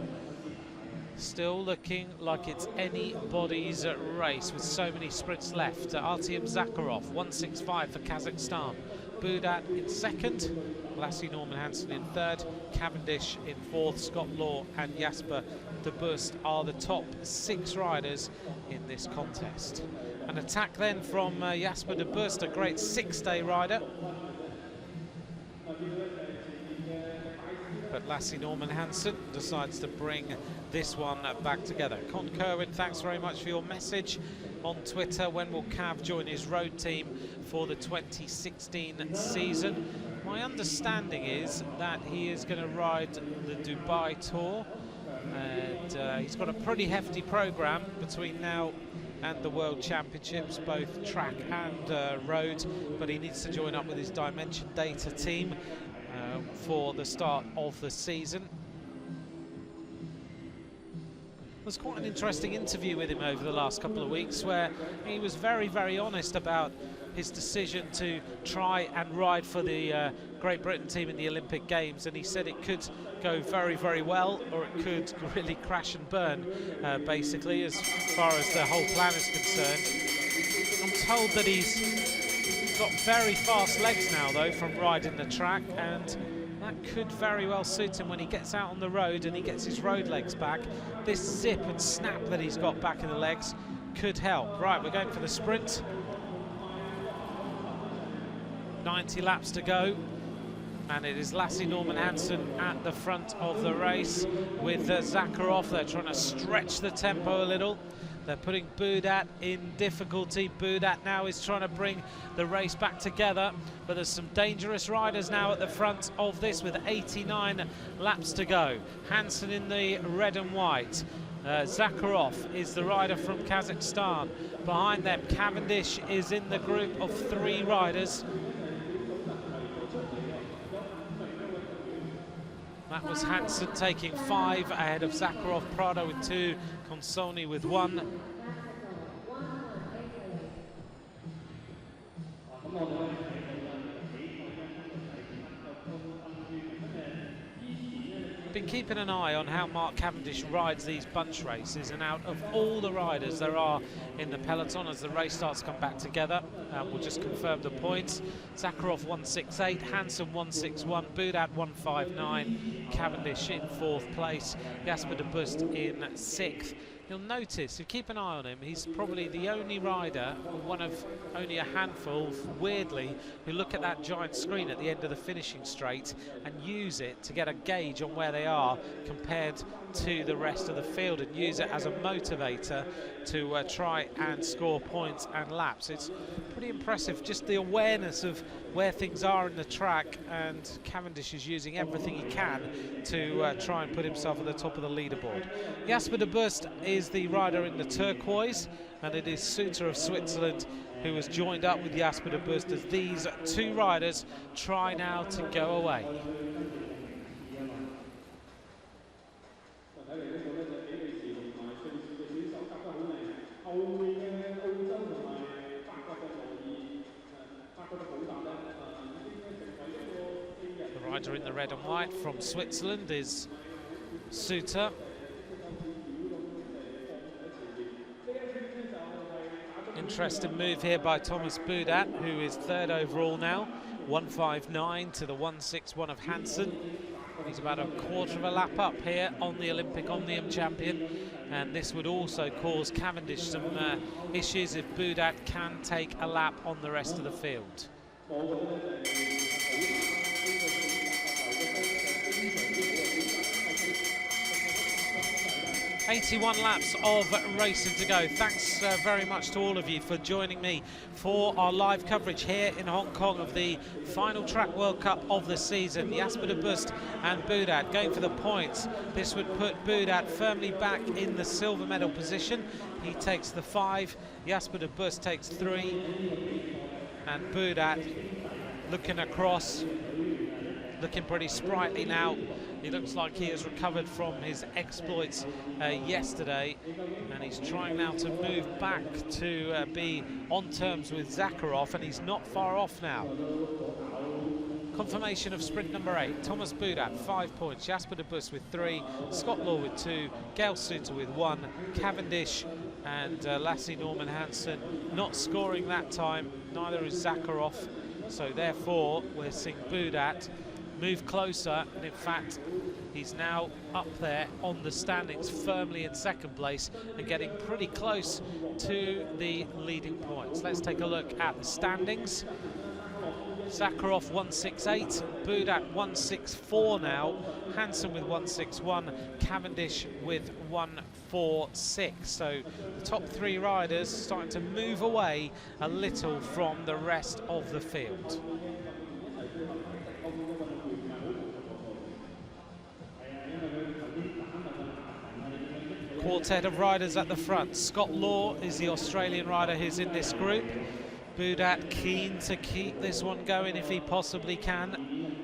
Still looking like it's anybody's race with so many sprints left. Artyom Zakharov, 165 for Kazakhstan. Boudat in second, Lasse Norman Hansen in third, Cavendish in fourth. Scott Law and Jasper de Bust are the top 6 riders in this contest. An attack then from Jasper de Bust, a great 6-day rider. But Lasse Norman Hansen decides to bring this one back together. Con Kerwin, thanks very much for your message on Twitter. When will Cav join his road team for the 2016 season? My understanding is that he is going to ride the Dubai Tour, and he's got a pretty hefty program between now and the World Championships, both track and road, but he needs to join up with his Dimension Data team for the start of the season. It was quite an interesting interview with him over the last couple of weeks where he was very, very honest about his decision to try and ride for the Great Britain team in the Olympic Games, and he said it could go very, very well, or it could really crash and burn, basically, as far as the whole plan is concerned. I'm told that he's got very fast legs now, though, from riding the track, and that could very well suit him when he gets out on the road and he gets his road legs back. This zip and snap that he's got back in the legs could help. Right, we're going for the sprint. 90 laps to go, and it is Lasse Norman Hansen at the front of the race with Zakharov. They're trying to stretch the tempo a little. They're putting Boudat in difficulty. Boudat now is trying to bring the race back together, but there's some dangerous riders now at the front of this with 89 laps to go. Hansen in the red and white. Zakharov is the rider from Kazakhstan. Behind them, Cavendish is in the group of 3 riders. That was Hansen taking 5 ahead of Zakharov, Prado with 2, Consoni with 1. Been keeping an eye on how Mark Cavendish rides these bunch races, and out of all the riders there are in the peloton as the race starts to come back together, we'll just confirm the points. Zakharov 168, Hansen 161, Boudat 159, Cavendish in 4th place, Jasper de Bust in 6th. You'll notice, if you keep an eye on him, he's probably the only rider, one of only a handful, weirdly, who look at that giant screen at the end of the finishing straight and use it to get a gauge on where they are compared to the rest of the field and use it as a motivator to try and score points and laps. It's pretty impressive, just the awareness of where things are in the track, and Cavendish is using everything he can to try and put himself at the top of the leaderboard. Jasper de Bust is the rider in the turquoise, and it is Suter of Switzerland who has joined up with Jasper de Bust as these two riders try now to go away. The rider in the red and white from Switzerland is Suter. Interesting move here by Thomas Boudat, who is third overall now, 1:59 to the 1:61 of Hansen. He's about a quarter of a lap up here on the Olympic Omnium champion, and this would also cause Cavendish some issues if Boudat can take a lap on the rest of the field. 81 laps of racing to go. Thanks very much to all of you for joining me for our live coverage here in Hong Kong of the final Track World Cup of the season. Jasper de Bust and Boudat going for the points. This would put Boudat firmly back in the silver medal position. He takes the 5, Jasper de Bust takes 3, and Boudat looking across, looking pretty sprightly now. He looks like he has recovered from his exploits yesterday, and he's trying now to move back to be on terms with Zakharov, and he's not far off now. Confirmation of sprint number 8. Thomas Boudat, 5 points. Jasper de Bust with 3. Scott Law with 2. Gail Suter with 1. Cavendish and Lasse Norman Hansen not scoring that time. Neither is Zakharov. So therefore, we're seeing Boudat move closer, and in fact he's now up there on the standings firmly in second place and getting pretty close to the leading points. Let's take a look at the standings. Zakharov 168, Boudat 164 now, Hansen with 161, Cavendish with 146. So the top 3 riders starting to move away a little from the rest of the field. Quartet of riders at the front. Scott Law is the Australian rider who's in this group. Boudat keen to keep this one going if he possibly can.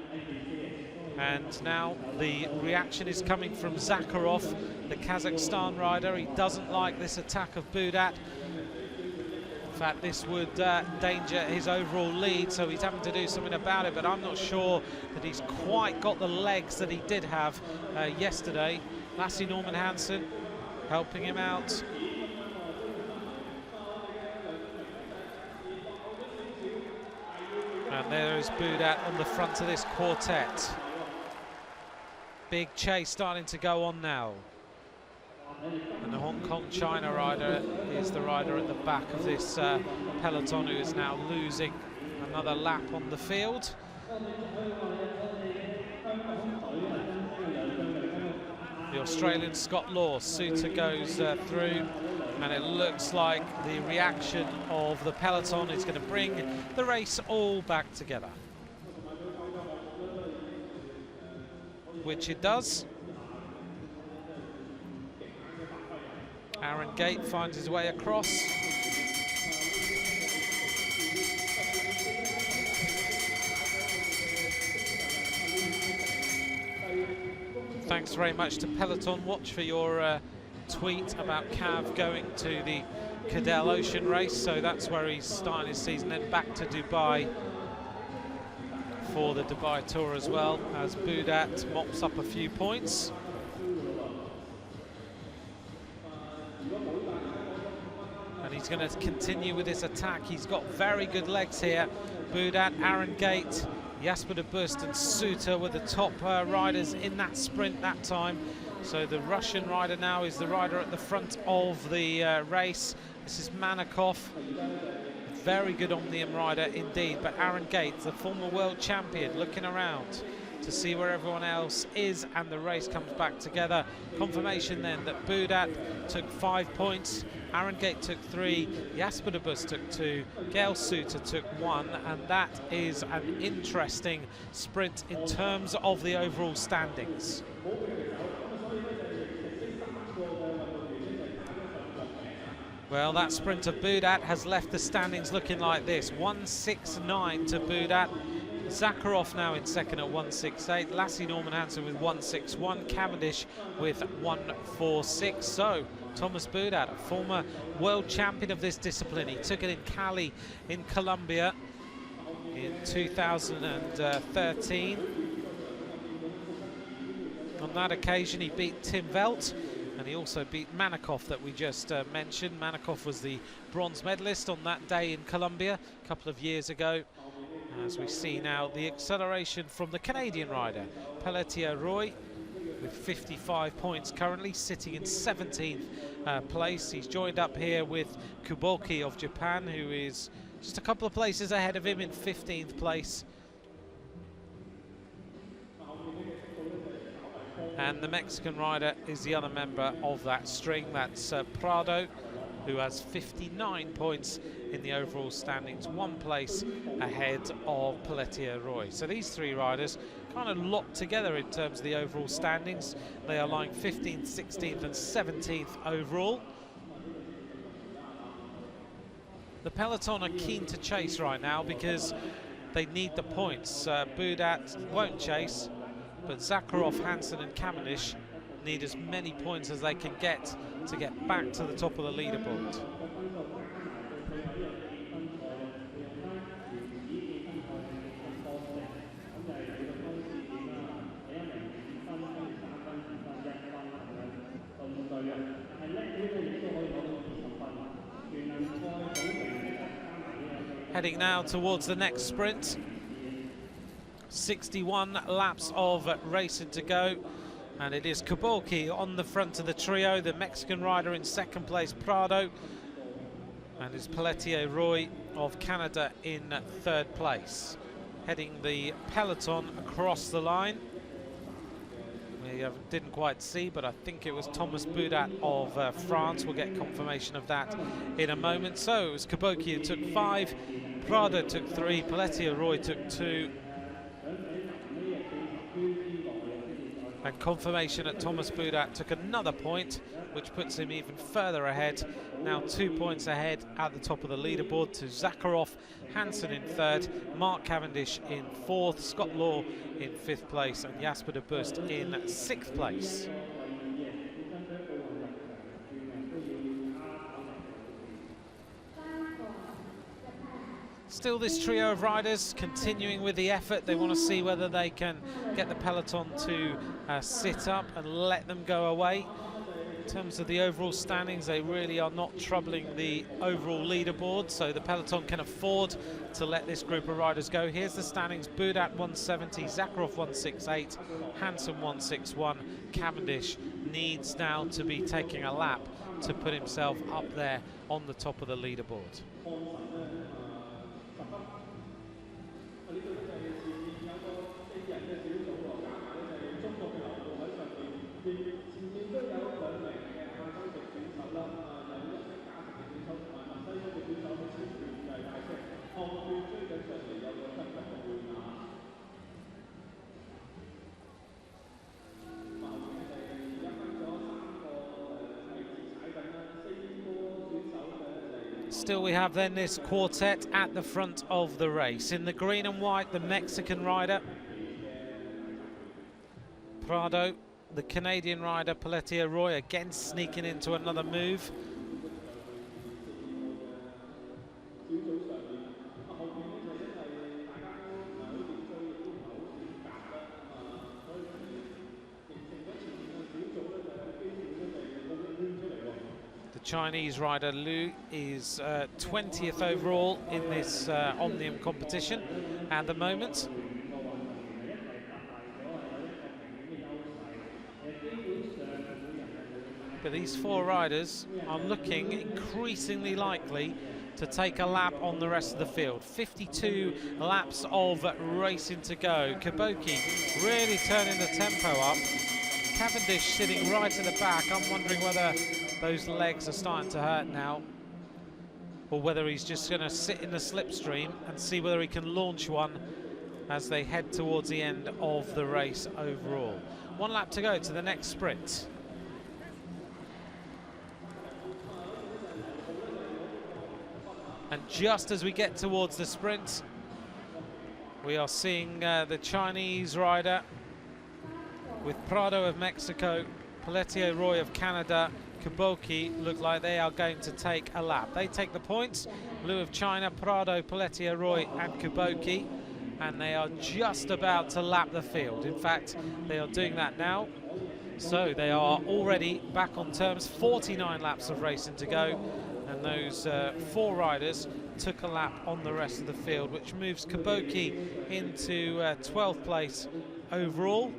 And now the reaction is coming from Zakharov, the Kazakhstan rider. He doesn't like this attack of Boudat. In fact, this would endanger his overall lead, so he's having to do something about it, but I'm not sure that he's quite got the legs that he did have yesterday. Lasse Norman Hansen helping him out. And there is Boudat on the front of this quartet. Big chase starting to go on now. And the Hong Kong China rider is the rider at the back of this peloton, who is now losing another lap on the field. The Australian Scott Law, Suter goes through, and it looks like the reaction of the peloton is going to bring the race all back together, which it does. Aaron Gate finds his way across. Thanks very much to Peloton Watch for your tweet about Cav going to the Cadell Ocean race. So that's where he's starting his season, then back to Dubai for the Dubai Tour as well, as Boudat mops up a few points. And he's going to continue with his attack. He's got very good legs here. Boudat, Aaron Gate, Jasper de Bust and Suter were the top riders in that sprint that time. So the Russian rider now is the rider at the front of the race. This is Manakov, a very good Omnium rider indeed. But Aaron Gate, the former world champion, looking around. to see where everyone else is, and the race comes back together. Confirmation then that Budat took 5 points, Aaron Gate took 3, Jasper de Bus took 2, Gail Suter took 1, and that is an interesting sprint in terms of the overall standings. Well, that sprint of Budat has left the standings looking like this. 169 to Budat. Zakharov now in second at 168. Lassie Norman Hansen with 161. Cavendish with 146. So, Thomas Budat, a former world champion of this discipline. He took it in Cali in Colombia in 2013. On that occasion, he beat Tim Velt. And he also beat Manakov that we just mentioned. Manakov was the bronze medalist on that day in Colombia a couple of years ago. As we see now, the acceleration from the Canadian rider, Pelletier Roy, with 55 points currently, sitting in 17th place. He's joined up here with Kuboki of Japan, who is just a couple of places ahead of him in 15th place. And the Mexican rider is the other member of that string. That's Prado, who has 59 points in the overall standings, 1 place ahead of Pelletier Roy. So these 3 riders kind of locked together in terms of the overall standings. They are lying 15th, 16th and 17th overall. The peloton are keen to chase right now because they need the points. Budat won't chase, but Zakharov, Hansen and Cavendish need as many points as they can get to get back to the top of the leaderboard. Heading now towards the next sprint. 61 laps of racing to go, and it is Kuboki on the front of the trio, the Mexican rider in second place, Prado, and is Pelletier Roy of Canada in third place. Heading the peloton across the line. We didn't quite see, but I think it was Thomas Budat of France. We'll get confirmation of that in a moment. So it was Kuboki who took 5, Prado took 3, Pelletier Roy took 2, and confirmation that Thomas Budat took another point, which puts him even further ahead. Now 2 points ahead at the top of the leaderboard to Zakharov, Hansen in third, Mark Cavendish in fourth, Scott Law in fifth place, and Jasper de Bust in sixth place. Still this trio of riders continuing with the effort. They want to see whether they can get the peloton to sit up and let them go away. In terms of the overall standings, they really are not troubling the overall leaderboard, so the peloton can afford to let this group of riders go. Here's the standings: Budat 170, Zakharov 168, Hansen 161. Cavendish needs now to be taking a lap to put himself up there on the top of the leaderboard. Still we have then this quartet at the front of the race. In the green and white, the Mexican rider, Prado, the Canadian rider, Pelletier Roy, again sneaking into another move. Chinese rider Liu is 20th overall in this Omnium competition at the moment. But these 4 riders are looking increasingly likely to take a lap on the rest of the field. 52 laps of racing to go. Kaboki really turning the tempo up. Cavendish sitting right at the back. I'm wondering whether those legs are starting to hurt now, or whether he's just going to sit in the slipstream and see whether he can launch one as they head towards the end of the race overall. 1 lap to go to the next sprint. And just as we get towards the sprint, we are seeing the Chinese rider with Prado of Mexico, Pelletier Roy of Canada, Kaboki look like they are going to take a lap. They take the points, Blue of China, Prado, Pelletier Roy and Kaboki, and they are just about to lap the field. In fact, they are doing that now. So they are already back on terms, 49 laps of racing to go. And those 4 riders took a lap on the rest of the field, which moves Kaboki into 12th place overall.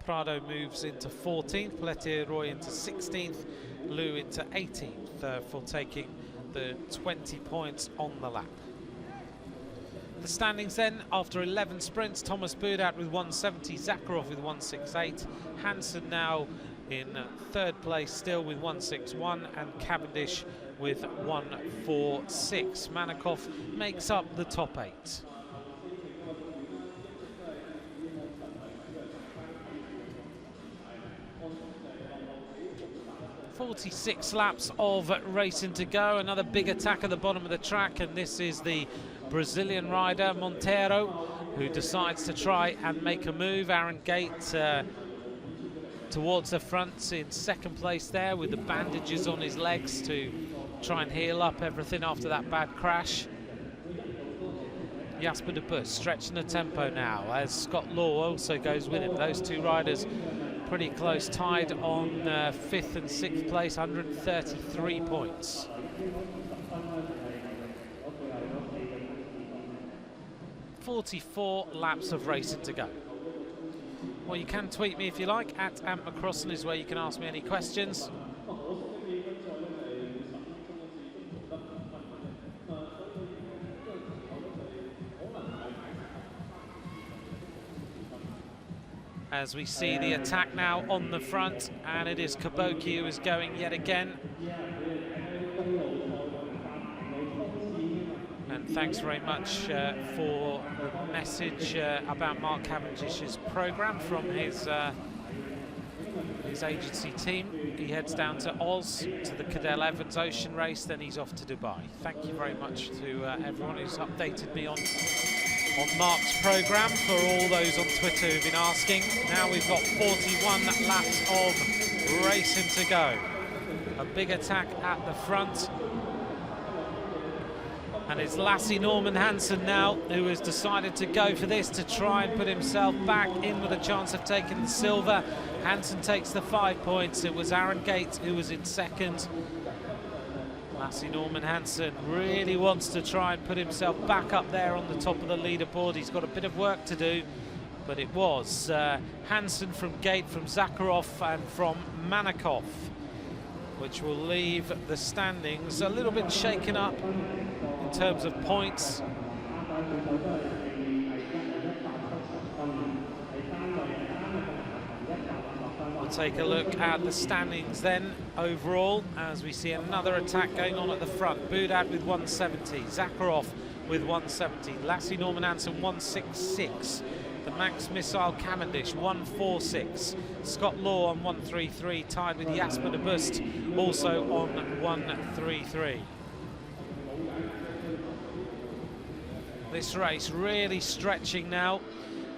Prado moves into 14th, Pelletier Roy into 16th, Lou into 18th for taking the 20 points on the lap. The standings then, after 11 sprints, Thomas Boudat with 170, Zakharov with 168, Hansen now in 3rd place still with 161, and Cavendish with 146. Manakov makes up the top 8. .46 laps of racing to go. Another big attack at the bottom of the track, and this is the Brazilian rider Monteiro, who decides to try and make a move. Aaron Gate towards the front in 2nd place there, with the bandages on his legs to try and heal up everything after that bad crash. Jasper de Bus stretching the tempo now as Scott Law also goes with him. Those 2 riders pretty close, tied on 5th and 6th place, 133 points. .44 laps of racing to go. Well, you can tweet me if you like, at @McCrossan is where you can ask me any questions. As we see the attack now on the front, and it is Kaboki who is going yet again. And thanks very much for the message about Mark Cavendish's programme from his agency team. He heads down to Oz to the Cadell Evans Ocean race, then he's off to Dubai. Thank you very much to everyone who's updated me on Mark's programme, for all those on Twitter who've been asking. Now we've got 41 laps of racing to go. A big attack at the front. And it's Lasse Norman Hansen now who has decided to go for this, to try and put himself back in with a chance of taking the silver. Hansen takes the 5 points. It was Aaron Gates who was in 2nd. Lasse Norman Hansen really wants to try and put himself back up there on the top of the leaderboard. He's got a bit of work to do, but it was Hansen from Gate, from Zakharov and from Manakov, which will leave the standings a little bit shaken up in terms of points. We'll take a look at the standings then overall, as we see another attack going on at the front. Boudat with 170, Zakharov with 170, Lasse Norman Hansen 166, the Manx Missile Cavendish 146, Scott Law on 133, tied with Jasper de Bust also on 133. This race really stretching now,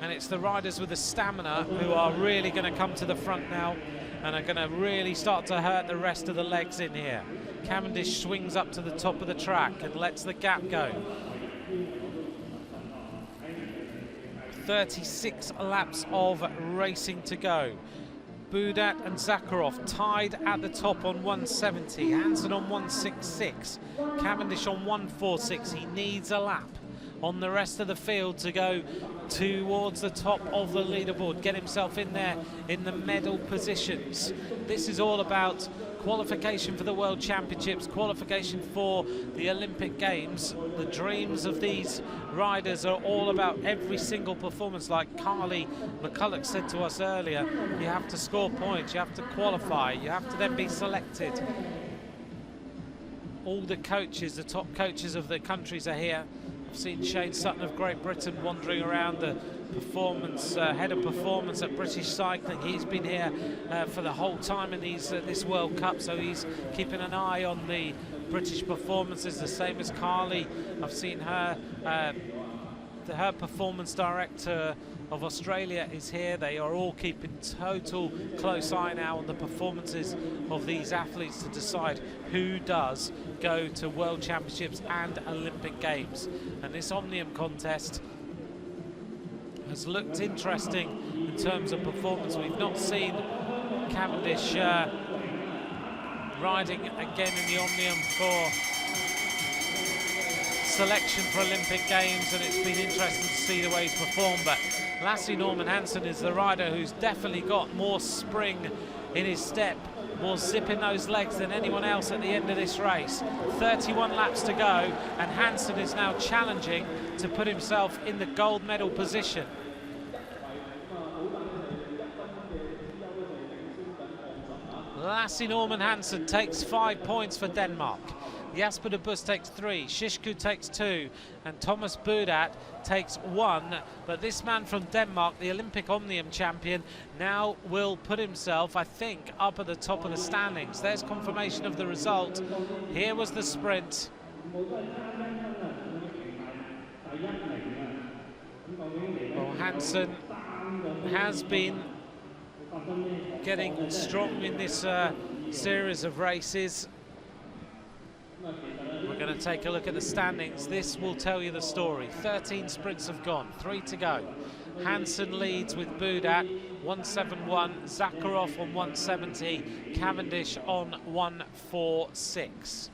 and it's the riders with the stamina who are really going to come to the front now and are going to really start to hurt the rest of the legs in here. Cavendish swings up to the top of the track and lets the gap go. 36 laps of racing to go. Boudat and Zakharov tied at the top on 170. Hansen on 166. Cavendish on 146. He needs a lap. on the rest of the field to go towards the top of the leaderboard, get himself in there in the medal positions. This is all about qualification for the World Championships, qualification for the Olympic Games. The dreams of these riders are all about every single performance. Like Carly McCulloch said to us earlier, you have to score points, you have to qualify, you have to then be selected. All the coaches, the top coaches of the countries are here. I've seen Shane Sutton of Great Britain wandering around, the performance head of performance at British Cycling. He's been here for the whole time in this World Cup, so he's keeping an eye on the British performances, the same as Carly. I've seen her, her performance director of Australia is here. They are all keeping total close eye now on the performances of these athletes to decide who does go to World Championships and Olympic Games. And this Omnium contest has looked interesting in terms of performance. We've not seen Cavendish riding again in the Omnium for selection for Olympic Games, and it's been interesting to see the way he's performed. But Lasse Norman Hansen is the rider who's definitely got more spring in his step, more zip in those legs than anyone else at the end of this race. 31 laps to go, and Hansen is now challenging to put himself in the gold medal position. Lasse Norman Hansen takes 5 points for Denmark. Jasper de Bus takes 3, Shishku takes 2, and Thomas Budat takes 1. But this man from Denmark, the Olympic Omnium champion, now will put himself, I think, up at the top of the standings. There's confirmation of the result. Here was the sprint. Well, Hansen has been getting strong in this series of races. We're going to take a look at the standings. This will tell you the story. 13 sprints have gone, 3 to go. Hansen leads with Budat 171, Zakharov on 170, Cavendish on 146.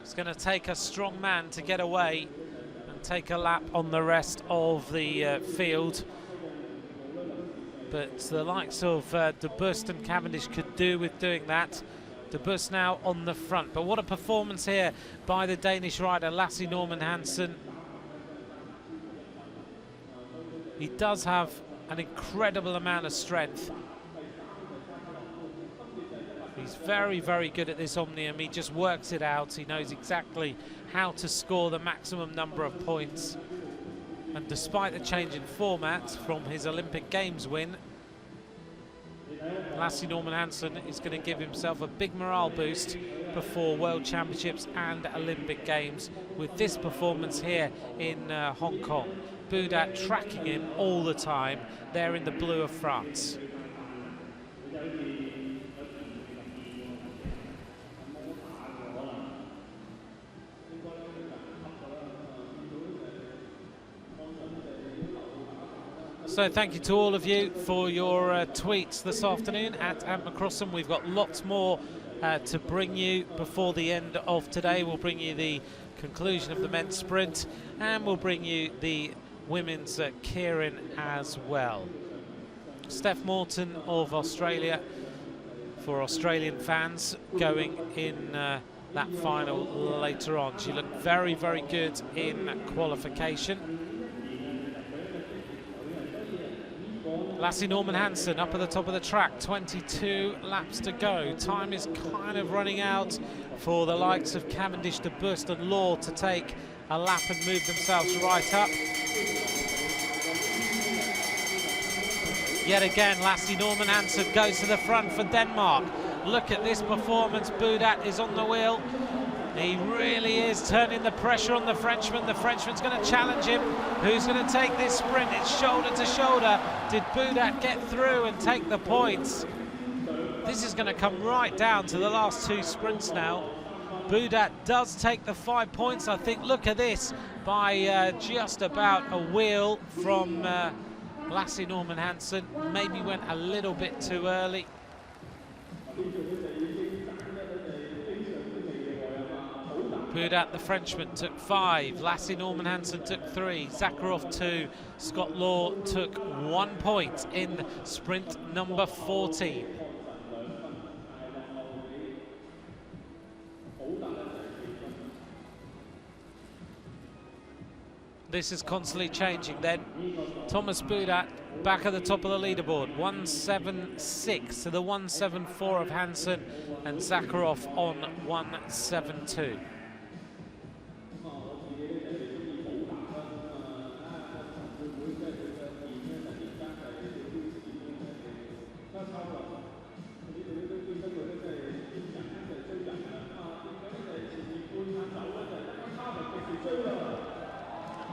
It's going to take a strong man to get away and take a lap on the rest of the field. But the likes of de Bust and Cavendish could do with doing that. De Bust now on the front. But what a performance here by the Danish rider, Lasse Norman Hansen. He does have an incredible amount of strength. He's very, very good at this Omnium. He just works it out. He knows exactly how to score the maximum number of points. And despite the change in format from his Olympic Games win, Lasse Norman Hansen is going to give himself a big morale boost before World Championships and Olympic Games with this performance here in Hong Kong. Budat tracking him all the time there in the blue of France. So thank you to all of you for your tweets this afternoon at @McCrossum. We've got lots more to bring you before the end of today. We'll bring you the conclusion of the men's sprint, and we'll bring you the women's keirin as well. Steph Morton of Australia, for Australian fans, going in that final later on. She looked very, very good in qualification. Lasse Norman Hansen up at the top of the track, 22 laps to go. Time is kind of running out for the likes of Cavendish, de Bust and Law to take a lap and move themselves right up. Yet again, Lasse Norman Hansen goes to the front for Denmark. Look at this performance. Budat is on the wheel. He really is turning the pressure on the Frenchman. The Frenchman's going to challenge him. Who's going to take this sprint? It's shoulder to shoulder. Did Budat get through and take the points? This is going to come right down to the last 2 sprints now. Budat does take the 5 points, I think. Look at this, by just about a wheel from Lasse Norman Hansen. Maybe went a little bit too early. Boudat, the Frenchman, took 5. Lassie Norman Hansen took 3. Zakharov 2. Scott Law took 1 point in sprint number 14. This is constantly changing then. Thomas Boudat back at the top of the leaderboard. 176 to the 174 of Hansen, and Zakharov on 172.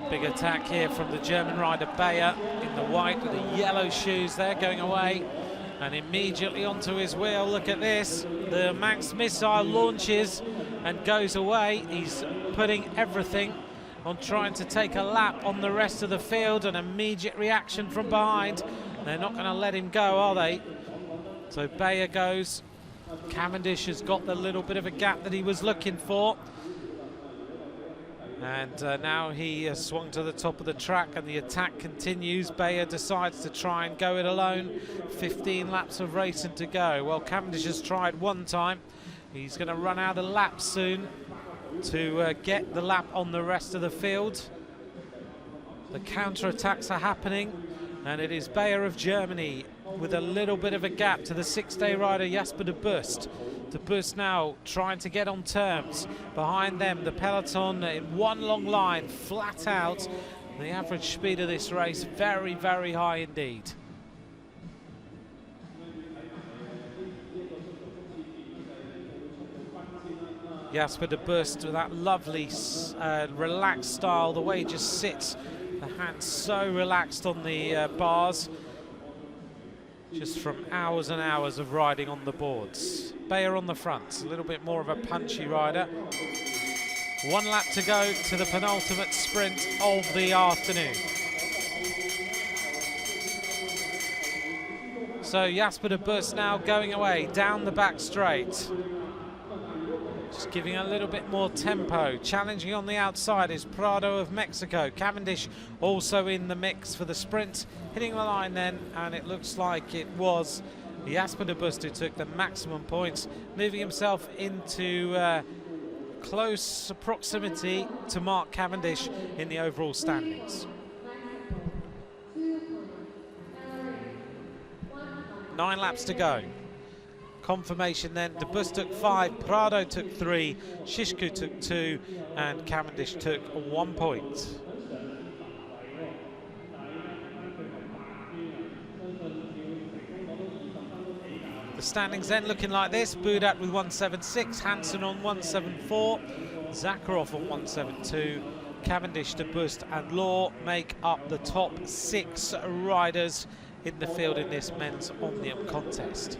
Big attack here from the German rider Bayer in the white with the yellow shoes there, going away and immediately onto his wheel. Look at this, the Max missile launches and goes away. He's putting everything on trying to take a lap on the rest of the field. An immediate reaction from behind. They're not going to let him go, are they? So Bayer goes. Cavendish has got the little bit of a gap that he was looking for. And now he swung to the top of the track and the attack continues. Bayer decides to try and go it alone. 15 laps of racing to go. Well, Cavendish has tried one time. He's going to run out of laps soon to get the lap on the rest of the field. The counter-attacks are happening, and it is Bayer of Germany with a little bit of a gap to the 6-day rider Jasper de Bust. De Bust now trying to get on terms. Behind them, the peloton in one long line, flat out. The average speed of this race, very, very high indeed. Jasper de Bust with that lovely relaxed style, the way he just sits, the hands so relaxed on the bars, just from hours and hours of riding on the boards. Bayer on the front, a little bit more of a punchy rider. 1 lap to go to the penultimate sprint of the afternoon. So Jasper de Bust now going away down the back straight. Just giving a little bit more tempo. Challenging on the outside is Prado of Mexico. Cavendish also in the mix for the sprint. Hitting the line then, and it looks like it was Jasper de Bust who took the maximum points, moving himself into close proximity to Mark Cavendish in the overall standings. 9 laps to go. Confirmation then, de Bust took 5, Prado took 3, Shishku took 2, and Cavendish took 1 point. The standings then looking like this: Boudat with 176, Hansen on 174, Zakharov on 172, Cavendish, de Bust and Law make up the top 6 riders in the field in this men's Omnium contest.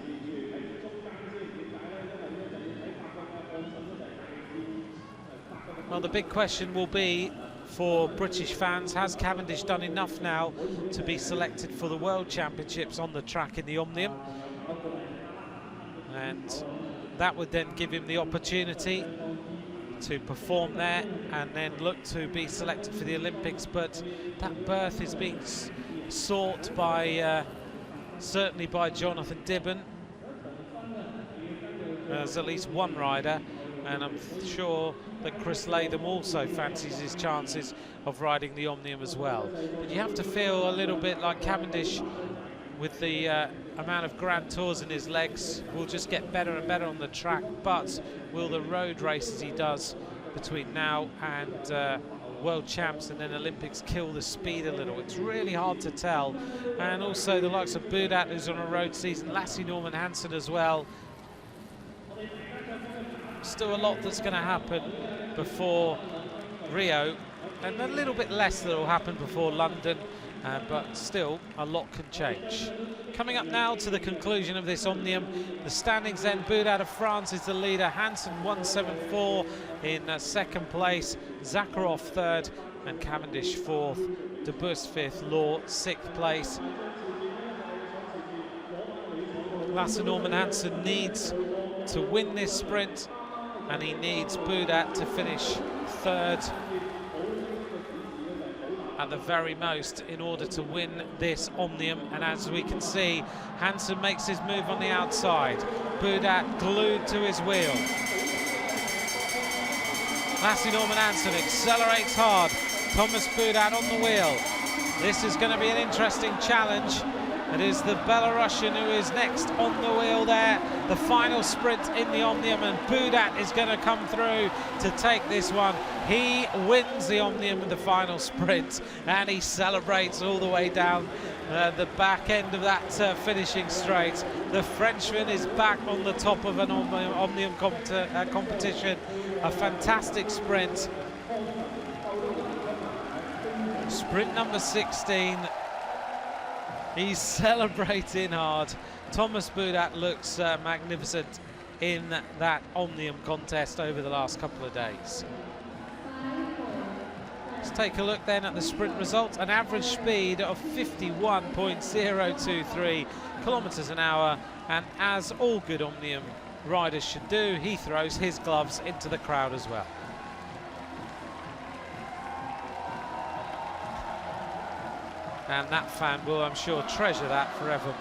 Well, the big question will be for British fans, has Cavendish done enough now to be selected for the World Championships on the track in the Omnium? And that would then give him the opportunity to perform there and then look to be selected for the Olympics. But that berth is being sought by, certainly by Jonathan Dibben. There's at least one rider, and I'm sure that Chris Latham also fancies his chances of riding the Omnium as well. But you have to feel a little bit like Cavendish, with the amount of Grand Tours in his legs, will just get better and better on the track. But will the road races he does between now and World Champs and then Olympics kill the speed a little? It's really hard to tell. And also the likes of Boudat, who's on a road season, Lassie Norman Hansen as well. Still a lot that's going to happen before Rio, and a little bit less that will happen before London, but still a lot can change. Coming up now to the conclusion of this Omnium, the standings then: Boudat of France is the leader, Hansen 174 in second place, Zakharov third, and Cavendish fourth, de Bust fifth, Law sixth place. Lasse Norman Hansen needs to win this sprint and he needs Boudat to finish third at the very most in order to win this Omnium. And as we can see, Hansen makes his move on the outside. Boudat glued to his wheel. Lasse Norman Hansen accelerates hard. Thomas Boudat on the wheel. This is going to be an interesting challenge. It is the Belarusian who is next on the wheel there. The final sprint in the Omnium, and Boudat is going to come through to take this one. He wins the Omnium with the final sprint, and he celebrates all the way down the back end of that finishing straight. The Frenchman is back on the top of an Omnium competition. A fantastic sprint. Sprint number 16. He's celebrating hard. Thomas Boudat looks magnificent in that Omnium contest over the last couple of days. Let's take a look then at the sprint results. An average speed of 51.023 kilometers an hour, and as all good Omnium riders should do, he throws his gloves into the crowd as well. And that fan will, I'm sure, treasure that forevermore.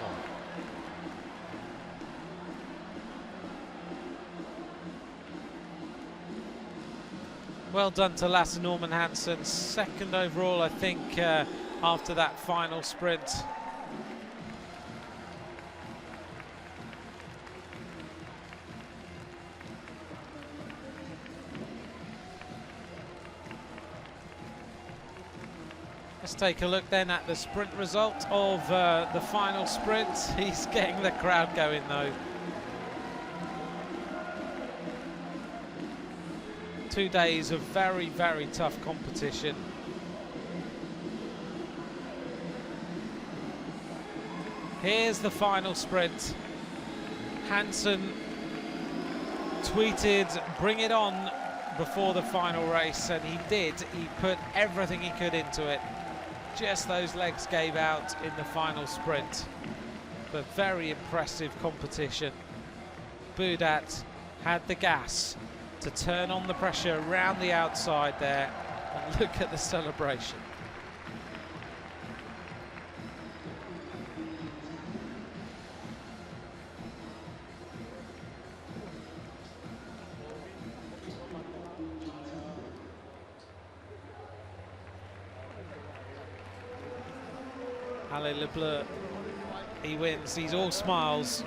Well done to Lasse Norman Hansen, second overall, I think, after that final sprint. Let's take a look then at the sprint result of the final sprint. He's getting the crowd going though. 2 days of very, very tough competition. Here's the final sprint. Hansen tweeted, "Bring it on," before the final race, and he did. He put everything he could into it. Just those legs gave out in the final sprint, but very impressive competition. Boudat had the gas to turn on the pressure around the outside there, and look at the celebration. Alain Le Bleu, he wins, he's all smiles.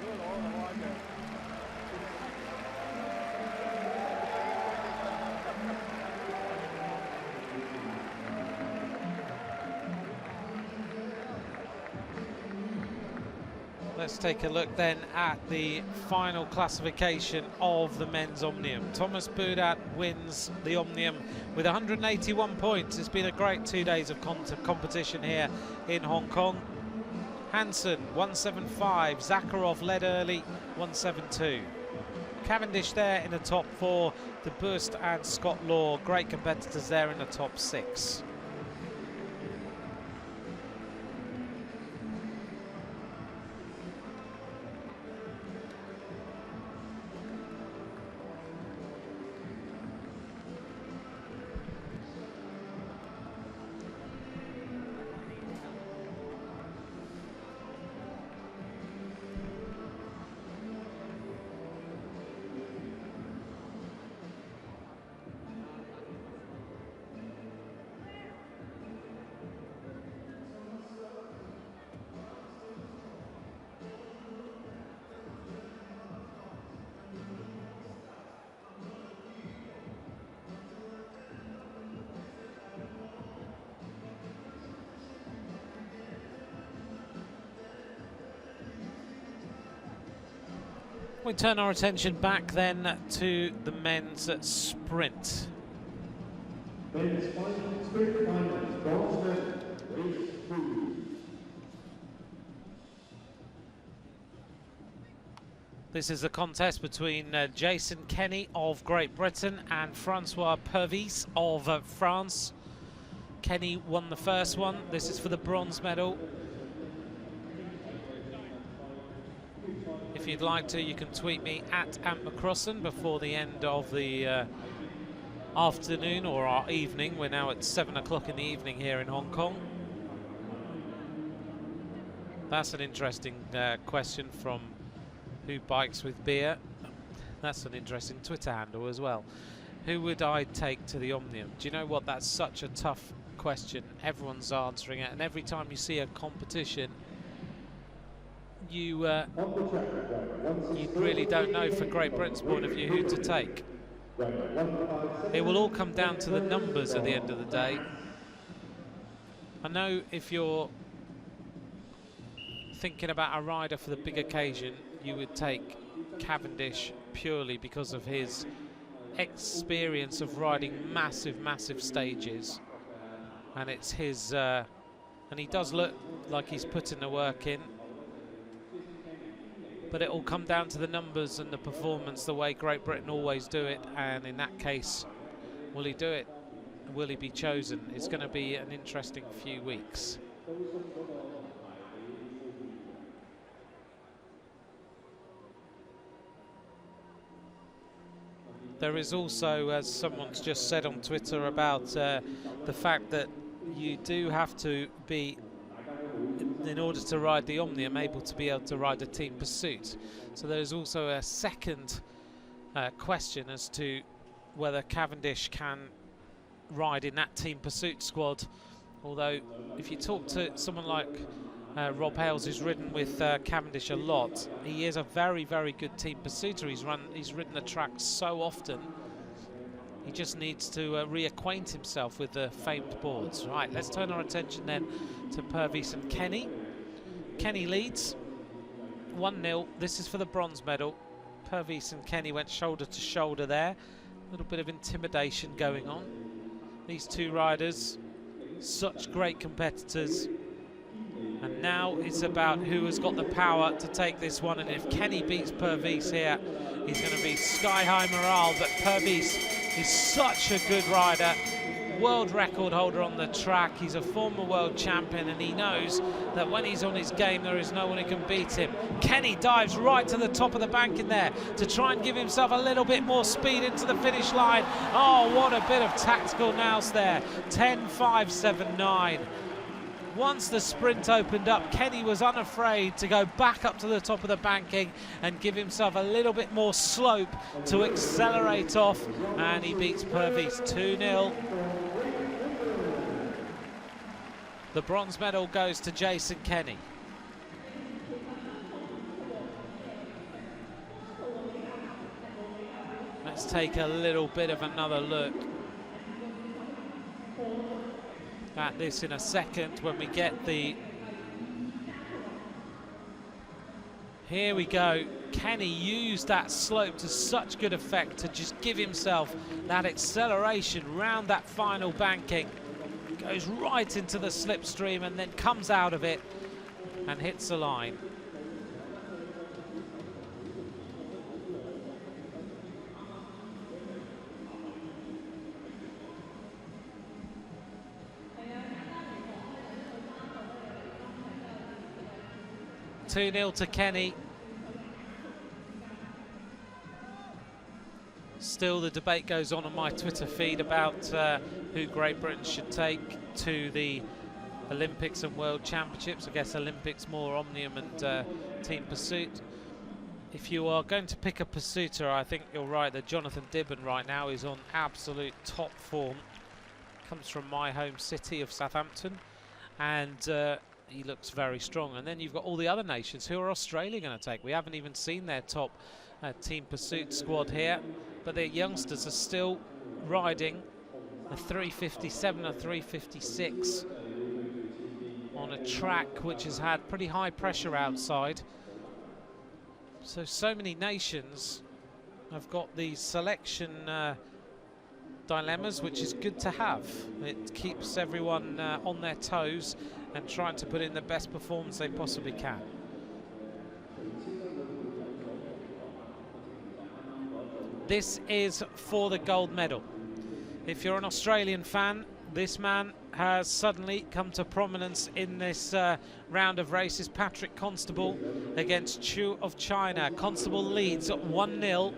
Let's take a look then at the final classification of the men's Omnium. Thomas Boudat wins the Omnium with 181 points. It's been a great 2 days of competition here in Hong Kong. Hansen 175, Zakharov led early 172. Cavendish there in the top 4, De Burst and Scott Law, great competitors there in the top 6. We turn our attention back then to the men's sprint. Men's sprint finals, bronze medal, race 2. This is a contest between Jason Kenny of Great Britain and Francois Purvis of France. Kenny won the first one. This is for the bronze medal. If you'd like to, you can tweet me at @McCrossan before the end of the afternoon or our evening. We're now at 7 o'clock in the evening here in Hong Kong. That's an interesting question from Who Bikes with Beer. That's an interesting Twitter handle as well. Who would I take to the Omnium? Do you know what? That's such a tough question. Everyone's answering it, and every time you see a competition, you really don't know from Great Britain's point of view who to take. It will all come down to the numbers at the end of the day. I know if you're thinking about a rider for the big occasion, you would take Cavendish purely because of his experience of riding massive stages, and it's his and he does look like he's putting the work in, but it will come down to the numbers and the performance, the way Great Britain always do it. And in that case, will he do it? Will he be chosen? It's going to be an interesting few weeks. There is also, as someone's just said on Twitter, about the fact that you do have to be, in order to ride the Omnium, able to be able to ride a team pursuit. So there is also a second question as to whether Cavendish can ride in that team pursuit squad. Although, if you talk to someone like Rob Hales, who's ridden with Cavendish a lot, he is a very good team pursuiter. He's ridden the track so often. He just needs to reacquaint himself with the famed boards. Right, let's turn our attention then to Purvis and Kenny. Kenny leads 1-0. This is for the bronze medal. Purvis and Kenny went shoulder to shoulder there. A little bit of intimidation going on. These two riders, such great competitors. And now it's about who has got the power to take this one. And if Kenny beats Purvis here, he's going to be sky-high morale. But Purvis is such a good rider, world record holder on the track. He's a former world champion, and he knows that when he's on his game, there is no one who can beat him. Kenny dives right to the top of the bank in there to try and give himself a little bit more speed into the finish line. Oh, what a bit of tactical nous there. 10.579. Once the sprint opened up, Kenny was unafraid to go back up to the top of the banking and give himself a little bit more slope to accelerate off, and he beats Purvis 2-0. The bronze medal goes to Jason Kenny. Let's take a little bit of another look at this in a second when we get the... Here we go. Kenny used that slope to such good effect to just give himself that acceleration round that final banking. Goes right into the slipstream and then comes out of it and hits the line. (2-0) to Kenny. Still, the debate goes on my Twitter feed about who Great Britain should take to the Olympics and World Championships. I guess Olympics more Omnium and team pursuit. If you are going to pick a pursuiter, I think you're right that Jonathan Dibben right now is on absolute top form. Comes from my home city of Southampton, and he looks very strong. And then you've got all the other nations. Who are Australia going to take? We haven't even seen their top team pursuit squad here, but their youngsters are still riding a 357, a 356 on a track which has had pretty high pressure outside. So many nations have got these selection dilemmas, which is good to have. It keeps everyone on their toes and trying to put in the best performance they possibly can. This is for the gold medal. If you're an Australian fan, this man has suddenly come to prominence in this round of races. Patrick Constable against Chu of China. Constable leads at 1-0.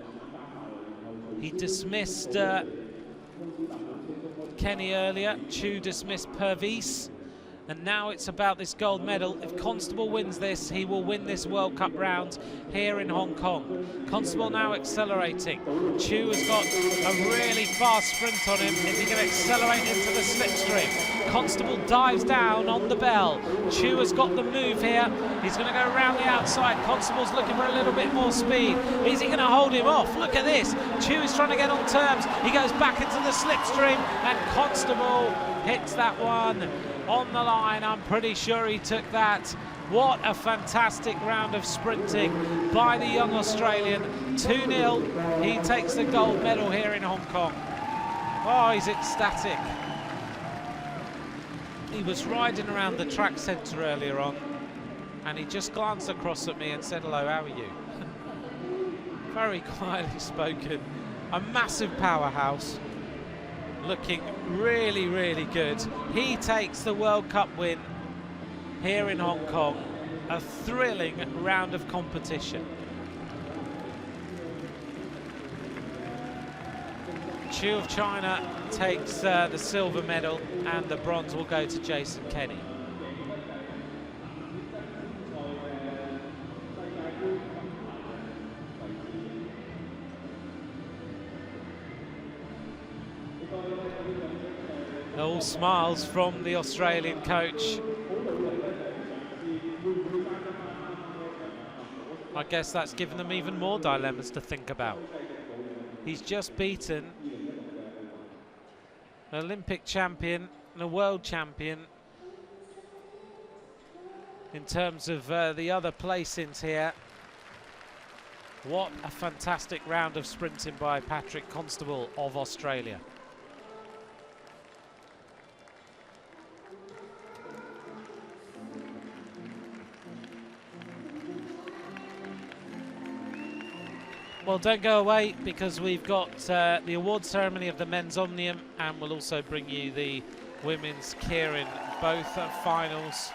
He dismissed Kenny earlier. Chu dismissed Purvis. And now it's about this gold medal. If Constable wins this, he will win this World Cup round here in Hong Kong. Constable now accelerating. Chu has got a really fast sprint on him. If he can accelerate into the slipstream. Constable dives down on the bell. Chu has got the move here. He's going to go around the outside. Constable's looking for a little bit more speed. Is he going to hold him off? Look at this. Chu is trying to get on terms. He goes back into the slipstream, and Constable hits that one on the line. I'm pretty sure he took that. What a fantastic round of sprinting by the young Australian. 2-0. He takes the gold medal here in Hong Kong. Oh, he's ecstatic. He was riding around the track centre earlier on, and he just glanced across at me and said, "Hello, how are you?" Very quietly spoken. A massive powerhouse. Looking really, really good. He takes the World Cup win here in Hong Kong. A thrilling round of competition. Chu of China takes the silver medal, and the bronze will go to Jason Kenny. All smiles from the Australian coach. I guess that's given them even more dilemmas to think about. He's just beaten an Olympic champion and a world champion. In terms of the other placings here, what a fantastic round of sprinting by Patrick Constable of Australia. Well, don't go away, because we've got the award ceremony of the men's omnium, and we'll also bring you the women's keirin, both finals.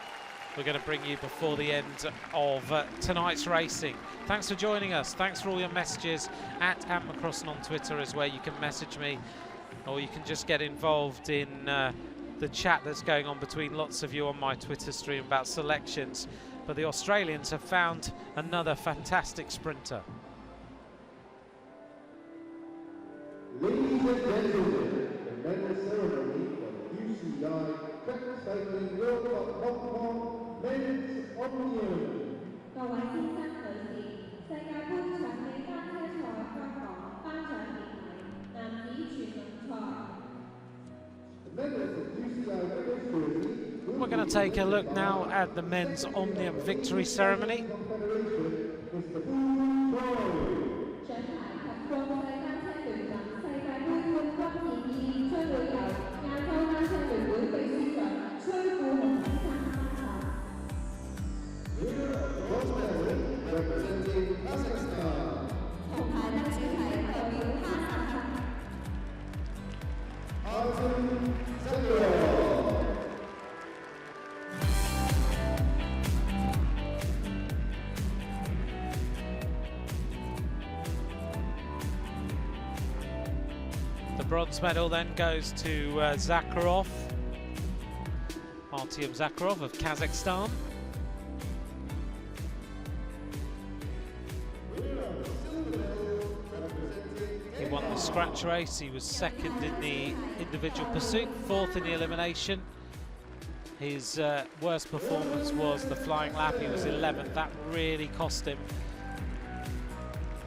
We're going to bring you before the end of tonight's racing. Thanks for joining us. Thanks for all your messages. At @McCrossan on Twitter is where you can message me, or you can just get involved in the chat that's going on between lots of you on my Twitter stream about selections. But the Australians have found another fantastic sprinter. Ladies and gentlemen, the medal ceremony for the UCI Track Cycling World Cup Hong Kong Men's Omnium. 各位先生、女士，世界盃場地單車賽香港頒獎典禮男子全能賽。The medals of UCI Medal Ceremony. We're going to take a look now at the men's omnium victory ceremony. Confederation is the Blue Trophy. 獎牌及國際單車聯盟世界盃冠軍建議將會由亞洲單車聯會秘書長崔富雄先生頒發。Winner of the gold medal representing Kazakhstan. 銅牌得主係代表哈薩克。The bronze medal then goes to Zakharov, Artyom Zakharov of Kazakhstan. He won the scratch race. He was second in the individual pursuit, fourth in the elimination. His worst performance was the flying lap. He was 11th. That really cost him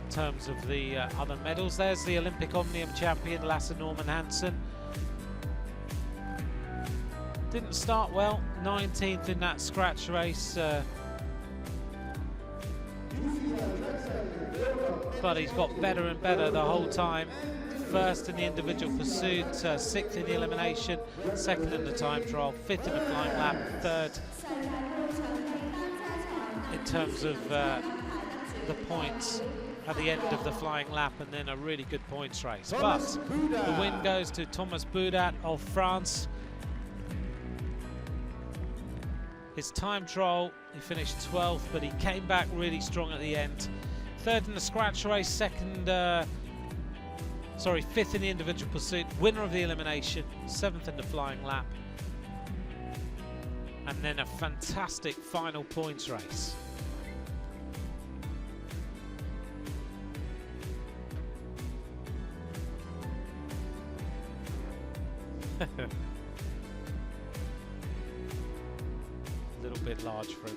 in terms of the other medals. There's the Olympic Omnium champion, Lasse Norman Hansen. Didn't start well, 19th in that scratch race. But he's got better and better the whole time. First in the individual pursuit, 6th in the elimination, 2nd in the time trial, 5th in the flying lap, 3rd in terms of the points at the end of the flying lap, and then a really good points race. But the win goes to Thomas Boudat of France. His time trial, he finished 12th, but he came back really strong at the end. Third in the scratch race, fifth in the individual pursuit, winner of the elimination, 7th in the flying lap. And then a fantastic final points race. A little bit large for him.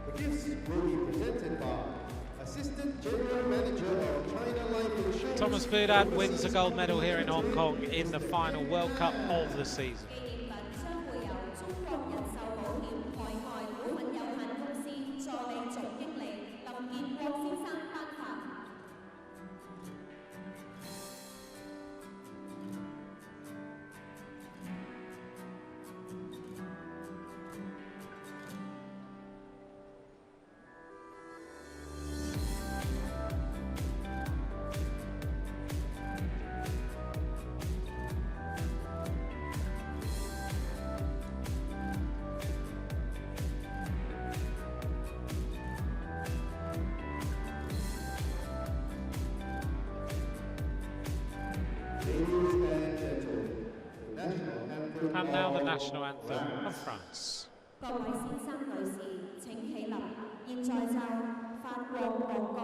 The gifts will be presented by Assistant General Manager of China Life Insurance. Thomas Budat wins a gold medal here in Hong Kong in the final World Cup of the season. And now the national anthem of France. 各位先生女士，請起立。現在就法國國歌。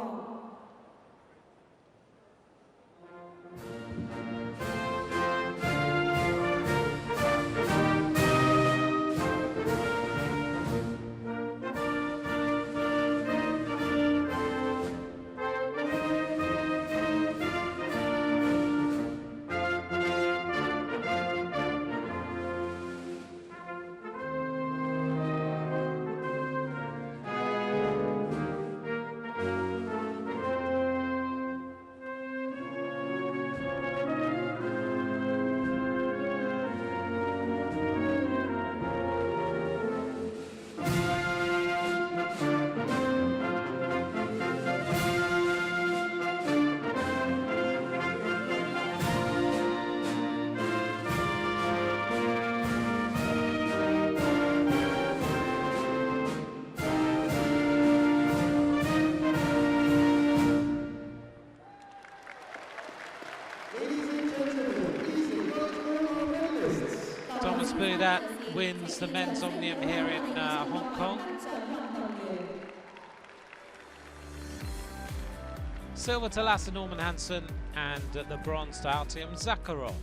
Thomas Budat wins the men's omnium here in Hong Kong. Silver to Lasse Norman Hansen and the bronze to Artyom Zakharov.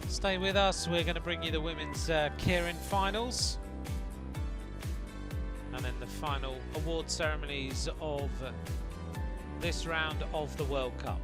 Stay with us, we're going to bring you the women's keirin finals and then the final award ceremonies of this round of the World Cup.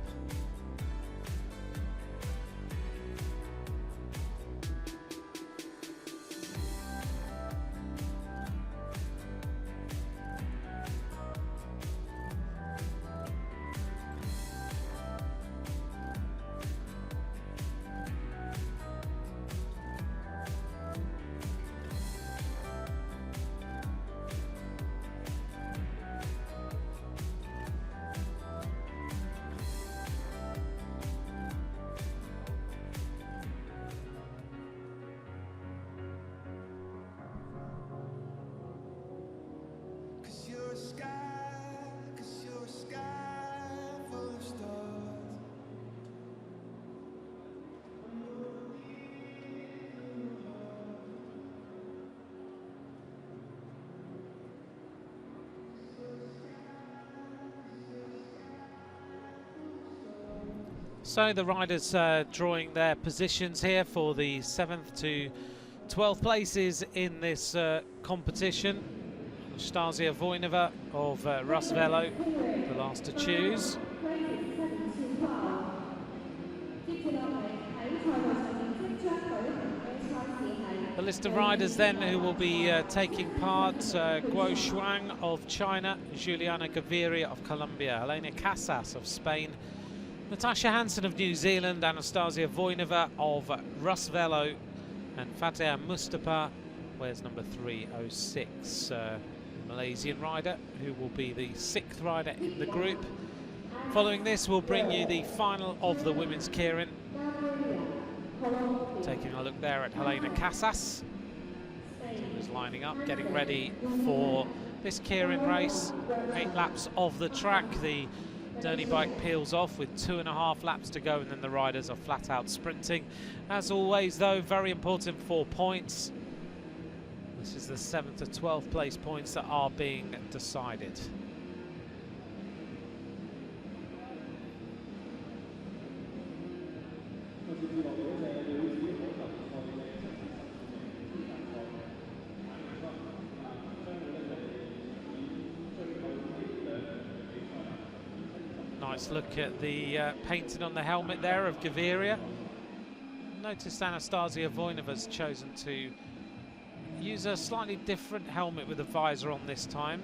So the riders drawing their positions here for the 7th to 12th places in this competition. Stasia Voinova of Rusvelo, the last to choose. The list of riders then who will be taking part: Guo Shuang of China, Juliana Gaviria of Colombia, Helena Casas of Spain, Natasha Hansen of New Zealand, Anastasia Voinova of Rusvelo, and Fatia Mustafa wears number 306. Malaysian rider who will be the 6th rider in the group. Following this, we'll bring you the final of the women's keirin. Taking a look there at Helena Casas, who's lining up, getting ready for this keirin race. 8 laps of the track. The Derny bike peels off with 2.5 laps to go, and then the riders are flat out sprinting. As always though, very important for points. This is the 7th to 12th place points that are being decided. Nice look at the painting on the helmet there of Gaviria. Noticed Anastasia Voinova's chosen to use a slightly different helmet with a visor on this time.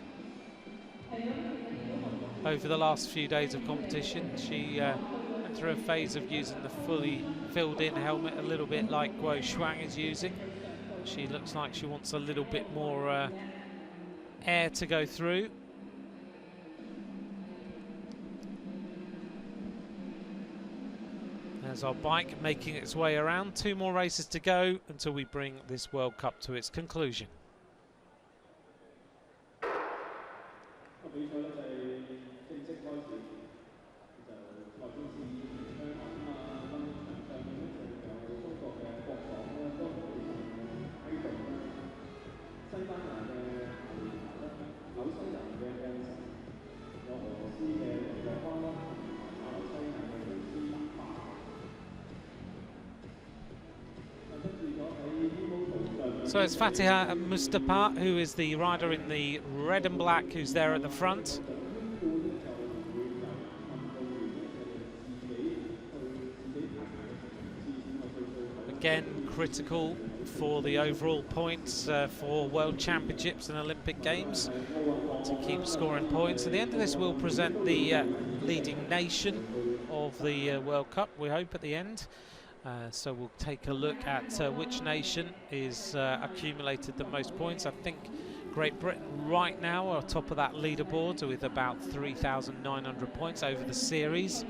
Over the last few days of competition, she went through a phase of using the fully filled-in helmet, a little bit like Guo Shuang is using. She looks like she wants a little bit more air to go through. There's our bike making its way around. 2 more races to go until we bring this World Cup to its conclusion. So it's Fatia Mustafa, who is the rider in the red and black, who's there at the front. Again, critical for the overall points for World Championships and Olympic Games to keep scoring points. At the end of this, we'll present the leading nation of the World Cup, we hope, at the end. So we'll take a look at which nation is accumulated the most points. I think Great Britain right now are top of that leaderboard with about 3,900 points over the series.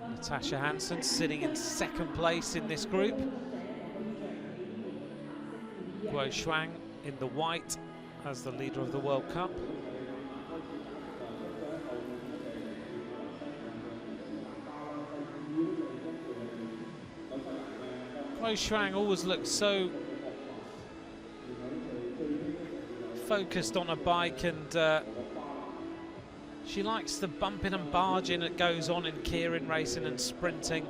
Natasha Hansen sitting in 2nd place in this group. Guo Shuang in the white as the leader of the World Cup. Guo Shuang always looks so focused on a bike, and she likes the bumping and barging that goes on in keirin racing and sprinting.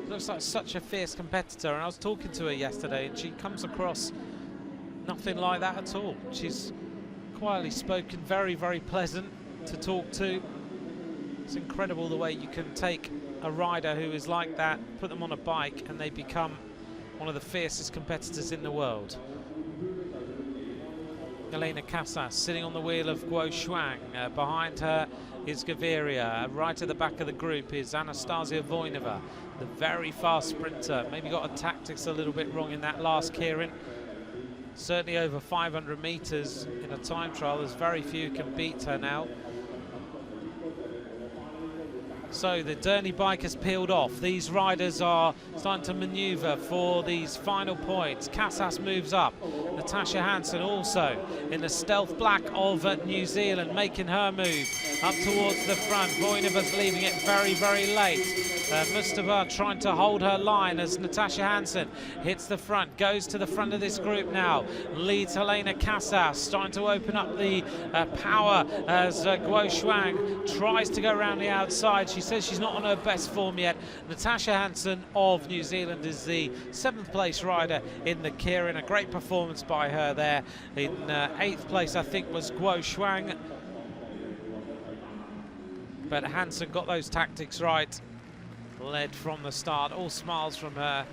Looks like such a fierce competitor, and I was talking to her yesterday and she comes across nothing like that at all. She's quietly spoken, very, very pleasant to talk to. It's incredible the way you can take a rider who is like that, put them on a bike, and they become one of the fiercest competitors in the world. Helena Casas sitting on the wheel of Guo Shuang. Behind her is Gaviria. Right at the back of the group is Anastasia Voinova, the very fast sprinter. Maybe got her tactics a little bit wrong in that last keirin. Certainly over 500 meters in a time trial. There's very few who can beat her now. So the Derny bike has peeled off. These riders are starting to manoeuvre for these final points. Casas moves up. Natasha Hansen also in the stealth black of New Zealand, making her move up towards the front. Voinova's leaving it very, very late. Mustafa trying to hold her line as Natasha Hansen hits the front, goes to the front of this group now, leads Helena Casas, starting to open up the power as Guo Shuang tries to go around the outside. She says she's not on her best form yet. Natasha Hansen of New Zealand is the 7th place rider in the keirin. A great performance by her there. In 8th place, I think, was Guo Shuang. But Hansen got those tactics right. led from the start. All smiles from her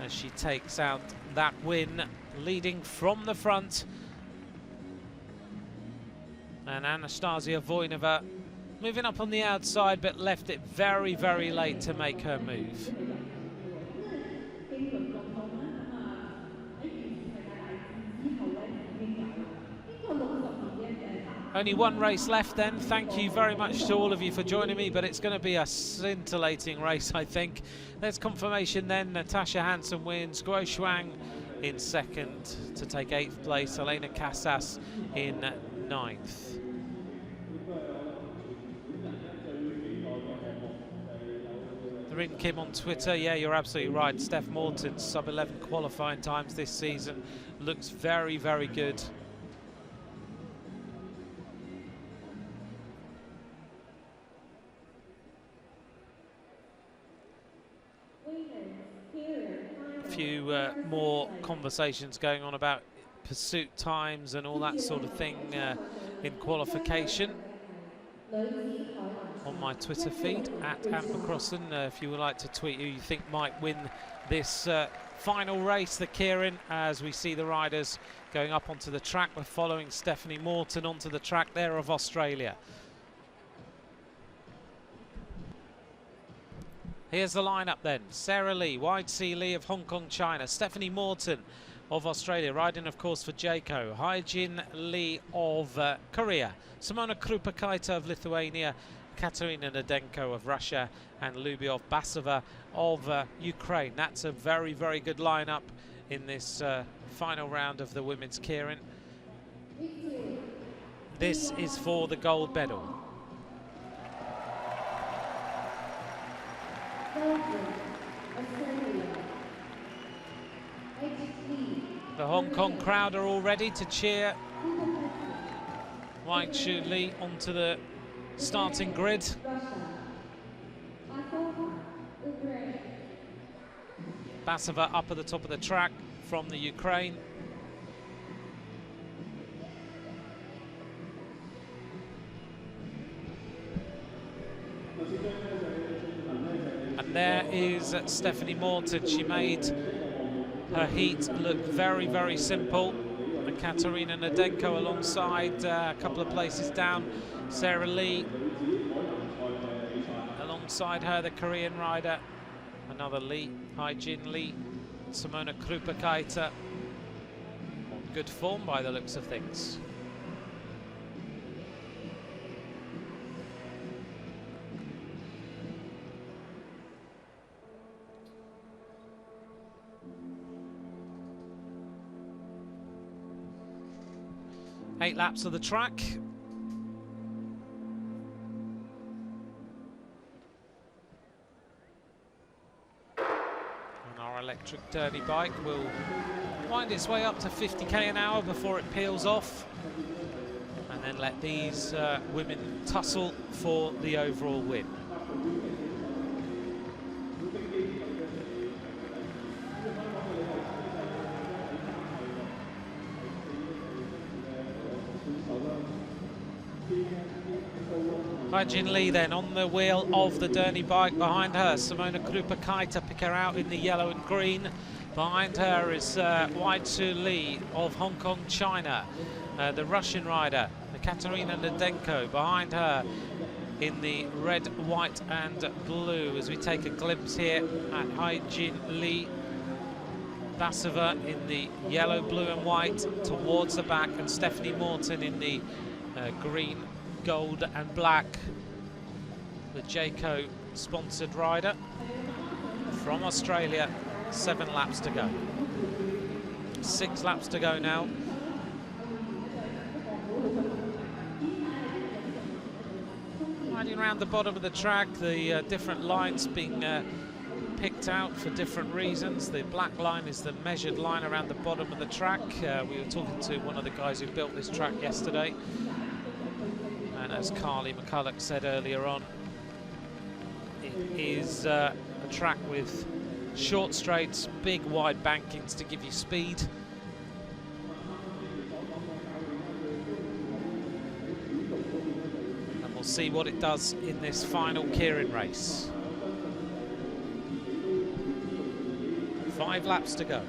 as she takes out that win, leading from the front. And Anastasia Voinova moving up on the outside, but left it very, very late to make her move. Only one race left then. Thank you very much to all of you for joining me, but it's going to be a scintillating race, I think. There's confirmation then. Natasha Hansen wins. Guo Shuang in second to take 8th place. Elena Casas in 9th. Rin Kim on Twitter, yeah, you're absolutely right. Steph Morton's sub-11 qualifying times this season looks very, very good. A few more conversations going on about pursuit times and all that sort of thing in qualification on my Twitter feed at @McCrossan. If you would like to tweet who you think might win this final race, the keirin, as we see the riders going up onto the track. We're following Stephanie Morton onto the track there of Australia. Here's the lineup then. Sarah Lee, Wide Sea Lee of Hong Kong, China. Stephanie Morton of Australia, riding of course for Jayco. Hae-Jin Lee of Korea. Simona Krupakaita of Lithuania. Katerina Nadenko of Russia. And Lyubov Basova of Ukraine. That's a very, very good lineup in this final round of the women's keirin. This is for the gold medal. The Hong Kong crowd are all ready to cheer Wang Shu Li onto the starting grid. Basova up at the top of the track from the Ukraine. And there is Stephanie Morton. She made her heat look very, very simple. And Katerina Nadenko alongside, a couple of places down. Sarah Lee alongside her, the Korean rider. Another Lee, Hae-Jin Lee, Simona Krupakaita. On good form by the looks of things. Eight laps of the track. And our electric dirty bike will wind its way up to 50k an hour before it peels off. And then let these women tussle for the overall win. Hae-Jin Lee then on the wheel of the dirty bike. Behind her, Simona Krupakaita, pick her out in the yellow and green. Behind her is Wide Sea Lee of Hong Kong, China. The Russian rider, the Katerina Nadenko. Behind her in the red, white and blue, as we take a glimpse here at Hae-Jin Lee. Basova in the yellow, blue and white towards the back, and Stephanie Morton in the green, gold and black, the Jayco sponsored rider from Australia. 7 laps to go. 6 laps to go now. Riding around the bottom of the track, the different lines being picked out for different reasons. The black line is the measured line around the bottom of the track. We were talking to one of the guys who built this track yesterday. And as Carly McCulloch said earlier on, it is a track with short straights, big wide bankings to give you speed. And we'll see what it does in this final keirin race. 5 laps to go.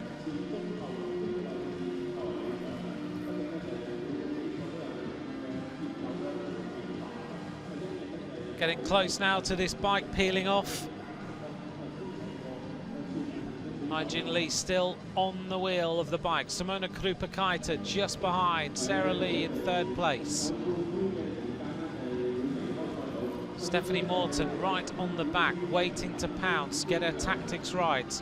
Getting close now to this bike peeling off. Hai-Jin Lee still on the wheel of the bike. Simona Krupa-Kaita just behind. Sarah Lee in 3rd place. Stephanie Morton right on the back, waiting to pounce, get her tactics right.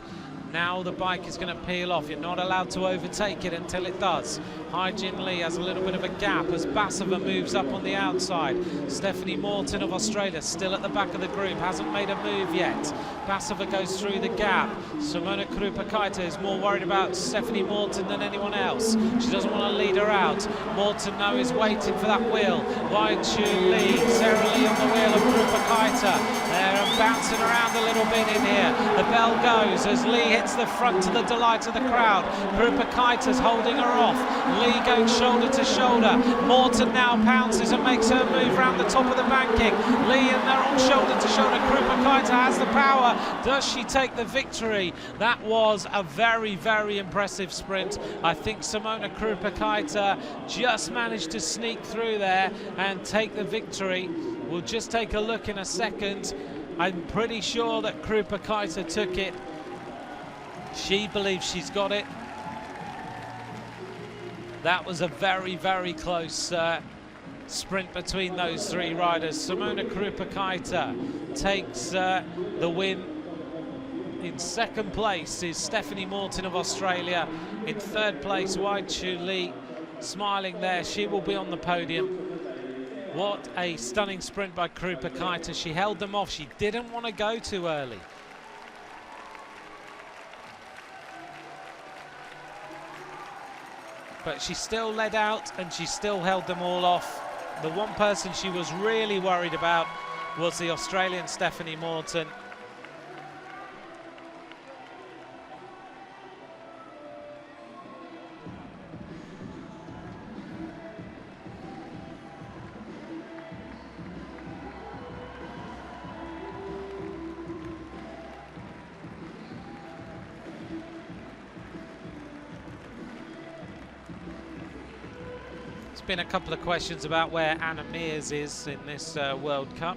Now the bike is going to peel off. You're not allowed to overtake it until it does. Hai-Jin Lee has a little bit of a gap as Basova moves up on the outside. Stephanie Morton of Australia still at the back of the group, hasn't made a move yet. Basova goes through the gap. Simona Krupa-Kaita is more worried about Stephanie Morton than anyone else. She doesn't want to lead her out. Morton now is waiting for that wheel. Hai-Jin Lee, Sarah Lee on the wheel of Krupa-Kaita. They're bouncing around a little bit in here. The bell goes as Lee hits the front to the delight of the crowd. Krupa-Kaita's holding her off. Lee going shoulder to shoulder. Morton now pounces and makes her move around the top of the banking. Lee and they're on shoulder to shoulder. Krupa-Kaita has the power. Does she take the victory? That was a very, very impressive sprint. I think Simona Krupa-Kaita just managed to sneak through there and take the victory. We'll just take a look in a second. I'm pretty sure that Krupa-Kaita took it. She believes she's got it. That was a very, very close sprint between those 3 riders. Simona Krupa-Kaita takes the win. In 2nd place is Stephanie Morton of Australia. In 3rd place, Hai-Jin Lee smiling there. She will be on the podium. What a stunning sprint by Krupa-Kaita. She held them off. She didn't want to go too early. But she still led out and she still held them all off. The one person she was really worried about was the Australian Stephanie Morton. Been a couple of questions about where Anna Mears is in this World Cup.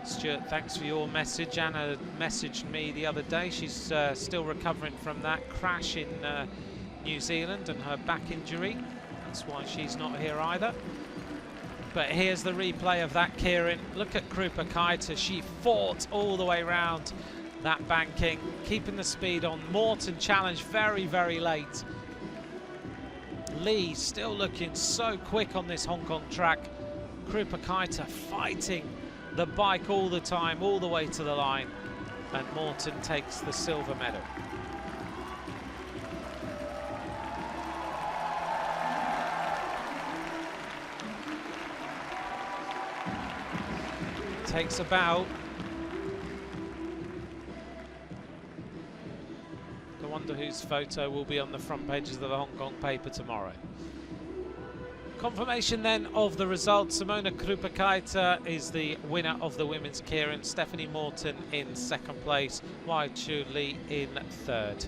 Stuart, thanks for your message. Anna messaged me the other day. She's still recovering from that crash in New Zealand and her back injury. That's why she's not here either. But here's the replay of that, Keirin. Look at Krupa-Kaita. She fought all the way around that banking, keeping the speed on. Morton challenged very, very late. Lee still looking so quick on this Hong Kong track. Krupa-Kaita fighting the bike all the time, all the way to the line. And Morton takes the silver medal. Takes a bow. I wonder whose photo will be on the front pages of the Hong Kong paper tomorrow. Confirmation then of the results. Simona Krupa-Kaita is the winner of the women's keirin. Stephanie Morton in 2nd place. Hai-Jin Lee in 3rd.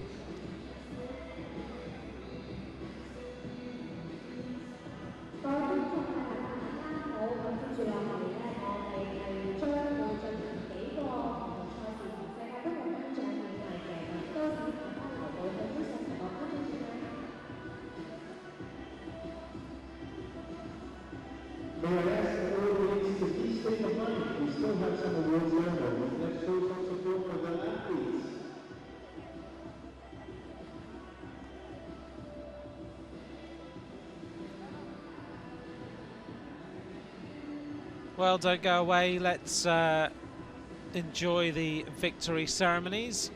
May I ask the audience to please stay behind? We still have some awards left. Let's show some support for the athletes. Well, don't go away. Let's enjoy the victory ceremonies.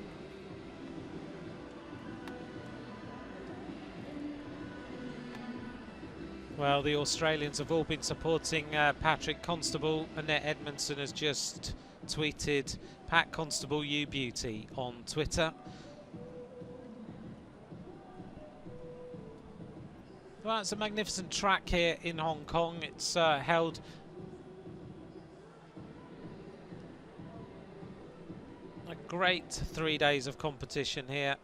Well, the Australians have all been supporting Patrick Constable. Annette Edmondson has just tweeted Pat Constable, you beauty on Twitter. Well, it's a magnificent track here in Hong Kong. It's held a great 3 days of competition here.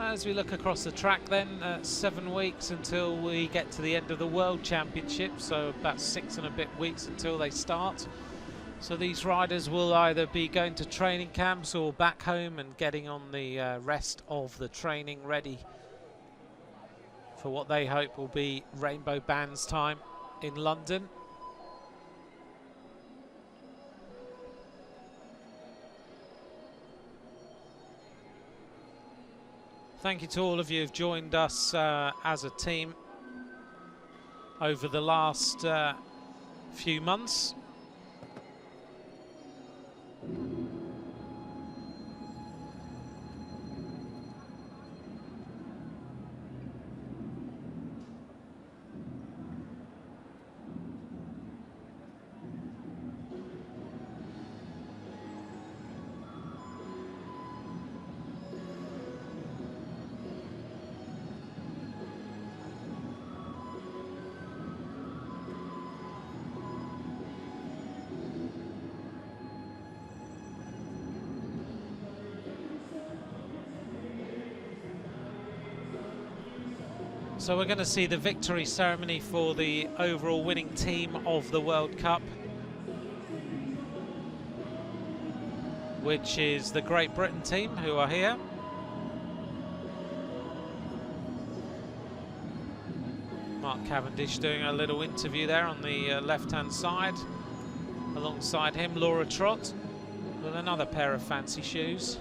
as we look across the track then, 7 weeks until we get to the end of the World Championship, so about 6 and a bit weeks until they start. So these riders will either be going to training camps or back home and getting on the rest of the training, ready for what they hope will be Rainbow Bands time in London. Thank you to all of you who've joined us as a team over the last few months. So we're going to see the victory ceremony for the overall winning team of the World Cup, which is the Great Britain team, who are here. Mark Cavendish doing a little interview there on the left-hand side. Alongside him, Laura Trott with another pair of fancy shoes.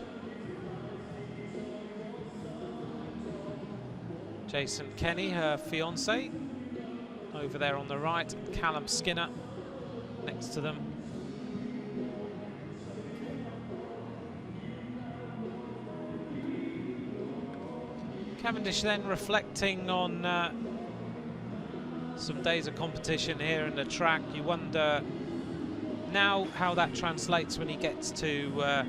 Jason Kenny, her fiance, over there on the right. Callum Skinner next to them. Cavendish then reflecting on some days of competition here in the track. You wonder now how that translates when he gets to,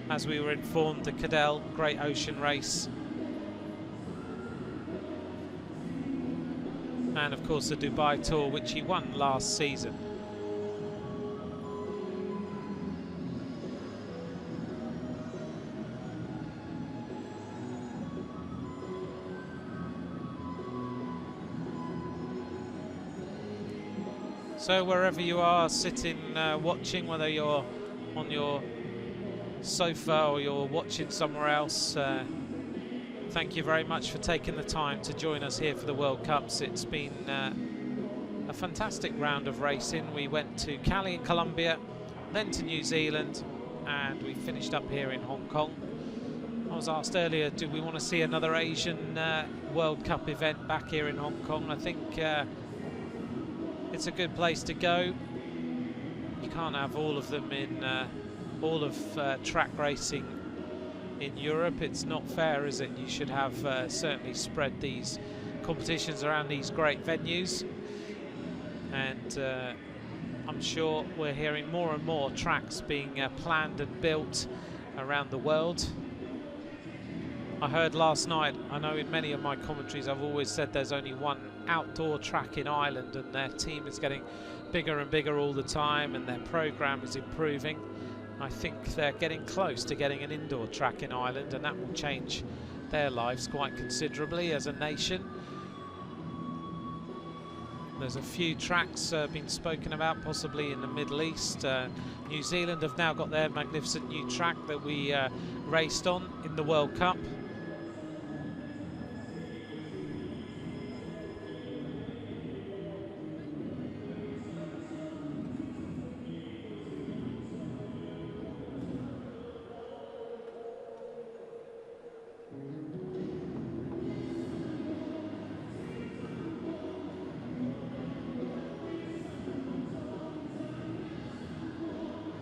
as we were informed, the Cadell Great Ocean Race. And of course the Dubai Tour, which he won last season. So wherever you are sitting watching, whether you're on your sofa or you're watching somewhere else, thank you very much for taking the time to join us here for the World Cups. It's been a fantastic round of racing. We went to Cali in Colombia, then to New Zealand, and we finished up here in Hong Kong. I was asked earlier, do we want to see another Asian World Cup event back here in Hong Kong? I think it's a good place to go. You can't have all of them in all of track racing in Europe. It's not fair, is it? You should have certainly spread these competitions around these great venues, and I'm sure we're hearing more and more tracks being planned and built around the world. I heard last night, I know in many of my commentaries I've always said there's only one outdoor track in Ireland, and their team is getting bigger and bigger all the time, and their program is improving. I think they're getting close to getting an indoor track in Ireland, and that will change their lives quite considerably as a nation. There's a few tracks being spoken about, possibly in the Middle East. New Zealand have now got their magnificent new track that we raced on in the World Cup.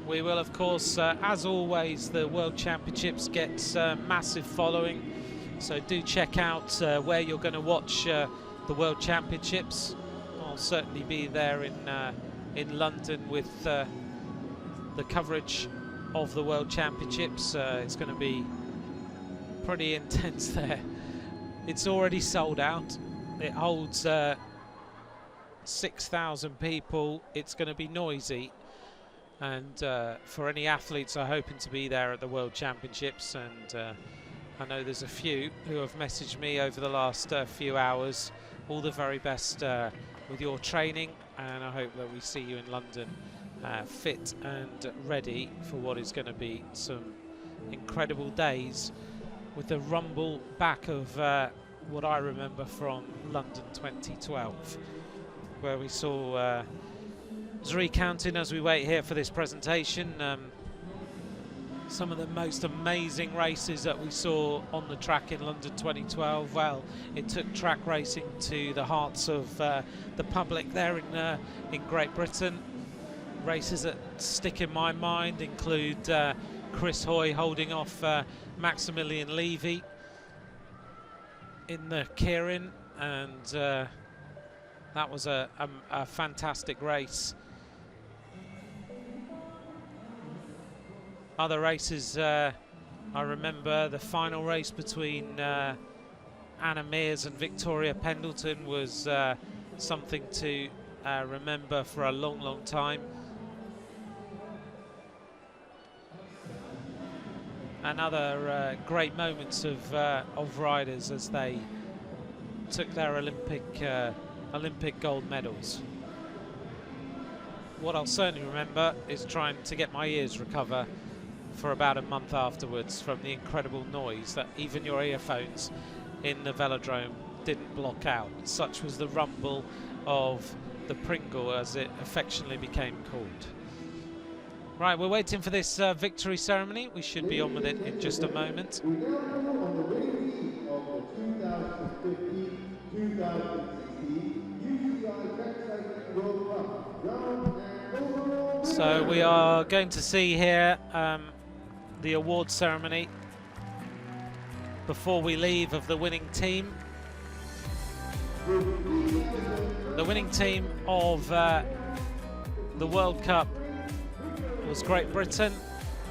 We will, of course, as always, the World Championships gets massive following, so do check out where you're going to watch the World Championships. I'll certainly be there in London with the coverage of the World Championships. It's going to be pretty intense there. It's already sold out. It holds 6,000 people. It's going to be noisy. And for any athletes are hoping to be there at the World Championships, and I know there's a few who have messaged me over the last few hours. All the very best with your training, and I hope that we see you in London fit and ready for what is going to be some incredible days, with the rumble back of what I remember from London 2012, where we saw was recounting as we wait here for this presentation some of the most amazing races that we saw on the track in London 2012. Well, it took track racing to the hearts of the public there in Great Britain. Races that stick in my mind include Chris Hoy holding off Maximilian Levy in the Keirin, and that was a fantastic race. Other races, I remember the final race between Anna Mears and Victoria Pendleton was something to remember for a long, long time. And other great moments of riders as they took their Olympic gold medals. What I'll certainly remember is trying to get my ears recover for about a month afterwards from the incredible noise that even your earphones in the velodrome didn't block out. Such was the rumble of the Pringle, as it affectionately became called. Right, we're waiting for this victory ceremony. We should be on with it in just a moment. We now go on the winning team of the 2015-2016 UCI Track Cycling World Cup round and overall. So we are going to see here the award ceremony before we leave of the winning team. The winning team of the World Cup was Great Britain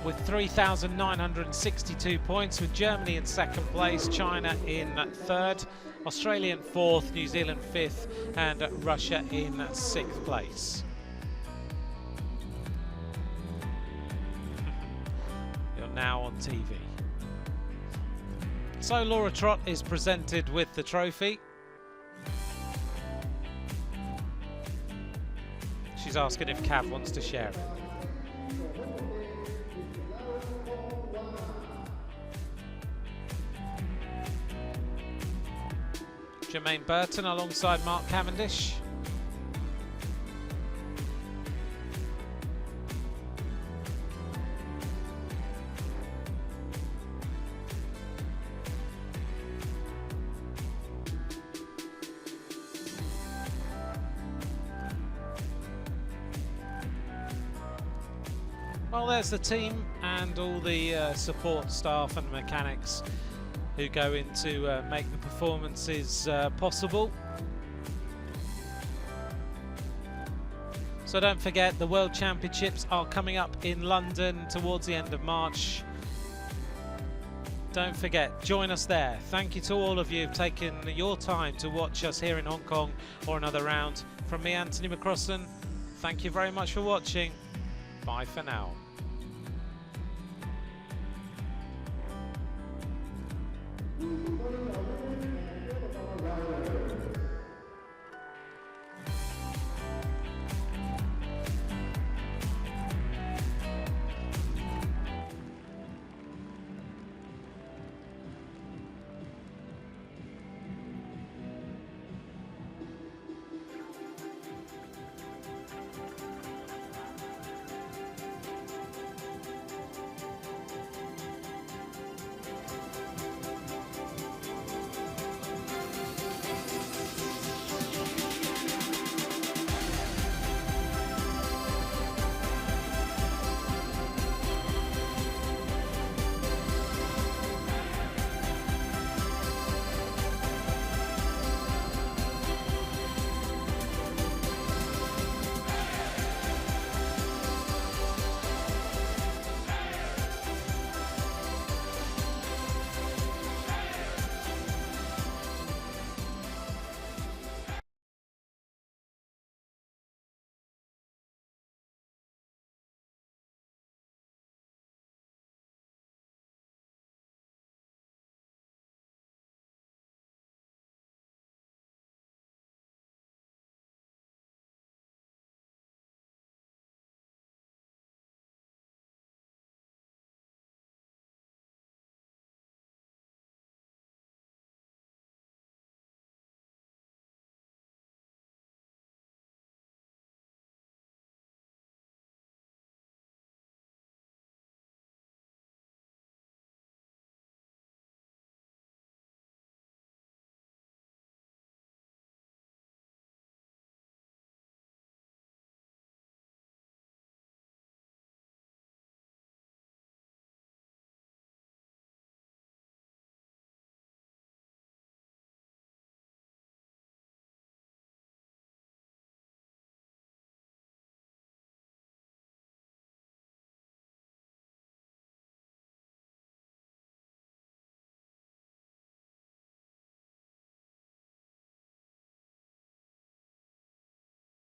with 3,962 points, with Germany in second place, China in third, Australia in fourth, New Zealand fifth, and Russia in sixth place. Now on TV. So Laura Trott is presented with the trophy. She's asking if Cav wants to share it. Jermaine Burton alongside Mark Cavendish. Well, there's the team and all the support staff and mechanics who go in to make the performances possible. So don't forget, the World Championships are coming up in London towards the end of March. Don't forget, join us there. Thank you to all of you who've taken your time to watch us here in Hong Kong or another round. From me, Anthony McCrossan, thank you very much for watching. Bye for now.